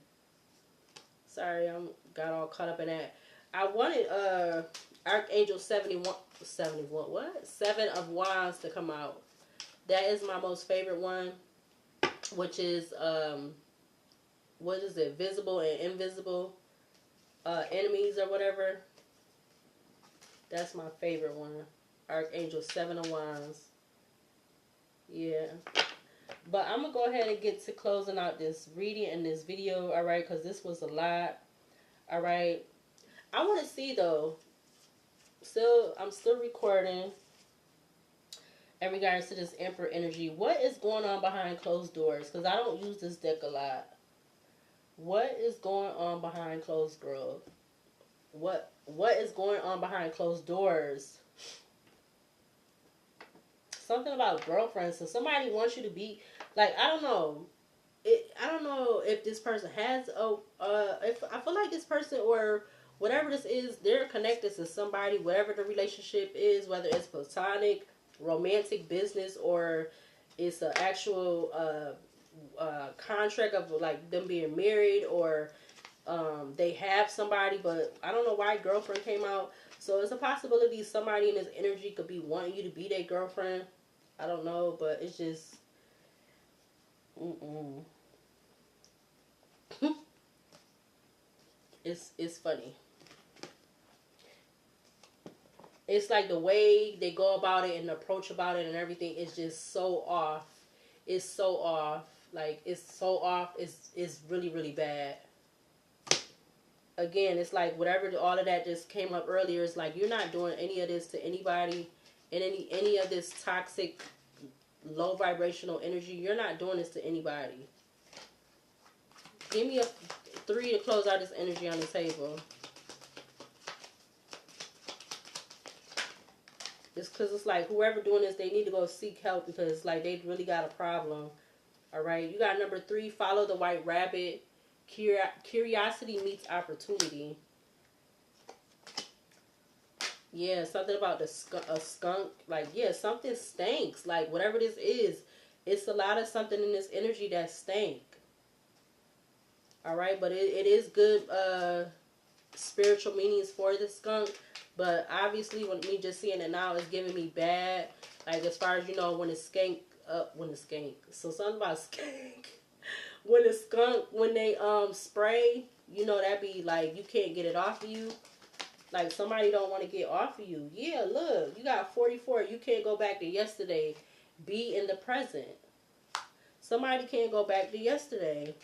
Sorry, I got all caught up in that. I wanted Archangel 71, what? 7 of Wands to come out. That is my most favorite one, which is, what is it? Visible and invisible enemies or whatever. That's my favorite one. Archangel 7 of Wands. Yeah. But I'm going to go ahead and get to closing out this reading and this video, alright? Because this was a lot, alright? I want to see, though. I'm still recording in regards to this Emperor energy. What is going on behind closed doors? Because I don't use this deck a lot. What is going on behind closed doors? What is going on behind closed doors? Something about girlfriends. So somebody wants you to be like, I don't know. I don't know if this person has if I feel like this person or whatever this is, they're connected to somebody, whatever the relationship is, whether it's platonic, romantic, business, or it's an actual contract of like them being married, or they have somebody, but I don't know why girlfriend came out. So it's a possibility somebody in this energy could be wanting you to be their girlfriend. I don't know, but it's just it's funny. It's like the way they go about it and the approach about it and everything is just so off. It's so off. Like, it's so off. It's really, really bad. Again, it's like whatever all of that just came up earlier. It's like you're not doing any of this to anybody, and any of this toxic, low vibrational energy. You're not doing this to anybody. Give me a 3 to close out this energy on the table. It's because it's like whoever doing this, they need to go seek help because like they really got a problem. All right, you got number 3. Follow the white rabbit. Curiosity meets opportunity. Yeah, something about a skunk. Like, yeah, something stinks. Like, whatever this is, it's a lot of something in this energy that stink. All right, but it is good spiritual meanings for the skunk. But obviously, when me just seeing it now is giving me bad. Like, as far as, you know, when the skank. So something about skank. When the skunk, when they spray, you know, that be like, you can't get it off of you. Like, somebody don't want to get off of you. Yeah, look, you got 44. You can't go back to yesterday. Be in the present. Somebody can't go back to yesterday.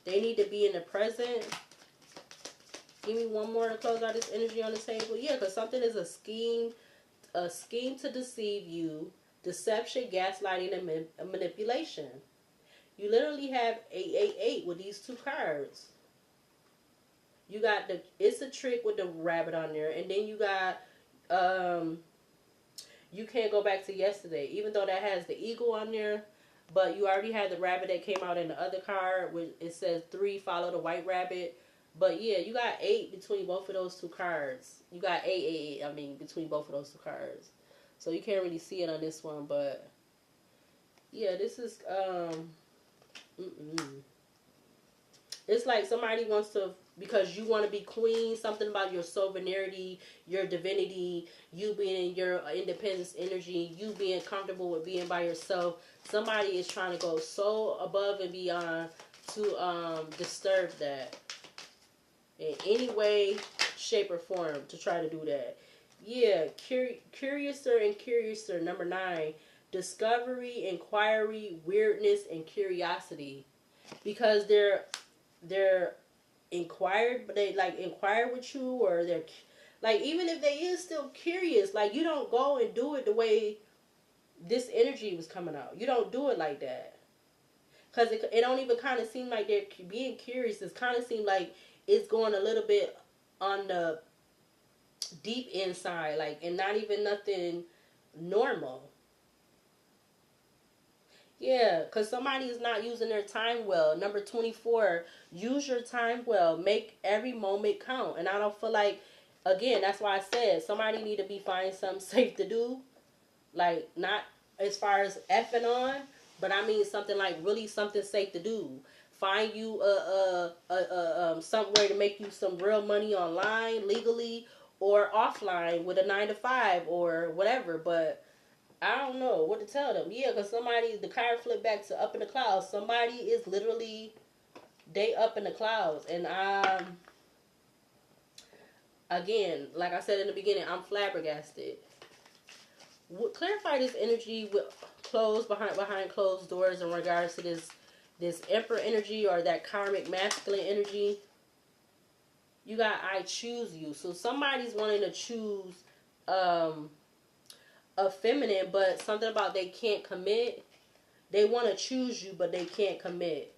They need to be in the present. Give me one more to close out this energy on the table. Yeah, because something is a scheme to deceive you, deception, gaslighting, and manipulation. You literally have 888 with these two cards. You got it's a trick with the rabbit on there, and then you got you can't go back to yesterday, even though that has the eagle on there. But you already had the rabbit that came out in the other card, which it says 3, follow the white rabbit. But yeah, you got 8 between both of those two cards. You got 888, I mean, between both of those two cards. So you can't really see it on this one, but yeah, this is it's like somebody wants to, because you want to be queen, something about your sovereignty, your divinity, you being in your independence energy, you being comfortable with being by yourself. Somebody is trying to go so above and beyond to disturb that in any way, shape, or form, to try to do that. Yeah, curiouser and curiouser. Number 9, discovery, inquiry, weirdness, and curiosity. Because they're inquired, but they like inquire with you, or they're like, even if they is still curious, like, you don't go and do it the way this energy was coming out. You don't do it like that, because it don't even kind of seem like they're being curious. It kind of seem like it's going a little bit on the deep inside, like, and not even nothing normal. Yeah, because somebody is not using their time well. Number 24, use your time well. Make every moment count. And I don't feel like, again, that's why I said somebody need to be finding something safe to do. Like, not as far as effing on, but I mean something like really something safe to do. Find you somewhere to make you some real money online, legally, or offline with a 9 to 5 or whatever. But I don't know what to tell them. Yeah, because the card flipped back to up in the clouds. Somebody is literally, they up in the clouds. And again, like I said in the beginning, I'm flabbergasted. Clarify this energy with behind closed doors in regards to this Emperor energy, or that karmic masculine energy. You got I choose you. So somebody's wanting to choose a feminine, but something about they can't commit. They want to choose you, but they can't commit.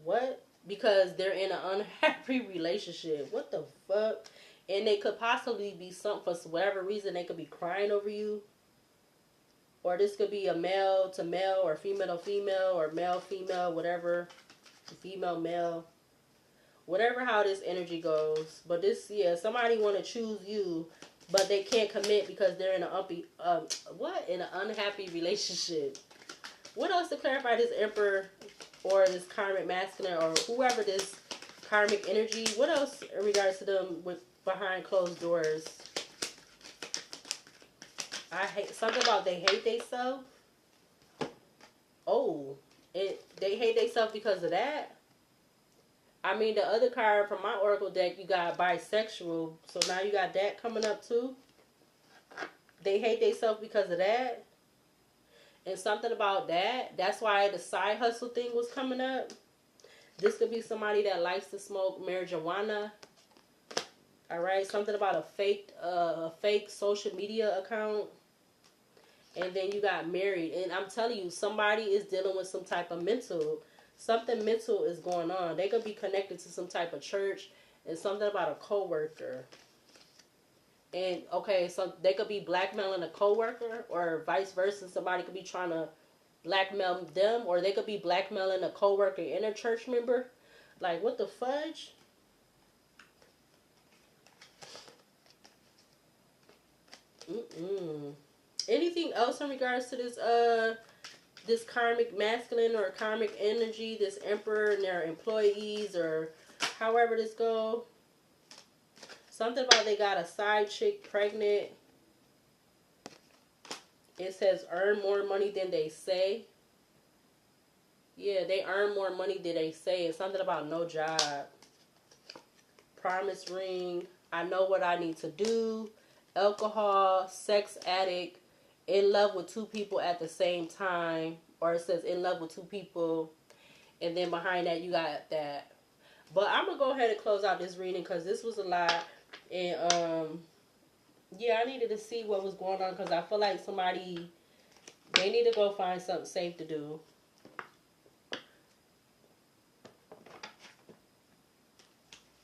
What? Because they're in an unhappy relationship. What the fuck? And they could possibly be something, for whatever reason, they could be crying over you. Or this could be a male to male, or female to female, or male female, whatever. Female male. Whatever how this energy goes. But this, yeah, somebody want to choose you, but they can't commit because they're in an unhappy relationship. What else to clarify this Emperor, or this karmic masculine, or whoever this karmic energy? What else in regards to them with behind closed doors? I hate something about they hate themselves. Oh, they hate themselves because of that. I mean, the other card from my oracle deck, you got bisexual. So now you got that coming up too. They hate themselves because of that. And something about that. That's why the side hustle thing was coming up. This could be somebody that likes to smoke marijuana. Alright. Something about a fake social media account. And then you got married. And I'm telling you, somebody is dealing with some type of something mental is going on. They could be connected to some type of church, and something about a coworker. And okay, so they could be blackmailing a coworker, or vice versa. Somebody could be trying to blackmail them, or they could be blackmailing a coworker and a church member. Like, what the fudge? Anything else in regards to this karmic masculine or karmic energy, this Emperor and their employees, or however this go? Something about they got a side chick pregnant. It says earn more money than they say. Yeah, they earn more money than they say. It's something about no job. Promise ring. I know what I need to do. Alcohol, sex addict, in love with 2 people at the same time. or it says in love with two people, and then behind that you got that. But I'm gonna go ahead and close out this reading because this was a lot, and yeah, I needed to see what was going on because I feel like they need to go find something safe to do.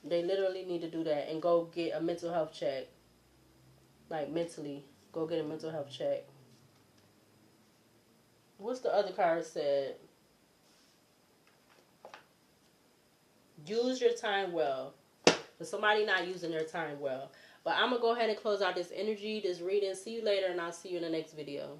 They literally need to do that and go get a mental health check. Like mentally, go get a mental health check. What's the other card said? Use your time well. But somebody not using their time well. But I'm going to go ahead and close out this energy, this reading. See you later, and I'll see you in the next video.